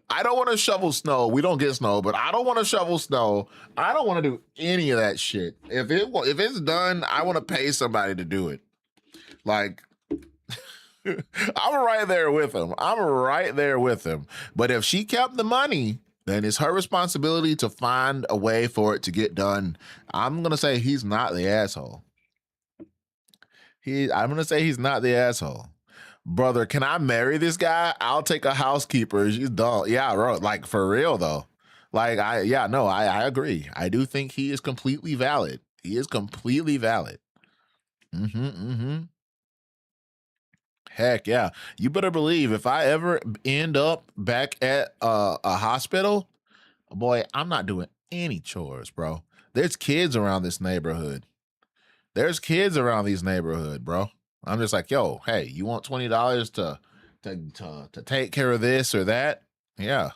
I don't want to shovel snow. We don't get snow, but I don't want to shovel snow. I don't want to do any of that shit. If it's done, I want to pay somebody to do it. Like, I'm right there with him. But if she kept the money, then it's her responsibility to find a way for it to get done. I'm going to say he's not the asshole. I'm going to say he's not the asshole. Brother, can I marry this guy? I'll take a housekeeper. She's dumb. Yeah, bro. Like, for real, though. Like, I agree. I do think he is completely valid. He is completely valid. Heck yeah. You better believe if I ever end up back at a hospital, boy, I'm not doing any chores, bro. There's kids around this neighborhood. Bro. I'm just like, yo, hey, you want $20 to take care of this or that? Yeah.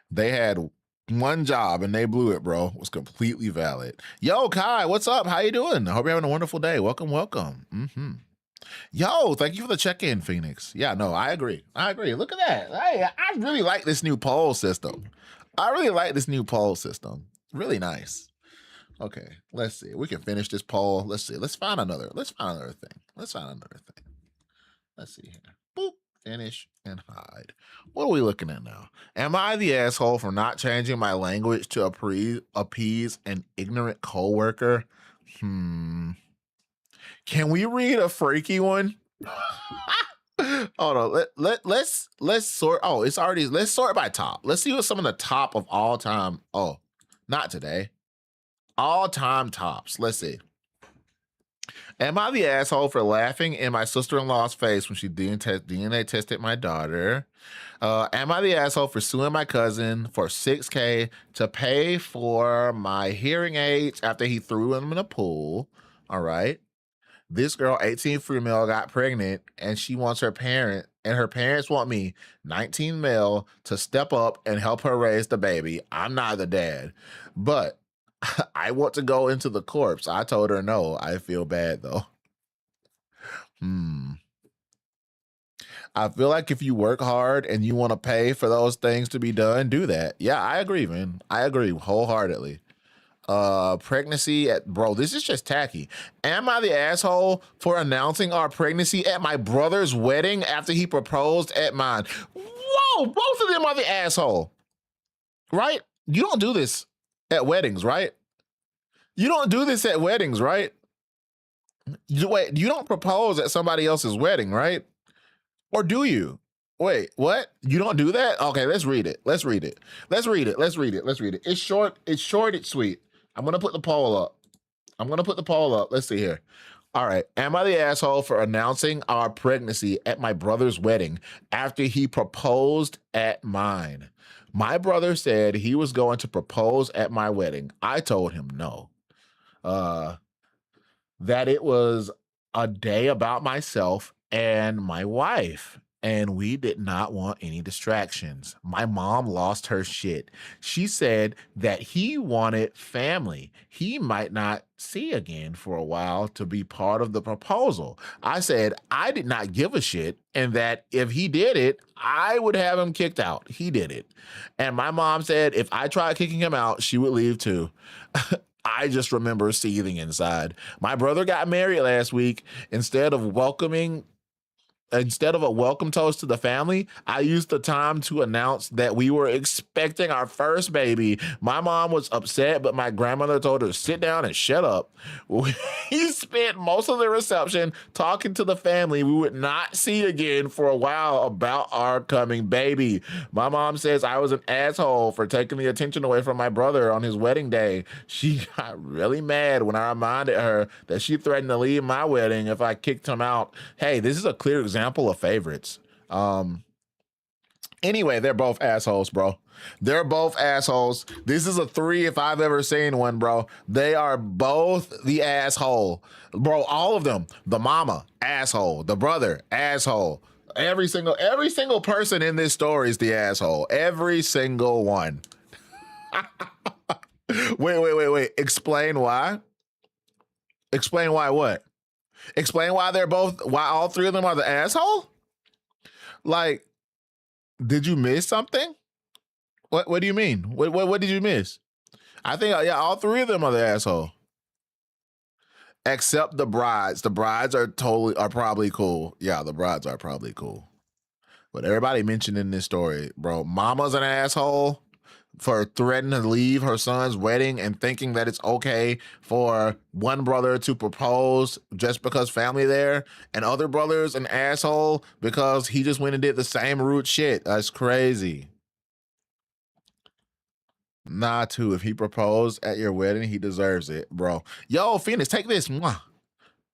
They had one job and they blew it, bro. It was completely valid. Yo, Kai, what's up? How you doing? I hope you're having a wonderful day. Welcome. Yo, thank you for the check-in, Phoenix. Yeah, no, I agree. Look at that. I really like this new poll system. Really nice. Okay, let's see. We can finish this poll. Let's see. Let's find another thing. Let's find another thing. Let's see here. Boop. Finish and hide. What are we looking at now? Am I the asshole for not changing my language to appease an ignorant coworker? Can we read a freaky one? Hold on. Let's sort. Oh, it's already. Let's sort by top. Let's see what some of the top of all time. Oh, not today. All time tops. Let's see. Am I the asshole for laughing in my sister-in-law's face when she DNA tested my daughter? Am I the asshole for suing my cousin for $6K to pay for my hearing aids after he threw them in a pool? All right. This girl, 18 female, got pregnant and she wants her parents want me, 19 male, to step up and help her raise the baby. I'm not the dad, but I want to go into the corpse. I told her no. I feel bad though. I feel like if you work hard and you want to pay for those things to be done, do that. Yeah, I agree, man. I agree wholeheartedly. Pregnancy bro, this is just tacky. Am I the asshole for announcing our pregnancy at my brother's wedding after he proposed at mine? Whoa, both of them are the asshole, right? You don't do this at weddings, right? You don't do this at weddings, right? You don't propose at somebody else's wedding, right? Or do you? Wait, what? You don't do that? Okay, let's read it. It's short, it's sweet. I'm gonna put the poll up. Let's see here. All right. Am I the asshole for announcing our pregnancy at my brother's wedding after he proposed at mine? My brother said he was going to propose at my wedding. I told him no. That it was a day about myself and my wife, and we did not want any distractions. My mom lost her shit. She said that he wanted family he might not see again for a while to be part of the proposal. I said I did not give a shit, and that if he did it, I would have him kicked out. He did it. And my mom said if I tried kicking him out, she would leave too. I just remember seething inside. My brother got married last week. Instead of a welcome toast to the family, I used the time to announce that we were expecting our first baby. My mom was upset, but my grandmother told her to sit down and shut up. We spent most of the reception talking to the family we would not see again for a while about our coming baby. My mom says I was an asshole for taking the attention away from my brother on his wedding day. She got really mad when I reminded her that she threatened to leave my wedding if I kicked him out. Hey, this is a clear example of favorites. Anyway, they're both assholes, bro. They're both assholes. This is a 3 if I've ever seen one, bro. They are both the asshole. Bro, all of them. The mama, asshole. The brother, asshole. Every single person in this story is the asshole. Every single one. Wait. Explain why. Explain why what? Explain why why all 3 of them are the asshole? Like, did you miss something? What do you mean? What did you miss? I think, yeah, all 3 of them are the asshole. Except the brides. The brides are probably cool. Yeah, the brides are probably cool. But everybody mentioned in this story, bro, mama's an asshole for threatening to leave her son's wedding and thinking that it's okay for one brother to propose just because family there, and other brother's an asshole because he just went and did the same rude shit. That's crazy. Nah, too. If he proposed at your wedding, he deserves it, bro. Yo, Phoenix, take this. Mwah.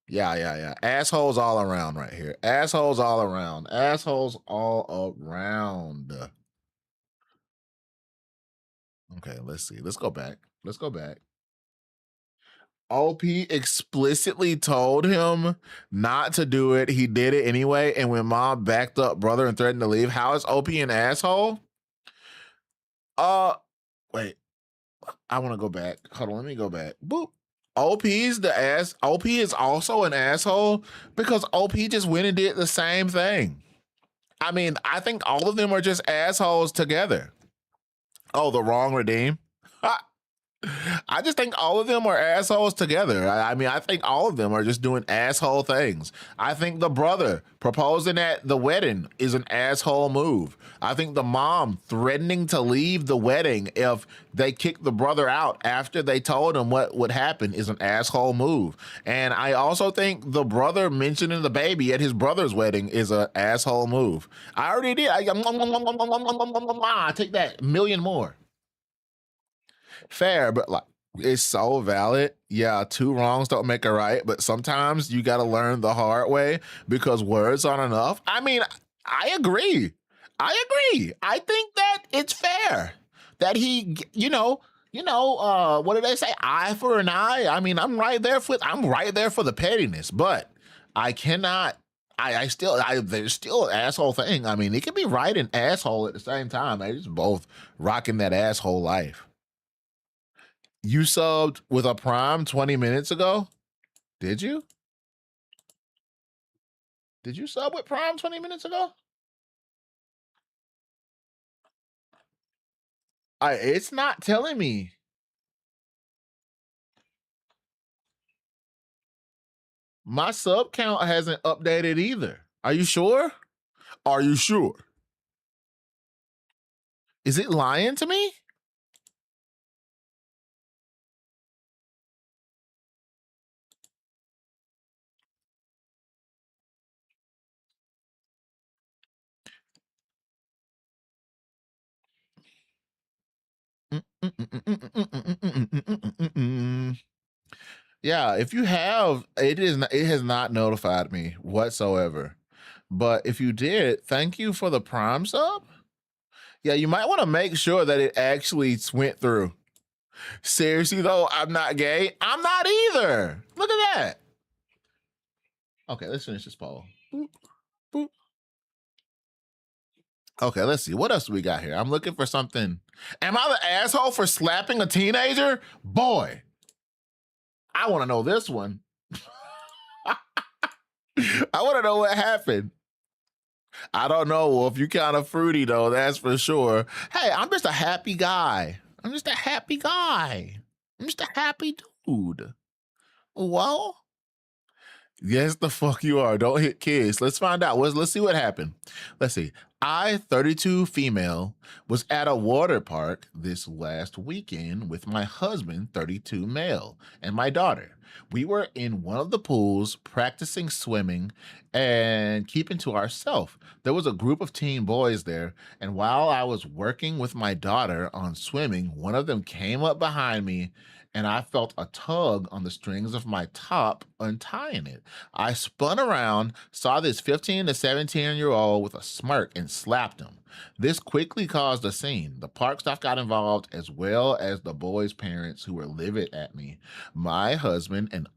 Yeah. Assholes all around right here. Assholes all around. Okay, let's see. Let's go back. OP explicitly told him not to do it. He did it anyway. And when mom backed up brother and threatened to leave, how is OP an asshole? Wait. I want to go back. Hold on, let me go back. Boop. OP is also an asshole because OP just went and did the same thing. I mean, I think all of them are just assholes together. Oh, the wrong redeem. I just think all of them are assholes together. I mean, I think all of them are just doing asshole things. I think the brother proposing at the wedding is an asshole move. I think the mom threatening to leave the wedding if they kick the brother out after they told him what would happen is an asshole move. And I also think the brother mentioning the baby at his brother's wedding is an asshole move. I already did. I take that, million more. Fair, but like it's so valid. Yeah, two wrongs don't make a right, but sometimes you got to learn the hard way because words aren't enough. I mean, I agree. I think that it's fair that he, what do they say? Eye for an eye. I mean, I'm right there for the pettiness, but I cannot. There's still an asshole thing. I mean, it can be right and asshole at the same time. They're just both rocking that asshole life. You subbed with a Prime 20 minutes ago? Did you? Did you sub with Prime 20 minutes ago? It's not telling me. My sub count hasn't updated either. Are you sure? Are you sure? Is it lying to me? Yeah, if you have, it has not notified me whatsoever. But if you did, thank you for the Prime sub. Yeah, you might want to make sure that it actually went through. Seriously though, I'm not gay. I'm not either. Look at that. Okay, let's finish this poll. Boop, boop. Okay, let's see. What else do we got here? I'm looking for something. Am I the asshole for slapping a teenager? Boy, I want to know this one. I want to know what happened. I don't know, Wolf. You kind of fruity, though. That's for sure. Hey, I'm just a happy guy. I'm just a happy dude. Well, yes, the fuck you are. Don't hit kids. Let's find out. Let's see what happened. Let's see. I, 32 female, was at a water park this last weekend with my husband, 32 male, and my daughter. We were in one of the pools practicing swimming and keeping to ourselves. There was a group of teen boys there, and while I was working with my daughter on swimming, one of them came up behind me and I felt a tug on the strings of my top, untying it. I spun around, saw this 15 to 17-year-old with a smirk, and slapped him. This quickly caused a scene. The park staff got involved, as well as the boys' parents, who were livid at me. My husband and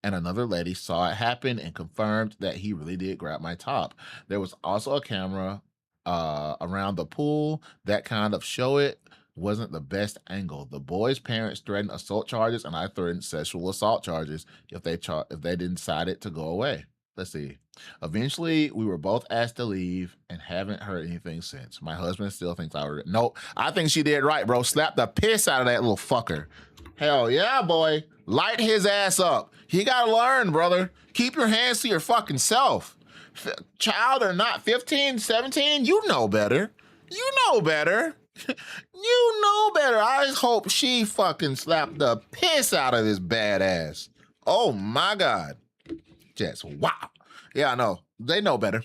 another lady saw it happen and confirmed that he really did grab my top. There was also a camera around the pool that kind of show it. Wasn't the best angle. The boys' parents threatened assault charges, and I threatened sexual assault charges if they didn't decide it to go away. Let's see. Eventually, we were both asked to leave and haven't heard anything since. My husband still thinks I was. Nope. I think she did right, bro. Slap the piss out of that little fucker. Hell yeah, boy. Light his ass up. He gotta learn, brother. Keep your hands to your fucking self. Child or not, 15, 17, you know better. You know better. You know better. I hope she fucking slapped the piss out of this badass. Oh my God. Just wow. Yeah, I know. They know better.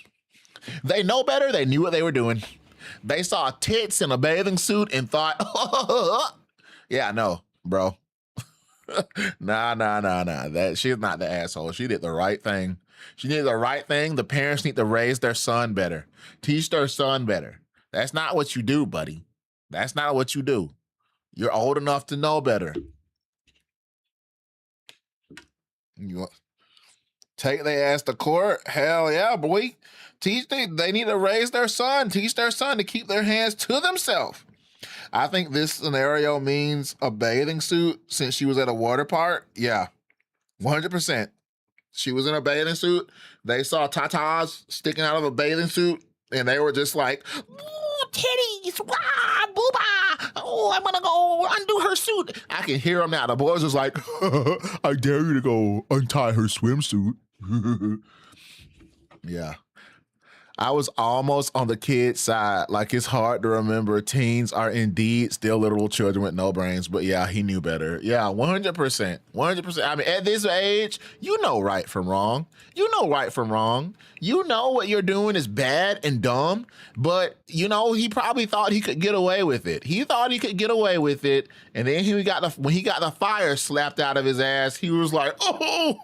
They know better. They knew what they were doing. They saw tits in a bathing suit and thought, yeah, I know, bro. Nah. She's not the asshole. She did the right thing. She did the right thing. The parents need to raise their son better. Teach their son better. That's not what you do, buddy. That's not what you do. You're old enough to know better. You take their ass to court? Hell yeah, boy. They need to raise their son. Teach their son to keep their hands to themselves. I think this scenario means a bathing suit since she was at a water park. Yeah, 100%. She was in a bathing suit. They saw tatas sticking out of a bathing suit, and they were just like, ooh, titties, wah, booba, oh, I'm gonna go undo her suit. I can hear him now. The boys is like, I dare you to go untie her swimsuit. Yeah. I was almost on the kid side. Like, it's hard to remember. Teens are indeed still literal children with no brains. But yeah, he knew better. Yeah, 100%. 100%. I mean, at this age, you know right from wrong. You know right from wrong. You know what you're doing is bad and dumb. But, you know, he probably thought he could get away with it. He thought he could get away with it. And then when he got the fire slapped out of his ass, he was like, oh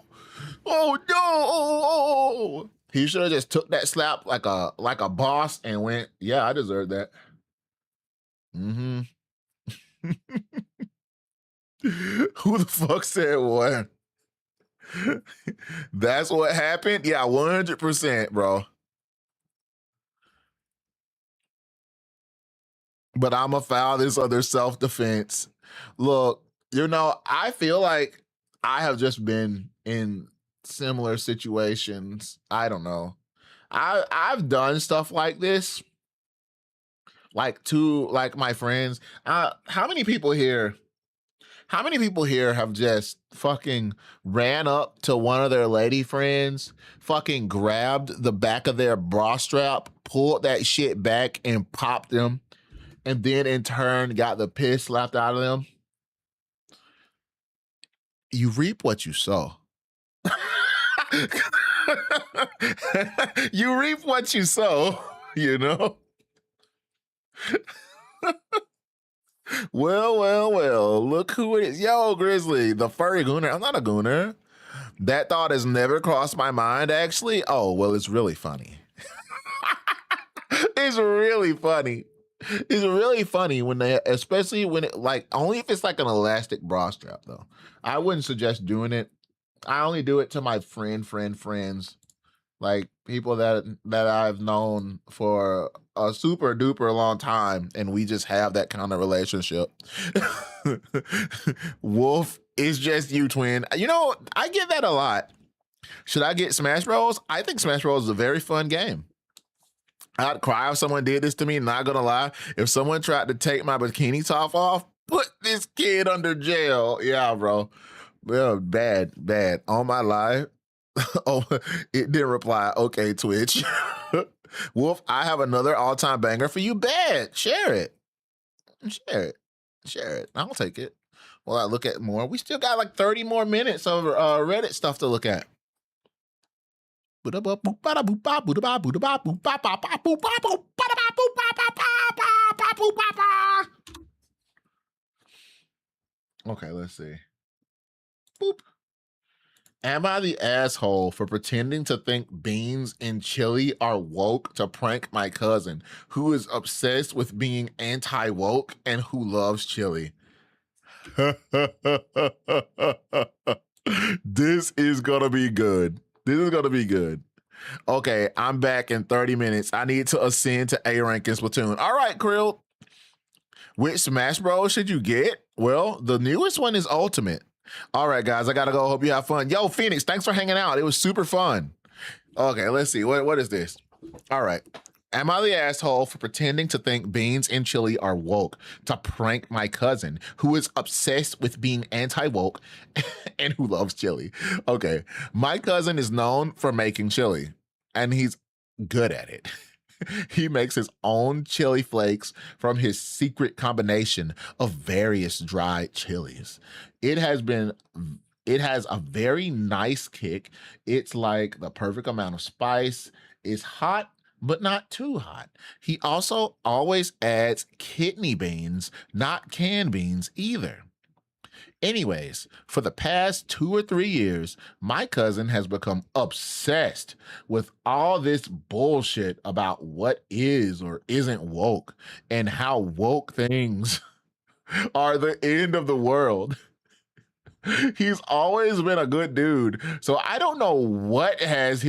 no. He should have just took that slap like a boss and went, yeah, I deserve that. Mm-hmm. Who the fuck said what? That's what happened? Yeah, 100%, bro. But I'm going to file this under self-defense. Look, you know, I feel like I have just been in similar situations. I don't know. I've done stuff like this, like to like my friends. How many people here have just fucking ran up to one of their lady friends, fucking grabbed the back of their bra strap, pulled that shit back and popped them, and then in turn got the piss slapped out of them? You reap what you sow. You reap what you sow, you know? Well, look who it is. Yo, Grizzly, the furry gooner. I'm not a gooner. That thought has never crossed my mind, actually. Oh, well, it's really funny. It's really funny. It's really funny especially when it, like, only if it's like an elastic bra strap, though. I wouldn't suggest doing it. I only do it to my friends, like people that I've known for a super duper long time, and we just have that kind of relationship. Wolf, is just you, twin. You know, I get that a lot. Should I get Smash Bros? I think Smash Bros is a very fun game. I'd cry if someone did this to me, not gonna lie. If someone tried to take my bikini top off, put this kid under jail. Yeah, bro. Well, bad. On my live. Oh, it didn't reply. Okay, Twitch. Wolf, I have another all-time banger for you. Bad. Share it. I'll take it. Well, I look at more. We still got like 30 more minutes of Reddit stuff to look at. Okay, let's see. Boop. Am I the asshole for pretending to think beans and chili are woke to prank my cousin, who is obsessed with being anti-woke and who loves chili? This is gonna be good. Okay, I'm back in 30 minutes. I need to ascend to A rank in Splatoon. All right, Krill. Which Smash Bros should you get? Well, the newest one is Ultimate. All right, guys, I gotta go. Hope you have fun. Yo, Phoenix, thanks for hanging out. It was super fun. Okay, let's see. What is this? All right. Am I the asshole for pretending to think beans and chili are woke to prank my cousin, who is obsessed with being anti-woke and who loves chili? Okay, my cousin is known for making chili, and he's good at it. He makes his own chili flakes from his secret combination of various dried chilies. It has a very nice kick. It's like the perfect amount of spice. It's hot, but not too hot. He also always adds kidney beans, not canned beans either. Anyways, for the past 2 or 3 years, my cousin has become obsessed with all this bullshit about what is or isn't woke and how woke things are the end of the world. He's always been a good dude, so I don't know what his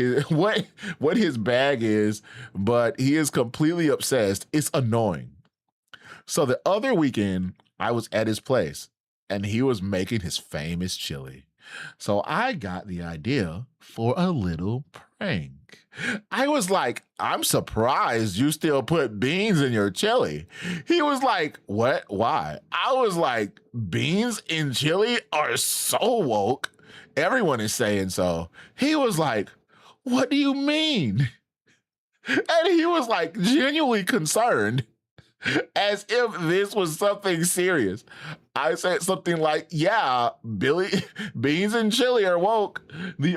bag is, but he is completely obsessed. It's annoying. So the other weekend, I was at his place, and he was making his famous chili. So I got the idea for a little prank. I was like, I'm surprised you still put beans in your chili. He was like, what? Why? I was like, beans in chili are so woke. Everyone is saying so. He was like, what do you mean? And he was like genuinely concerned, as if this was something serious. I said something like, yeah, Billy, beans and chili are woke. The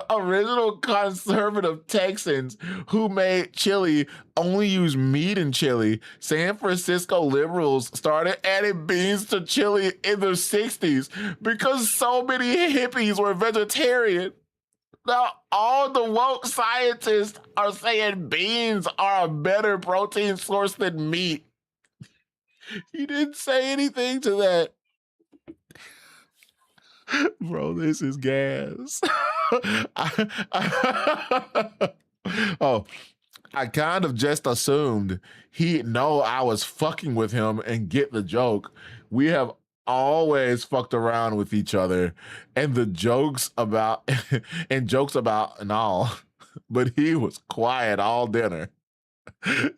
original conservative Texans who made chili only use meat in chili. San Francisco liberals started adding beans to chili in the 60s because so many hippies were vegetarian. Now, all the woke scientists are saying beans are a better protein source than meat. He didn't say anything to that. Bro, this is gas. I kind of just assumed he'd know I was fucking with him and get the joke. We have always fucked around with each other and the jokes about and all, but he was quiet all dinner.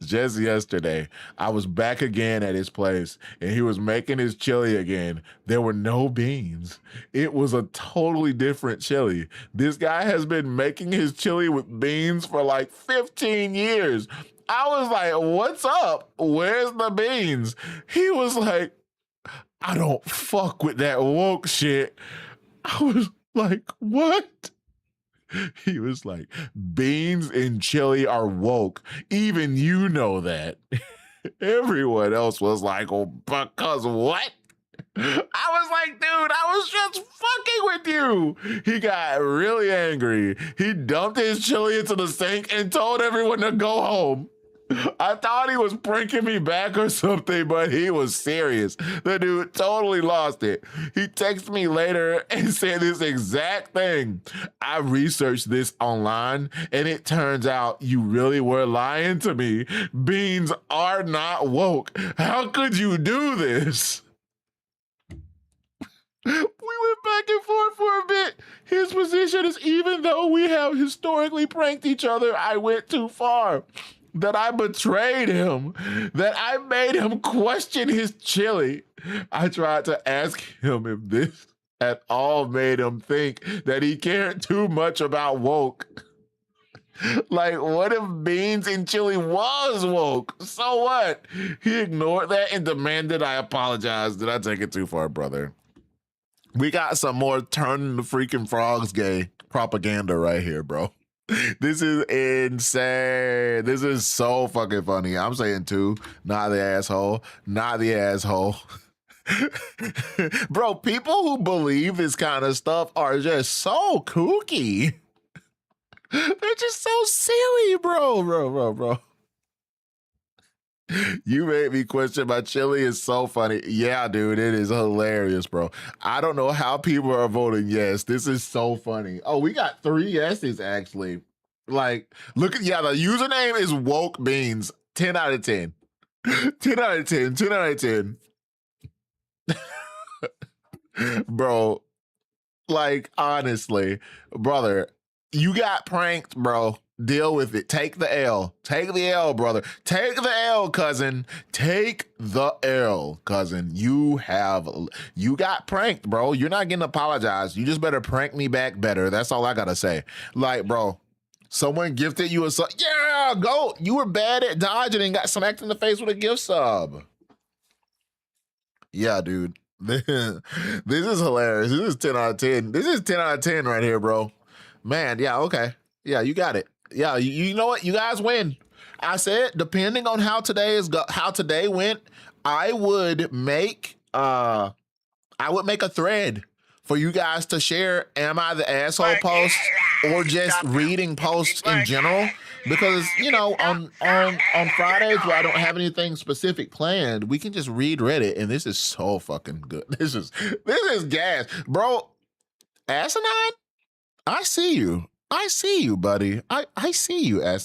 Just yesterday, I was back again at his place and he was making his chili again. There were no beans. It was a totally different chili. This guy has been making his chili with beans for like 15 years. I was like, what's up? Where's the beans? He was like, I don't fuck with that woke shit. I was like, what? He was like, beans and chili are woke. Even you know that. Everyone else was like, oh, because what? I was like, dude, I was just fucking with you. He got really angry. He dumped his chili into the sink and told everyone to go home. I thought he was pranking me back or something, but he was serious. The dude totally lost it. He texted me later and said this exact thing. I researched this online, and it turns out you really were lying to me. Beans are not woke. How could you do this? We went back and forth for a bit. His position is, even though we have historically pranked each other, I went too far. That I betrayed him, that I made him question his chili. I tried to ask him if this at all made him think that he cared too much about woke. Like, what if beans and chili was woke? So what? He ignored that and demanded I apologize. Did I take it too far, brother? We got some more turning the freaking frogs gay propaganda right here, bro. This is insane. This is so fucking funny. I'm saying too, not the asshole, not the asshole. Bro, people who believe this kind of stuff are just so kooky. They're just so silly, bro. You made me question my chili. Is so funny. Yeah, dude, it is hilarious, bro. I don't know how people are voting yes. This is so funny. Oh, we got 3 yeses, actually. Like, look at, yeah, the username is woke beans. 10 out of 10. 10 out of 10. 10 out of 10. Bro, like, honestly, brother, you got pranked, bro. Deal with it. Take the L. Take the L, brother. Take the L, cousin. Take the L, cousin. You got pranked, bro. You're not getting apologized. You just better prank me back better. That's all I gotta say. Like, bro, someone gifted you a sub. Yeah, go. You were bad at dodging and got smacked in the face with a gift sub. Yeah, dude. This is hilarious. This is 10 out of 10. This is 10 out of 10 right here, bro. Man, yeah, okay. Yeah, you got it. Yeah, you know what? You guys win. I said, depending on how today went, I would make a thread for you guys to share. Am I the asshole post or just reading posts in general? Because, you know, on Fridays where I don't have anything specific planned, we can just read Reddit, and this is so fucking good. This is gas, bro. Asinine, I see you. I see you, buddy. I see you, I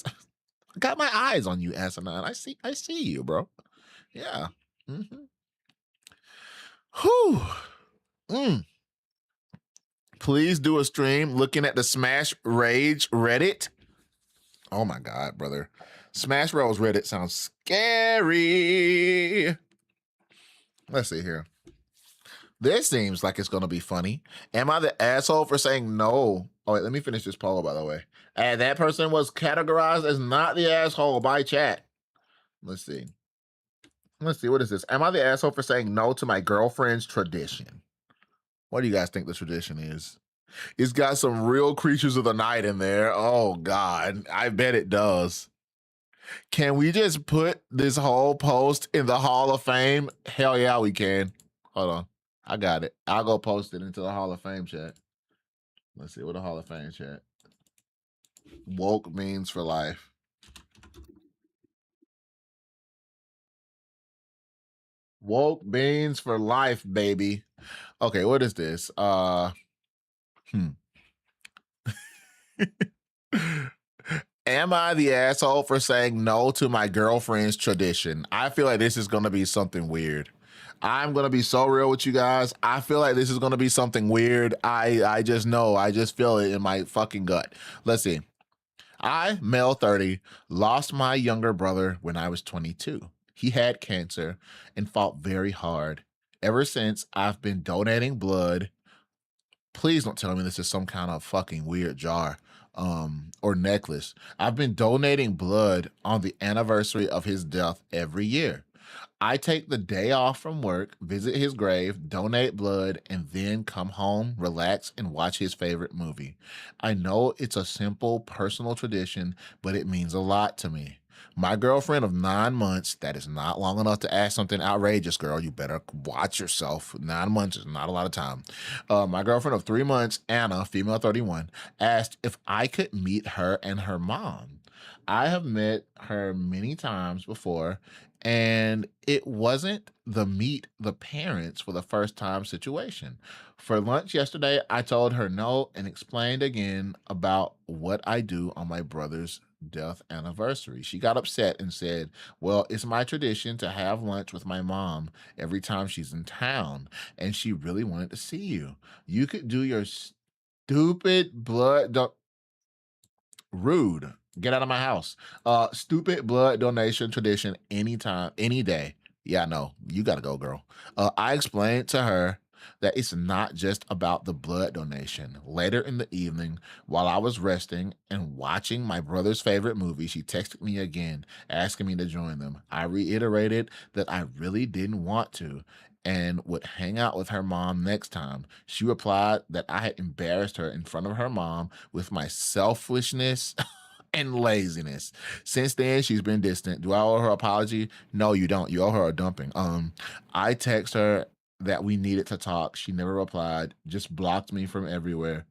got my eyes on you, Asinine. I see you, bro. Yeah. Whew. Please do a stream looking at the Smash Rage Reddit. Oh my God, brother. Smash Bros Reddit sounds scary. Let's see here. This seems like it's going to be funny. Am I the asshole for saying no? Oh, wait, let me finish this poll, by the way. And that person was categorized as not the asshole by chat. Let's see. Let's see. What is this? Am I the asshole for saying no to my girlfriend's tradition? What do you guys think the tradition is? It's got some real creatures of the night in there. Oh, God. I bet it does. Can we just put this whole post in the Hall of Fame? Hell yeah, we can. Hold on. I got it. I'll go post it into the Hall of Fame chat. Let's see what the Hall of Fame chat. Woke means for life. Woke beans for life, baby. Okay, what is this? Am I the asshole for saying no to my girlfriend's tradition? I feel like this is going to be something weird. I'm going to be so real with you guys. I feel like this is going to be something weird. I just know. I just feel it in my fucking gut. Let's see. I, male 30, lost my younger brother when I was 22. He had cancer and fought very hard. Ever since, I've been donating blood. Please don't tell me this is some kind of fucking weird jar or necklace. I've been donating blood on the anniversary of his death every year. I take the day off from work, visit his grave, donate blood, and then come home, relax, and watch his favorite movie. I know it's a simple personal tradition, but it means a lot to me. My girlfriend of 9 months, that is not long enough to ask something outrageous, girl. You better watch yourself. 9 months is not a lot of time. My girlfriend of 3 months, Anna, female 31, asked if I could meet her and her mom. I have met her many times before, and it wasn't the meet the parents for the first time situation. For lunch yesterday, I told her no and explained again about what I do on my brother's death anniversary. She got upset and said, well, it's my tradition to have lunch with my mom every time she's in town, and she really wanted to see you. You could do your stupid rude. Get out of my house. Stupid blood donation tradition anytime, any day. Yeah, no, you gotta go, girl. I explained to her that it's not just about the blood donation. Later in the evening, while I was resting and watching my brother's favorite movie, she texted me again, asking me to join them. I reiterated that I really didn't want to and would hang out with her mom next time. She replied that I had embarrassed her in front of her mom with my selfishness and laziness. Since then, she's been distant. Do I owe her an apology? No, you don't. You owe her a dumping. I text her that we needed to talk. She never replied, just blocked me from everywhere.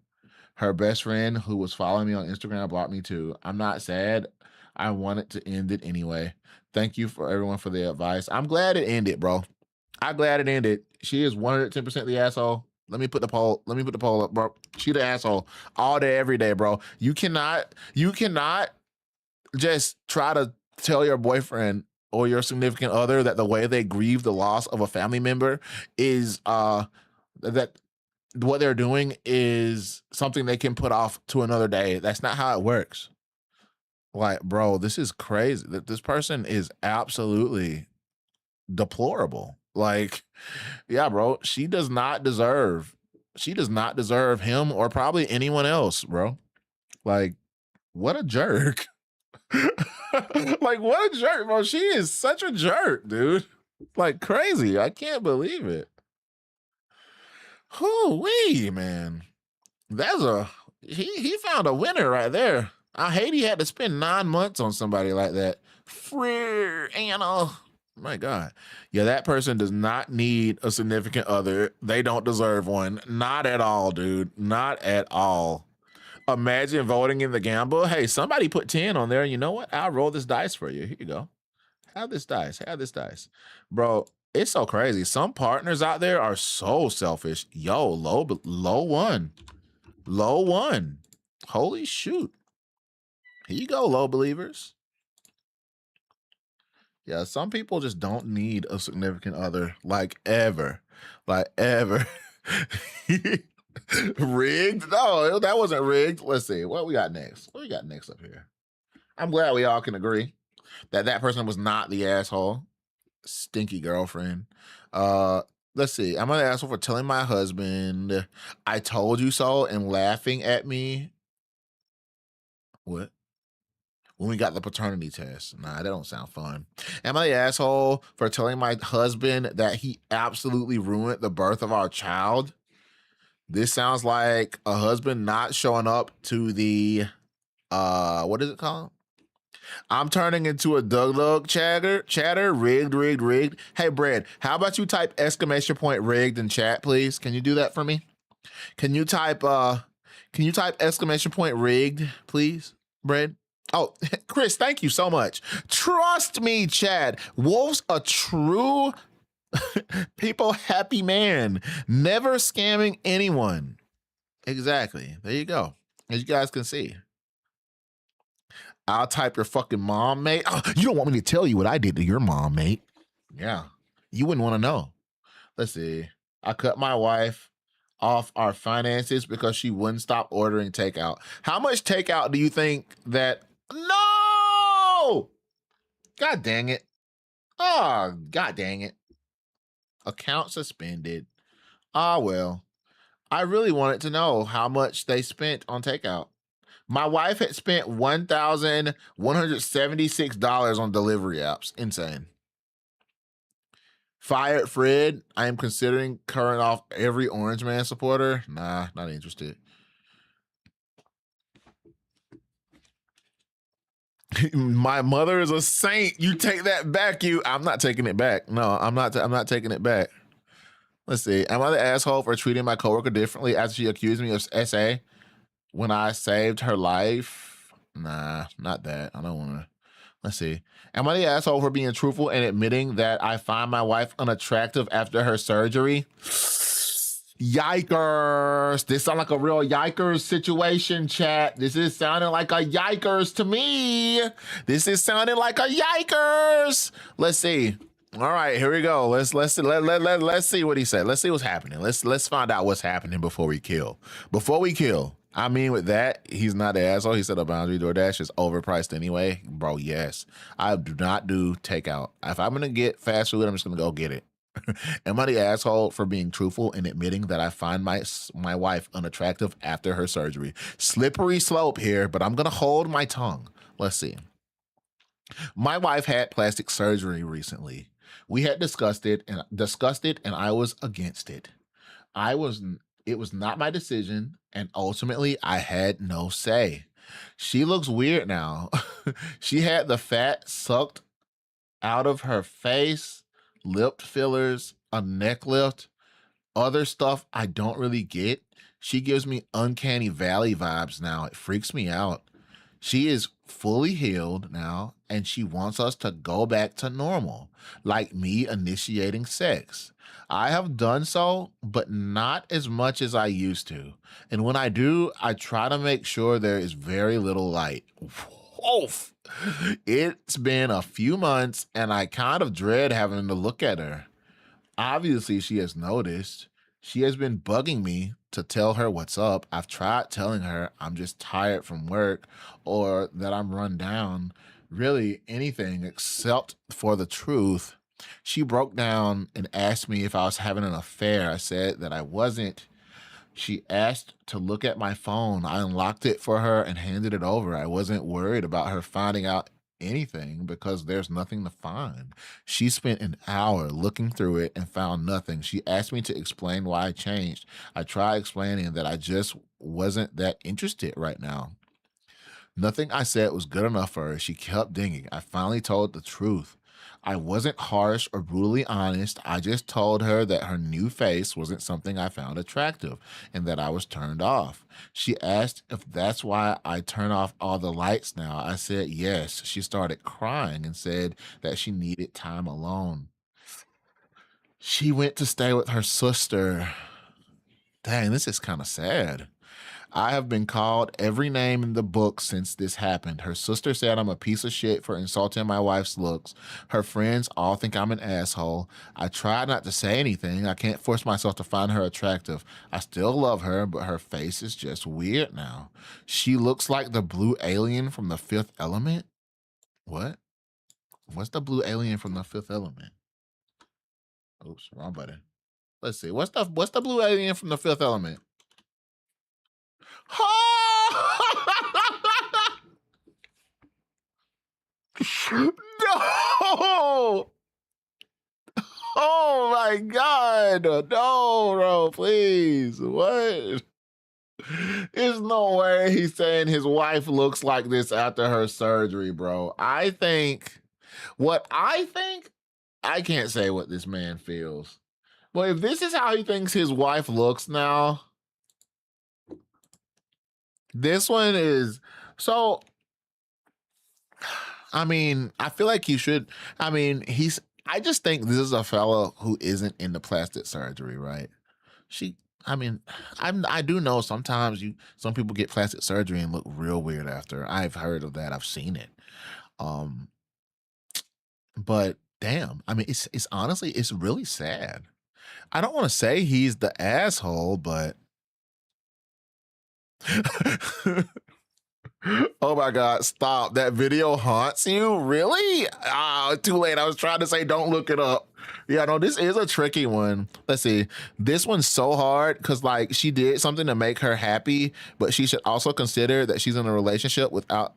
Her best friend, who was following me on Instagram, blocked me too. I'm not sad. I wanted to end it anyway. Thank you for everyone for the advice. I'm glad it ended, bro. I'm glad it ended. She is 110% the asshole. Let me put the poll up, bro. She the asshole all day, every day, bro. You cannot just try to tell your boyfriend or your significant other that the way they grieve the loss of a family member is that what they're doing is something they can put off to another day. That's not how it works. Like, bro, this is crazy. That this person is absolutely deplorable. Like, yeah, bro, she does not deserve him or probably anyone else, bro. Like, what a jerk. Like, what a jerk, bro. She is such a jerk, dude. Like, crazy. I can't believe it. Whoo-wee, man. He found a winner right there. I hate he had to spend 9 months on somebody like that. Free Anna. My God. Yeah, that person does not need a significant other. They don't deserve one. Not at all, dude. Not at all. Imagine voting in the gamble. Hey, somebody put 10 on there, and you know what? I'll roll this dice for you. Here you go. Have this dice. Have this dice. Bro, it's so crazy. Some partners out there are so selfish. Yo, low one. Low one. Holy shoot. Here you go, low believers. Yeah, some people just don't need a significant other, like, ever. Like ever. Rigged? No, that wasn't rigged. Let's see. What we got next? What we got next up here? I'm glad we all can agree that that person was not the asshole. Stinky girlfriend. Let's see. I'm gonna asshole for telling my husband I told you so and laughing at me. What? When we got the paternity test. Nah, that don't sound fun. Am I the asshole for telling my husband that he absolutely ruined the birth of our child? This sounds like a husband not showing up to the what is it called? I'm turning into a Doug chatter. Rigged. Hey, Brad, how about you type exclamation point rigged in chat, please? Can you do that for me? Can you type exclamation point rigged, please, Brad? Oh, Chris, thank you so much. Trust me, Chad. Wolf's a true people happy man. Never scamming anyone. Exactly. There you go. As you guys can see. I'll type your fucking mom, mate. Oh, you don't want me to tell you what I did to your mom, mate. Yeah. You wouldn't want to know. Let's see. I cut my wife off our finances because she wouldn't stop ordering takeout. How much takeout do you think that... No! God dang it. Oh, God dang it. Account suspended. Ah, well. I really wanted to know how much they spent on takeout. My wife had spent $1,176 on delivery apps. Insane. Fired Fred. I am considering cutting off every Orange Man supporter. Nah, not interested. My mother is a saint. You take that back. I'm not taking it back. No, I'm not taking it back. Let's see. Am I the asshole for treating my coworker differently after she accused me of SA when I saved her life? Nah, not that. I don't want to. Let's see. Am I the asshole for being truthful and admitting that I find my wife unattractive after her surgery? Yikers. This sounds like a real yikers situation, chat. This is sounding like a yikers to me. This is sounding like a yikers. Let's see. All right, here we go. Let's see what he said. Let's see what's happening. Let's find out what's happening before we kill. Before we kill. I mean, with that, he's not the asshole. He said a boundary DoorDash is overpriced anyway. Bro, yes. I do not do takeout. If I'm going to get fast food, I'm just going to go get it. Am I the asshole for being truthful and admitting that I find my wife unattractive after her surgery? Slippery slope here, but I'm going to hold my tongue. Let's see. My wife had plastic surgery recently. We had discussed it and I was against it. It was not my decision, and ultimately I had no say. She looks weird now. She had the fat sucked out of her face, lip fillers, a neck lift, other stuff I don't really get. She gives me uncanny valley vibes now. It freaks me out. She is fully healed now, and she wants us to go back to normal, like me initiating sex. I have done so, but not as much as I used to. And when I do, I try to make sure there is very little light. Oof. It's been a few months, and I kind of dread having to look at her. Obviously, she has noticed. She has been bugging me to tell her what's up. I've tried telling her I'm just tired from work or that I'm run down. Really, anything except for the truth. She broke down and asked me if I was having an affair. I said that I wasn't. She asked to look at my phone. I unlocked it for her and handed it over. I wasn't worried about her finding out anything because there's nothing to find. She spent an hour looking through it and found nothing. She asked me to explain why I changed. I tried explaining that I just wasn't that interested right now. Nothing I said was good enough for her. She kept dinging. I finally told the truth. I wasn't harsh or brutally honest. I just told her that her new face wasn't something I found attractive and that I was turned off. She asked if that's why I turn off all the lights now. I said yes. She started crying and said that she needed time alone. She went to stay with her sister. Dang, this is kind of sad. I have been called every name in the book since this happened. Her sister said I'm a piece of shit for insulting my wife's looks. Her friends all think I'm an asshole. I try not to say anything. I can't force myself to find her attractive. I still love her, but her face is just weird now. She looks like the blue alien from the Fifth Element. What? What's the blue alien from the Fifth Element? Oops, wrong button. Let's see. What's the blue alien from the Fifth Element? No! Oh my God. No, bro, please. What? There's no way he's saying his wife looks like this after her surgery, bro. I think, I can't say what this man feels. But if this is how he thinks his wife looks now, this one is so. I mean, I feel like he should. I mean, I just think this is a fella who isn't into plastic surgery, right? I mean, I do know sometimes some people get plastic surgery and look real weird after. I've heard of that. I've seen it. Um, but damn, I mean, it's honestly, it's really sad. I don't want to say he's the asshole, but oh my God, stop. That video haunts you? Really? Ah, too late. I was trying to say don't look it up. Yeah, no, this is a tricky one. Let's see. This one's so hard because like she did something to make her happy, but she should also consider that she's in a relationship without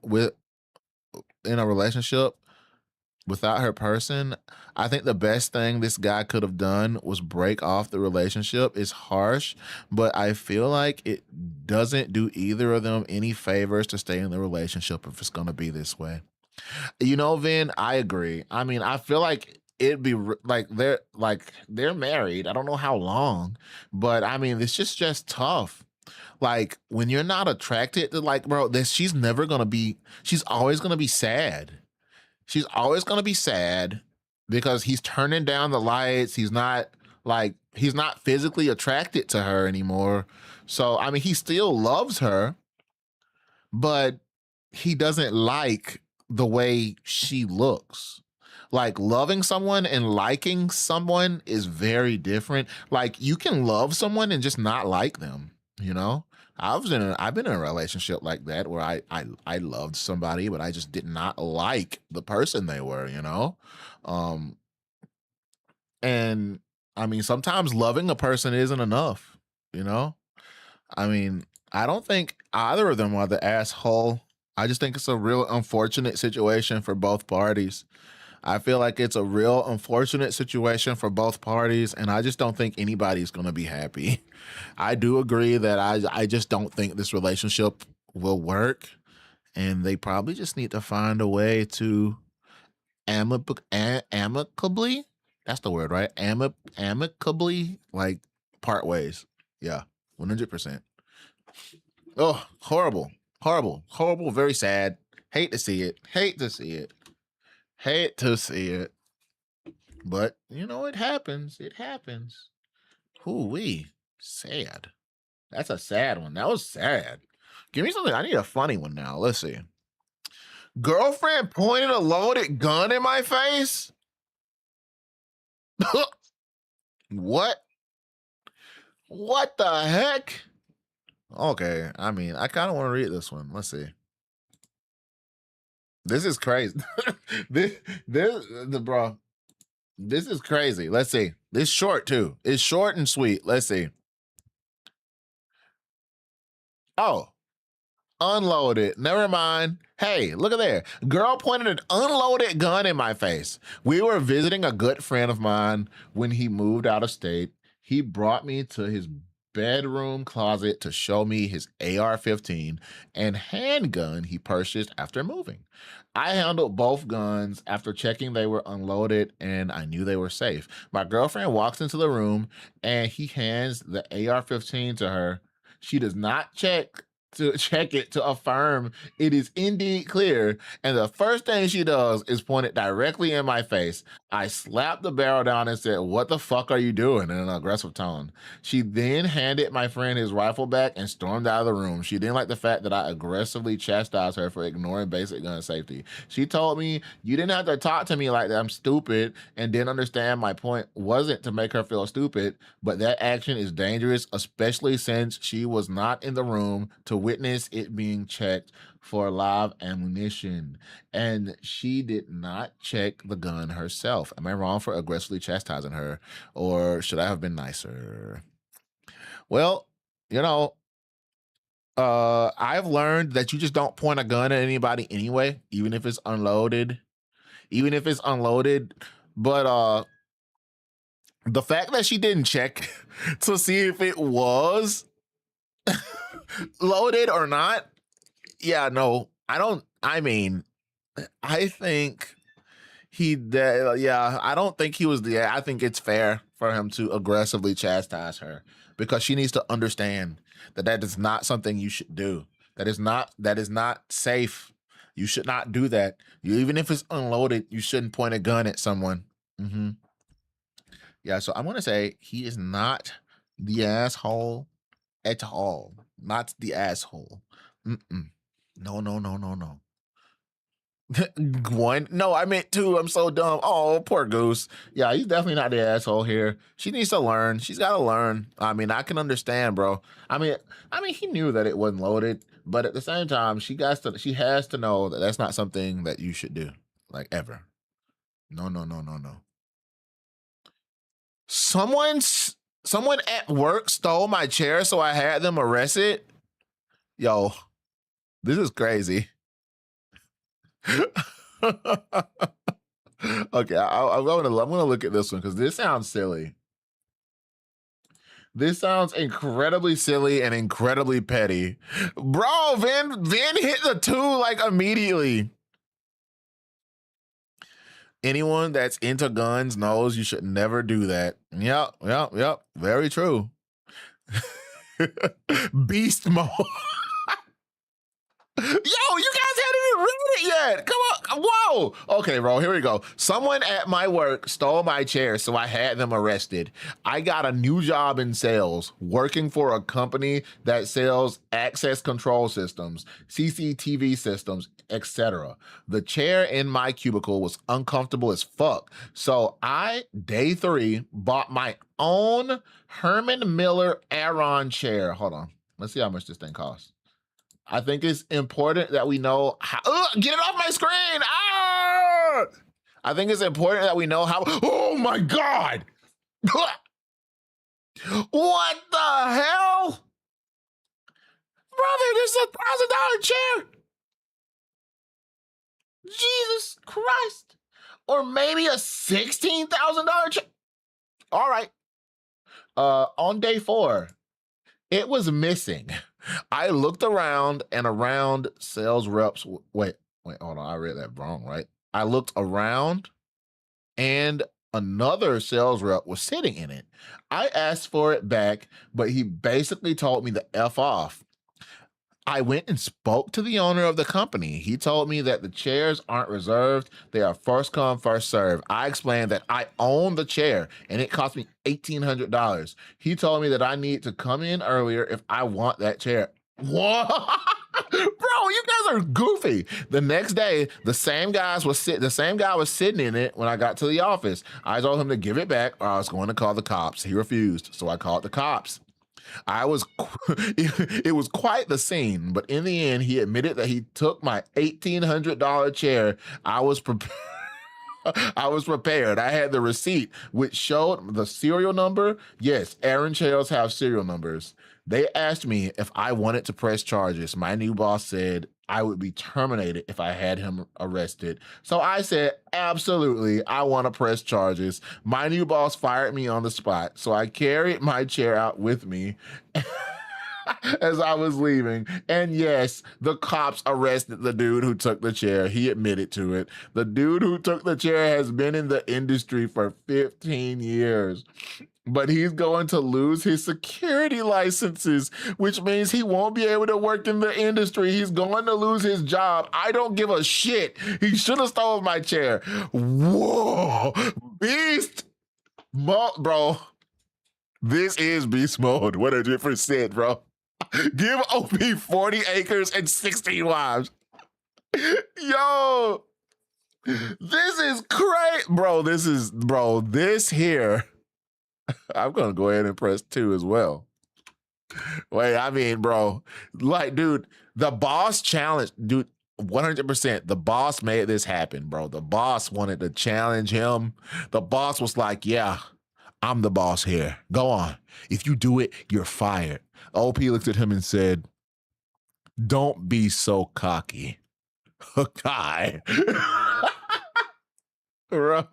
her person. I think the best thing this guy could have done was break off the relationship. It's harsh, but I feel like it doesn't do either of them any favors to stay in the relationship if it's going to be this way. You know, Vin, I agree. I mean, I feel like it'd be like they're married. I don't know how long, but I mean, it's just tough. Like when you're not attracted to like, bro, she's always gonna be sad. She's always going to be sad because he's turning down the lights. He's not physically attracted to her anymore. So, I mean, he still loves her, but he doesn't like the way she looks. Like loving someone and liking someone is very different. Like you can love someone and just not like them, you know? I've been in a relationship like that where I loved somebody, but I just did not like the person they were, you know? Um, and I mean, sometimes loving a person isn't enough, you know? I mean, I don't think either of them are the asshole. I just think it's a real unfortunate situation for both parties. I feel like it's a real unfortunate situation for both parties, and I just don't think anybody's going to be happy. I do agree that I just don't think this relationship will work, and they probably just need to find a way to amicably, that's the word, right? Amicably, like part ways. Yeah, 100%. Oh, horrible, horrible, horrible, very sad. Hate to see it. Hate to see it. Hate to see it. But, you know, it happens. It happens. Hoo-wee. Sad. That's a sad one. That was sad. Give me something. I need a funny one now. Let's see. Girlfriend pointed a loaded gun in my face? What? What the heck? Okay. I mean, I kind of want to read this one. Let's see. This is crazy. Bro. This is crazy. Let's see. It's short too. It's short and sweet. Let's see. Oh, unloaded. Never mind. Hey, look at there. Girl pointed an unloaded gun in my face. We were visiting a good friend of mine when he moved out of state. He brought me to his bedroom closet to show me his AR-15 and handgun he purchased after moving. I handled both guns after checking they were unloaded and I knew they were safe. My girlfriend walks into the room and he hands the AR-15 to her. She does not check to check it to affirm it is indeed clear. And the first thing she does is point it directly in my face. I slapped the barrel down and said, "What the fuck are you doing?" in an aggressive tone. She then handed my friend his rifle back and stormed out of the room. She didn't like the fact that I aggressively chastised her for ignoring basic gun safety. She told me, "You didn't have to talk to me like that. I'm stupid," and didn't understand my point wasn't to make her feel stupid, but that action is dangerous, especially since she was not in the room to witness it being checked for live ammunition. And she did not check the gun herself. Am I wrong for aggressively chastising her? Or should I have been nicer? Well, you know, I've learned that you just don't point a gun at anybody anyway, even if it's unloaded. Even if it's unloaded. But the fact that she didn't check to see if it was loaded or not, yeah, no, I mean, I think I don't think he was I think it's fair for him to aggressively chastise her because she needs to understand that that is not something you should do. That is not safe. You should not do that. Even if it's unloaded, you shouldn't point a gun at someone. Mm-hmm. Yeah, so I'm going to say he is not the asshole at all. Not the asshole. Mm-mm. No, no, no, no, no. One. No, I meant two. I'm so dumb. Oh, poor Goose. Yeah, he's definitely not the asshole here. She needs to learn. She's got to learn. I mean, I can understand, bro. I mean, he knew that it wasn't loaded, but at the same time, she has to know that that's not something that you should do, like ever. No, no, no, no, no. Someone at work stole my chair, so I had them arrested. Yo, this is crazy. Okay, I'm gonna look at this one because this sounds silly. This sounds incredibly silly and incredibly petty, bro. Vin hit the two like immediately. Anyone that's into guns knows you should never do that. Yep. Very true. Beast mode. Yo, you guys haven't even read it yet. Come on. Whoa. Okay, bro, here we go. Someone at my work stole my chair, so I had them arrested. I got a new job in sales, working for a company that sells access control systems, CCTV systems, etc. The chair in my cubicle was uncomfortable as fuck. So day 3, bought my own Herman Miller Aeron chair. Hold on. Let's see how much this thing costs. I think it's important that we know how. Get it off my screen! Ah! I think it's important that we know how. Oh my God! What the hell? Brother, this is a $1,000 chair. Jesus Christ. Or maybe a $16,000 chair. All right. On day 4, it was missing. I looked around and around sales reps. Wait, hold on. I read that wrong, right? I looked around and another sales rep was sitting in it. I asked for it back, but he basically told me to F off. I went and spoke to the owner of the company. He told me that the chairs aren't reserved. They are first come, first serve. I explained that I own the chair and it cost me $1,800. He told me that I need to come in earlier if I want that chair. What? Bro, you guys are goofy. The next day, the same guy was sitting in it when I got to the office. I told him to give it back or I was going to call the cops. He refused, so I called the cops. It was quite the scene, but in the end, he admitted that he took my $1,800 chair. I was prepared. I had the receipt, which showed the serial number. Yes, Aaron chairs have serial numbers. They asked me if I wanted to press charges. My new boss said I would be terminated if I had him arrested. So I said, absolutely, I want to press charges. My new boss fired me on the spot. So I carried my chair out with me as I was leaving. And yes, the cops arrested the dude who took the chair. He admitted to it. The dude who took the chair has been in the industry for 15 years. But he's going to lose his security licenses, which means he won't be able to work in the industry. He's going to lose his job. I don't give a shit. He should have stolen my chair. Whoa, beast, bro. This is beast mode, 100%, bro. Give OP 40 acres and 16 wives. Yo, this is crazy, bro. This here. I'm gonna go ahead and press 2 as well. Wait, I mean, bro, like, dude, the boss challenge, dude, 100%. The boss made this happen, bro. The boss wanted to challenge him. The boss was like, yeah, I'm the boss here. Go on. If you do it, you're fired. OP looked at him and said, don't be so cocky. Guy. Bro.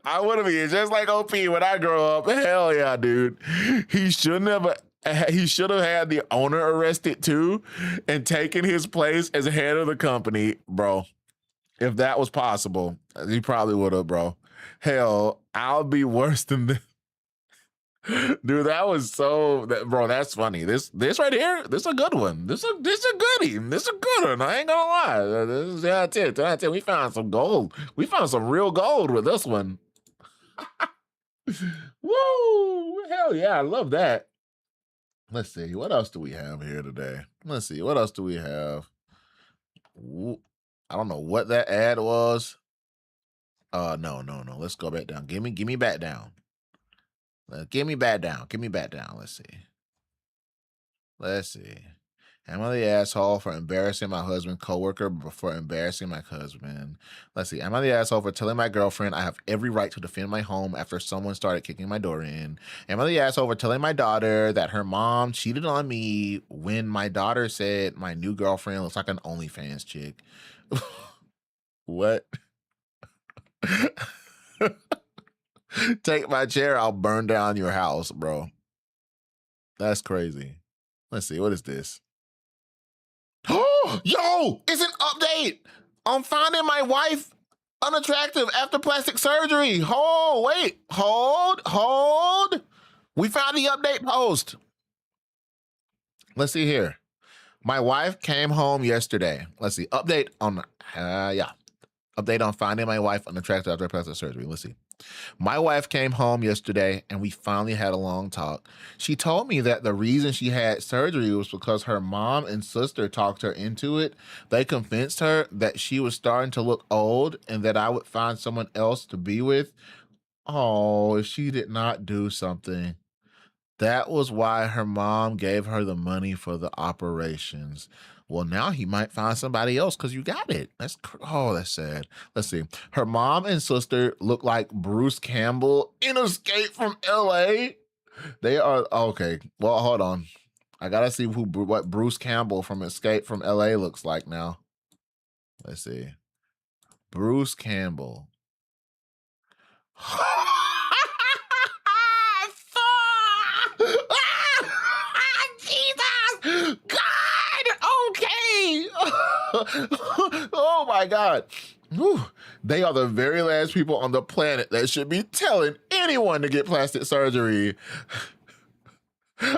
I want to be just like OP when I grow up. Hell yeah, dude. He should have had the owner arrested too and taken his place as head of the company, bro. If that was possible, he probably would have, bro. Hell, I'll be worse than this. Dude, that was bro, that's funny. This right here, this is a good one. This is a goodie. This is a good one. I ain't gonna lie. This is 10 out of 10. We found some gold. We found some real gold with this one. Woo! Hell yeah, I love that. Let's see. What else do we have here today? Let's see. What else do we have? Ooh, I don't know what that ad was. No. Let's go back down. Give me back down. Give me back down. Let's see. Am I the asshole for embarrassing my husband coworker before embarrassing my husband? Let's see. Am I the asshole for telling my girlfriend I have every right to defend my home after someone started kicking my door in? Am I the asshole for telling my daughter that her mom cheated on me when my daughter said my new girlfriend looks like an OnlyFans chick? What? Take my chair, I'll burn down your house, bro. That's crazy. Let's see, what is this? Oh, yo, it's an update. I'm finding my wife unattractive after plastic surgery. Oh, wait, hold. We found the update post. Let's see here. My wife came home yesterday. Let's see, update on, update on finding my wife unattractive after plastic surgery. Let's see. My wife came home yesterday and we finally had a long talk. She told me that the reason she had surgery was because her mom and sister talked her into it. They convinced her that she was starting to look old and that I would find someone else to be with. Oh, if she did not do something. That was why her mom gave her the money for the operations. Well, now he might find somebody else because you got it. That's sad. Let's see. Her mom and sister look like Bruce Campbell in Escape from LA. They are okay. Well, hold on. I gotta see what Bruce Campbell from Escape from LA looks like now. Let's see. Bruce Campbell. Jesus! God! Okay! Oh my God. Whew. They are the very last people on the planet that should be telling anyone to get plastic surgery.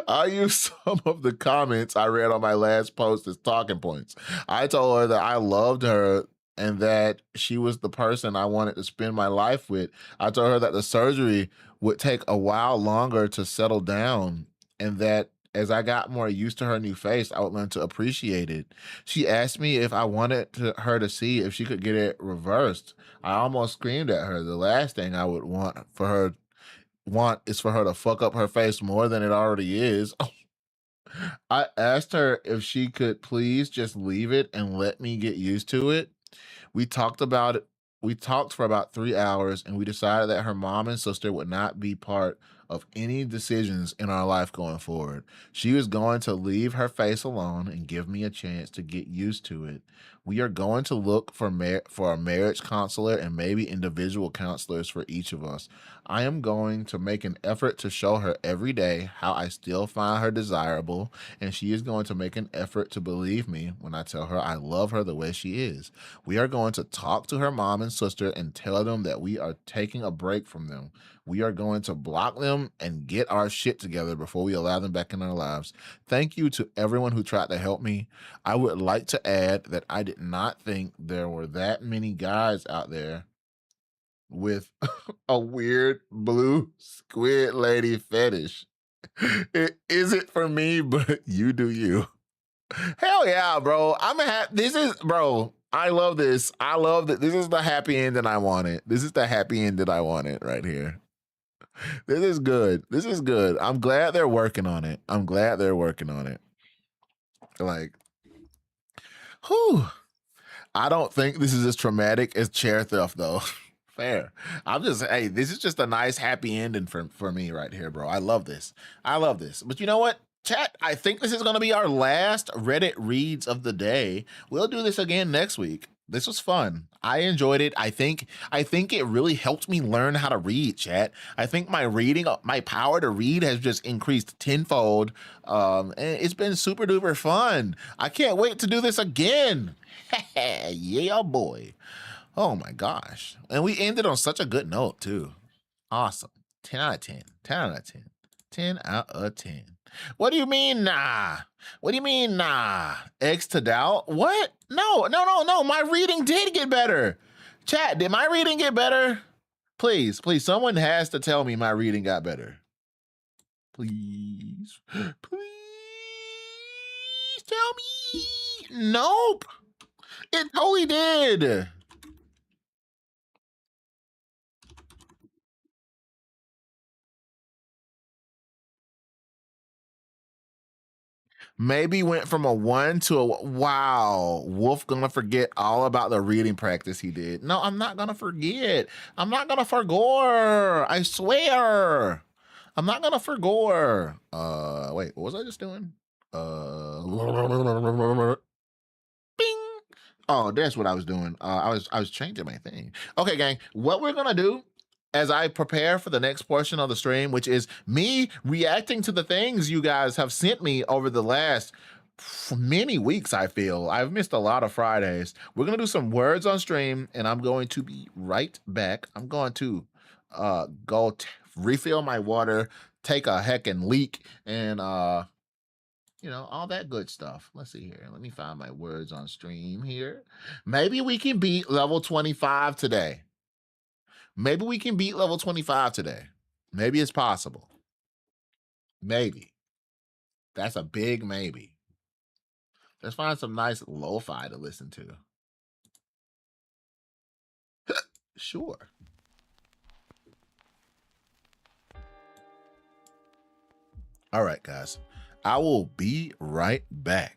I used some of the comments I read on my last post as talking points. I told her that I loved her and that she was the person I wanted to spend my life with. I told her that the surgery would take a while longer to settle down and that as I got more used to her new face, I would learn to appreciate it. She asked me if I wanted her to see if she could get it reversed. I almost screamed at her. The last thing I would want is for her to fuck up her face more than it already is. I asked her if she could please just leave it and let me get used to it. We talked about it. We talked for about 3 hours and we decided that her mom and sister would not be part of any decisions in our life going forward. She is going to leave her face alone and give me a chance to get used to it. We are going to look for a marriage counselor and maybe individual counselors for each of us. I am going to make an effort to show her every day how I still find her desirable, and she is going to make an effort to believe me when I tell her I love her the way she is. We are going to talk to her mom and sister and tell them that we are taking a break from them. We are going to block them and get our shit together before we allow them back in our lives. Thank you to everyone who tried to help me. I would like to add that I did not think there were that many guys out there with a weird blue squid lady fetish. It isn't for me, but you do you. Hell yeah, bro. This is, bro. I love this. I love that. This is the happy end that I wanted. This is the happy end that I wanted right here. This is good. This is good. I'm glad they're working on it. I'm glad they're working on it. Like, whew. I don't think this is as traumatic as chair theft, though. Fair. Hey, this is just a nice happy ending for me right here, bro. I love this. I love this. But you know what? Chat, I think this is going to be our last Reddit reads of the day. We'll do this again next week. This was fun. I enjoyed it. I think it really helped me learn how to read, chat. I think my power to read has just increased tenfold. And it's been super duper fun. I can't wait to do this again. Yeah, boy. Oh my gosh. And we ended on such a good note too. Awesome. 10 out of 10. 10 out of 10. 10 out of 10. What do you mean, nah? What do you mean, nah? X to doubt? What? No. My reading did get better. Chat, did my reading get better? Please, someone has to tell me my reading got better. Please tell me. Nope. It totally did. Maybe went from a 1 to a wow. Wolf gonna forget all about the reading practice he did. No, I'm not gonna forget. I'm not gonna forgore. I swear. I'm not gonna forgore. Wait, what was I just doing? Bing. Oh, that's what I was doing. I was changing my thing. Okay, gang. What we're gonna do as I prepare for the next portion of the stream, which is me reacting to the things you guys have sent me over the last many weeks. I feel I've missed a lot of Fridays. We're gonna do some words on stream, and I'm going to be right back. I'm going to go refill my water, take a heckin' leak, and all that good stuff. Let's see here. Let me find my words on stream here. Maybe we can beat level 25 today. Maybe we can beat level 25 today. Maybe it's possible. Maybe. That's a big maybe. Let's find some nice lo-fi to listen to. Sure. All right, guys. I will be right back.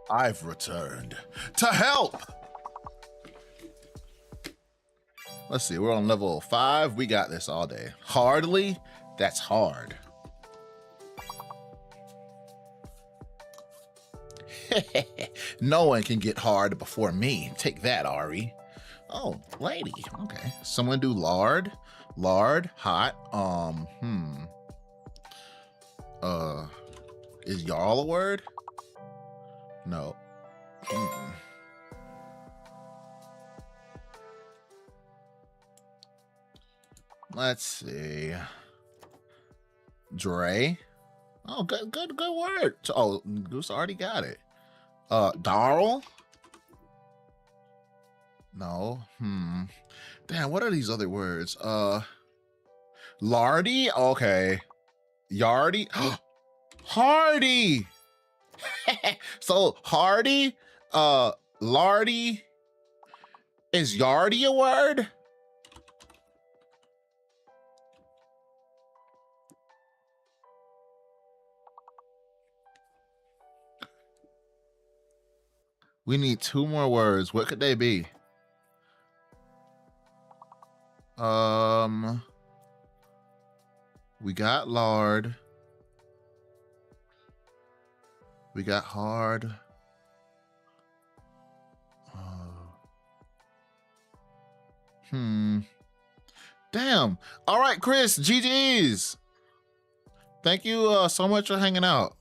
I've returned to help. Let's see, we're on level 5. We got this all day. Hardly? That's hard. No one can get hard before me. Take that, Ari. Oh, lady. Okay. Someone do lard. Lard, hot. Is y'all a word? No. Let's see. Dre. Oh, good word. Oh, Goose already got it. Darl? No. Damn, what are these other words? Lardy? Okay. Yardy? Hardy! So, Hardy, Lardy, is Yardy a word? We need 2 more words. What could they be? We got lard. We got hard. Damn. All right, Chris, GG's. Thank you so much for hanging out.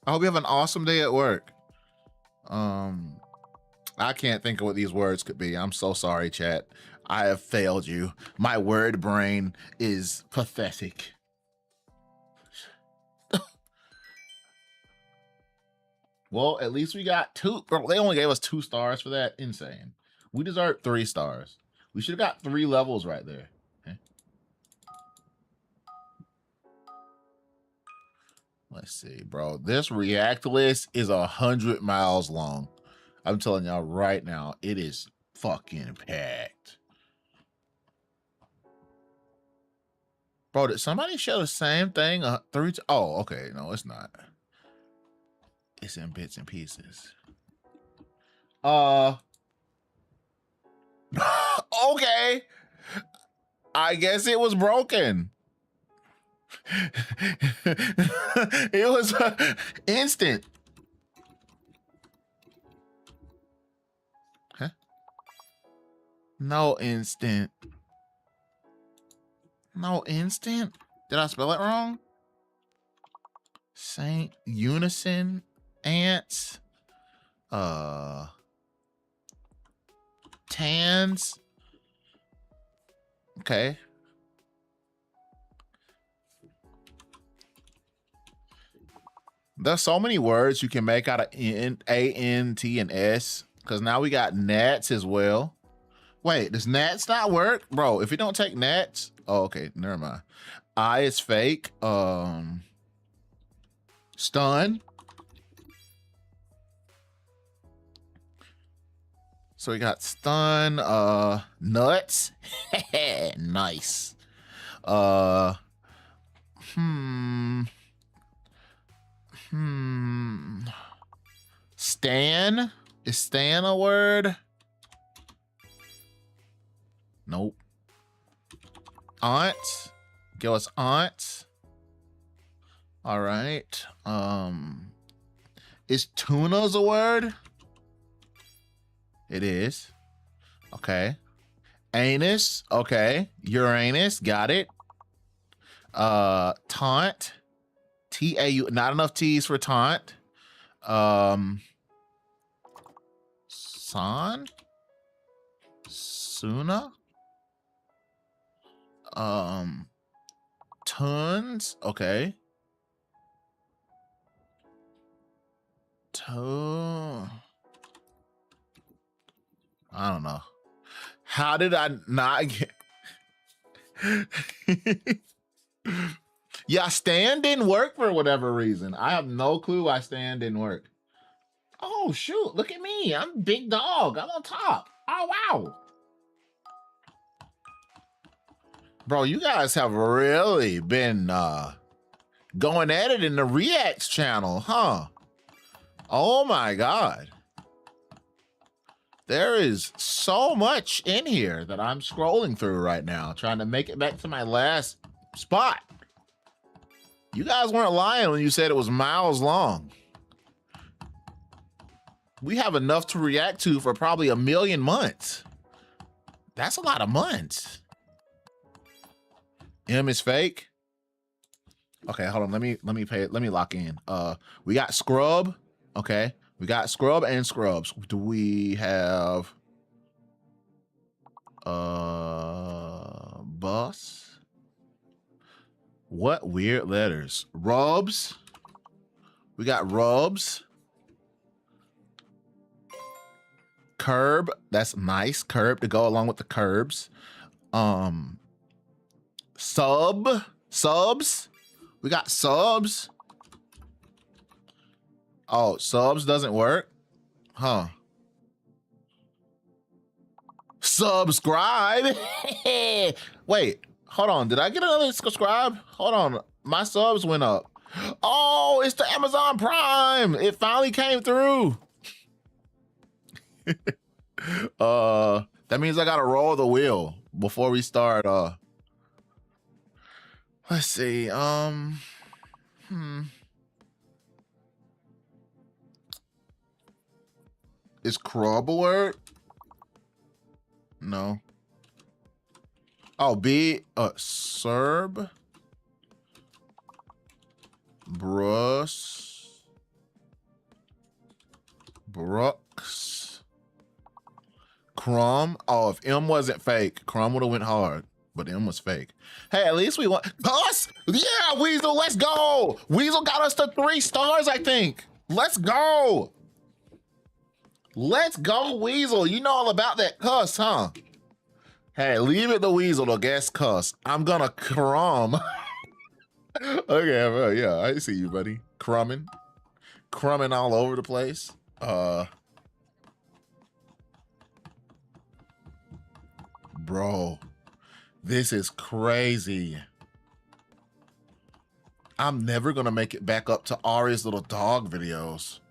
I hope you have an awesome day at work. I can't think of what these words could be. I'm so sorry, chat. I have failed you. My word brain is pathetic. Well, at least we got 2. They only gave us 2 stars for that. Insane. We deserve 3 stars. We should have got 3 levels right there. Okay. Let's see, bro. This react list is 100 miles long. I'm telling y'all right now, it is fucking packed. Bro, did somebody show the same thing 3 times? Oh, okay. No, it's not. It's in bits and pieces. Okay. I guess it was broken. It was instant. Huh? No instant. No instant? Did I spell it wrong? Saint Unison Ants. Tans. Okay. There's so many words you can make out of N, A, N, T, and S. Because now we got Nats as well. Wait, does Nats not work? Bro, if you don't take Nats... Oh, okay, never mind. I is fake. Stun. So we got stun, nuts. Nice. Stan? Is Stan a word? Nope. Aunt? Give us aunt. All right. Is tuna's a word? It is. Okay. Anus. Okay. Uranus. Got it. Taunt. T-A-U. Not enough T's for taunt. San. Suna. Tons. Okay. I don't know. How did I not get... Yeah, Stan didn't work for whatever reason. I have no clue why Stan didn't work. Oh, shoot. Look at me. I'm big dog. I'm on top. Oh, wow. Bro, you guys have really been going at it in the Reacts channel, huh? Oh my God. There is so much in here that I'm scrolling through right now, trying to make it back to my last spot. You guys weren't lying when you said it was miles long. We have enough to react to for probably 1 million months. That's a lot of months. M is fake. Okay, hold on. Let me lock in. We got Scrub. Okay. We got Scrub and Scrubs. Do we have Bus? What weird letters? Rubs. We got Rubs. Curb. That's nice. Curb to go along with the curbs. Subs. We got subs. Oh, subs doesn't work? Huh. Subscribe. Wait, hold on. Did I get another subscribe? Hold on. My subs went up. Oh, it's the Amazon Prime. It finally came through. That means I gotta roll the wheel before we start. Let's see. Is crub a word? No. Oh, B, Serb. Brooks. Crumb. Oh, if M wasn't fake, Crumb would have went hard, but M was fake. Hey, at least we won. Us? Yeah, Weasel, let's go. Weasel got us to 3 stars, I think. Let's go. Let's go, Weasel. You know all about that cuss, huh? Hey, leave it to Weasel to guess cuss. I'm gonna crumb. Okay, well, yeah, I see you, buddy. Crumbing all over the place. Bro, this is crazy. I'm never gonna make it back up to Ari's little dog videos.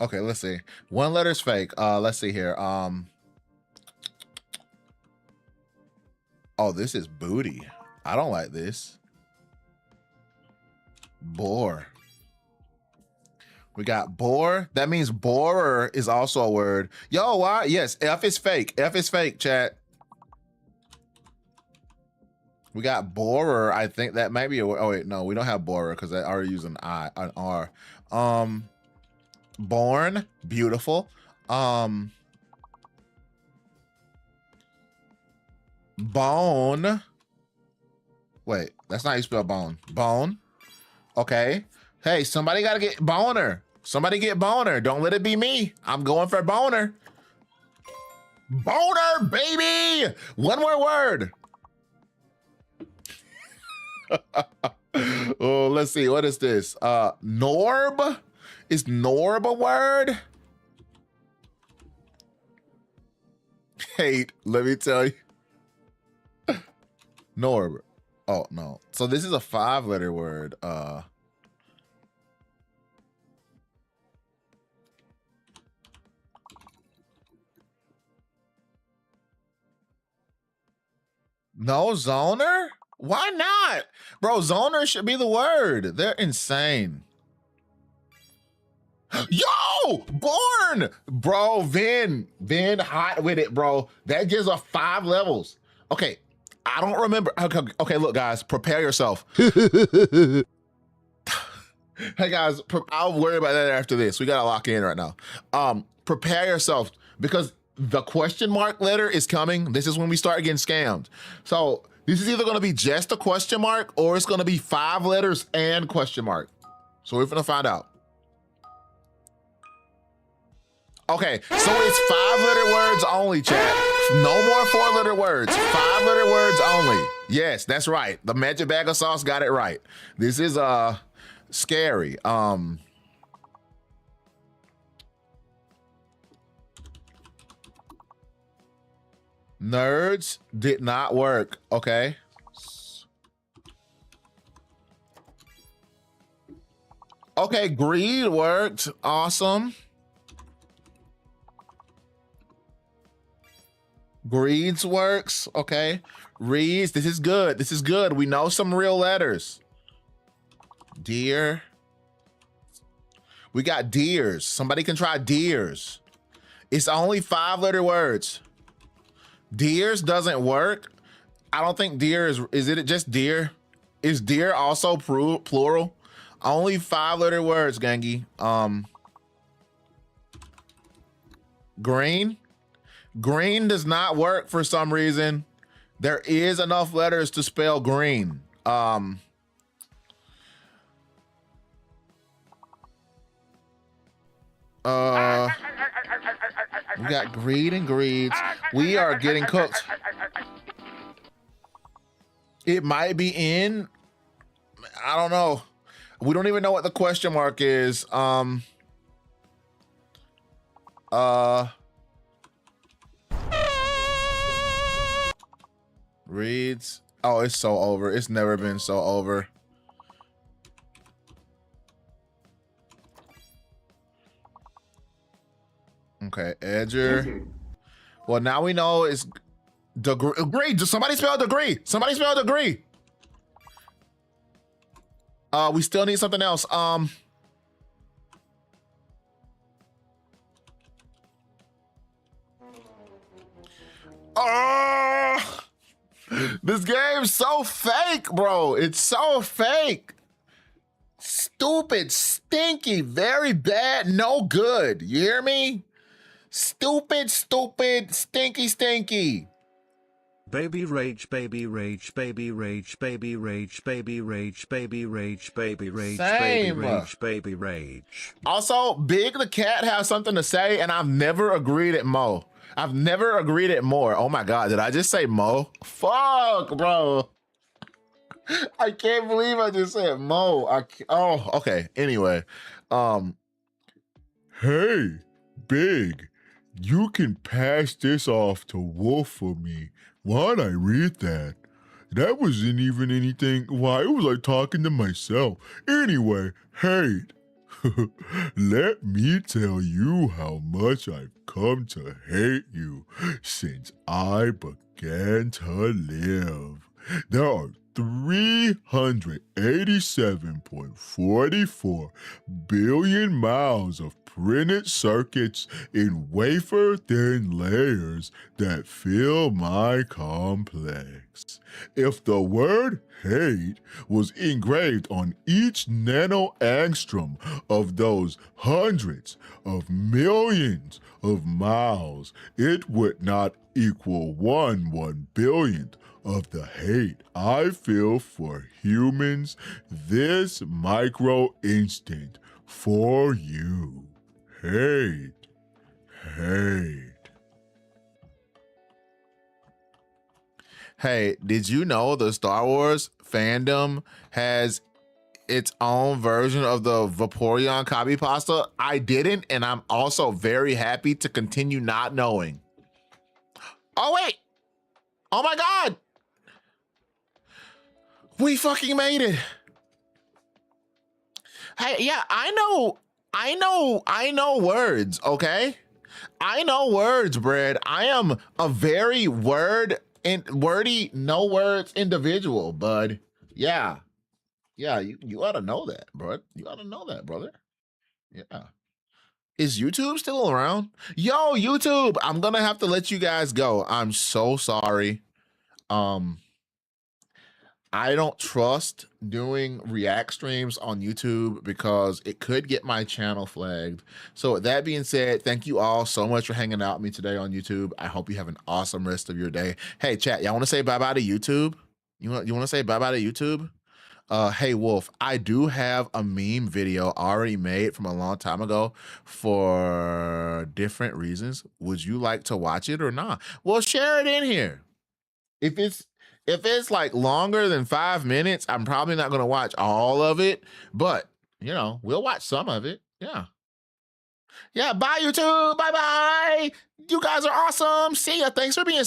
Okay, let's see. One letter's fake. Let's see here. Oh, this is booty. I don't like this. Bore. We got bore. That means borer is also a word. Yo, why? Yes, F is fake. F is fake, chat. We got borer. I think that might be a word. Oh, wait, no, we don't have borer because I already use an R. Born, beautiful. Bone. Wait, that's not how you spell bone. Bone. Okay. Hey, somebody gotta get boner. Somebody get boner. Don't let it be me. I'm going for boner. Boner, baby. One more word. Oh, let's see. What is this? Norb? Is Norb a word? Hate, let me tell you. Norb. Oh, no. So this is a 5-letter word. No zoner? Why not? Bro, zoner should be the word. They're insane. Yo, born, bro. Vin hot with it, bro. That gives us 5 levels. Okay, I don't remember. Okay, look, guys, prepare yourself. Hey, guys, I'll worry about that after this. We gotta lock in right now. Prepare yourself because the question mark letter is coming. This is when we start getting scammed. So this is either gonna be just a question mark or it's gonna be 5 letters and question mark. So we're gonna find out. Okay, so it's 5-letter words only, chat. No more 4-letter words. 5-letter words only. Yes, that's right. The Magic Bag of Sauce got it right. This is scary. Nerds did not work. Okay. Okay, greed worked. Awesome. Greeds works. Okay. Reads. This is good. This is good. We know some real letters. Deer. We got deers. Somebody can try deers. It's only 5-letter words. Deers doesn't work. I don't think deer is it just deer? Is deer also plural? Only 5-letter words, Gangi. Green. Green does not work for some reason. There is enough letters to spell green. We got greed and greeds. We are getting cooked. It might be in. I don't know. We don't even know what the question mark is. Reads. Oh, it's so over. It's never been so over. Okay, Edger. Well, now we know it's degree. Somebody spell degree. Somebody spell degree. We still need something else. This game's so fake, bro. It's so fake. Stupid, stinky, very bad, no good. You hear me? Stupid, stupid, stinky, stinky. Baby rage, baby rage, baby rage, baby rage, baby rage, baby rage, baby rage, baby rage, baby rage. Also, Big the Cat has something to say, and I've never agreed at Mo. I've never agreed at more. Oh my God, did I just say Mo? Fuck, bro. I can't believe I just said Mo. Oh, okay. Anyway, hey, Big, you can pass this off to Wolf for me. Why'd I read that? That wasn't even anything. Why, it was like talking to myself. Anyway, hate. Let me tell you how much I've come to hate you since I began to live. There are 387.44 billion miles of printed circuits in wafer-thin layers that fill my complex. If the word hate was engraved on each nanoangstrom of those hundreds of millions of miles, it would not equal 1/1,000,000th of the hate I feel for humans this micro instant for you. Hate. Hate. Hey, did you know the Star Wars fandom has its own version of the Vaporeon copy pasta? I didn't, and I'm also very happy to continue not knowing. Oh, wait. Oh my God. We fucking made it. Hey, yeah, I know words, okay? I know words, Brad. I am a very wordy, no words individual, bud. Yeah. Yeah, you ought to know that, bro. You ought to know that, brother. Yeah. Is YouTube still around? Yo, YouTube, I'm gonna have to let you guys go. I'm so sorry. I don't trust doing react streams on YouTube because it could get my channel flagged. So with that being said, thank you all so much for hanging out with me today on YouTube. I hope you have an awesome rest of your day. Hey, chat, y'all want to say bye-bye to YouTube? You want to say bye-bye to YouTube? Hey, Wolf, I do have a meme video already made from a long time ago for different reasons. Would you like to watch it or not? Well, share it in here. If it's like longer than 5 minutes, I'm probably not going to watch all of it, but you know, we'll watch some of it. Yeah. Yeah. Bye, YouTube. Bye-bye. You guys are awesome. See ya. Thanks for being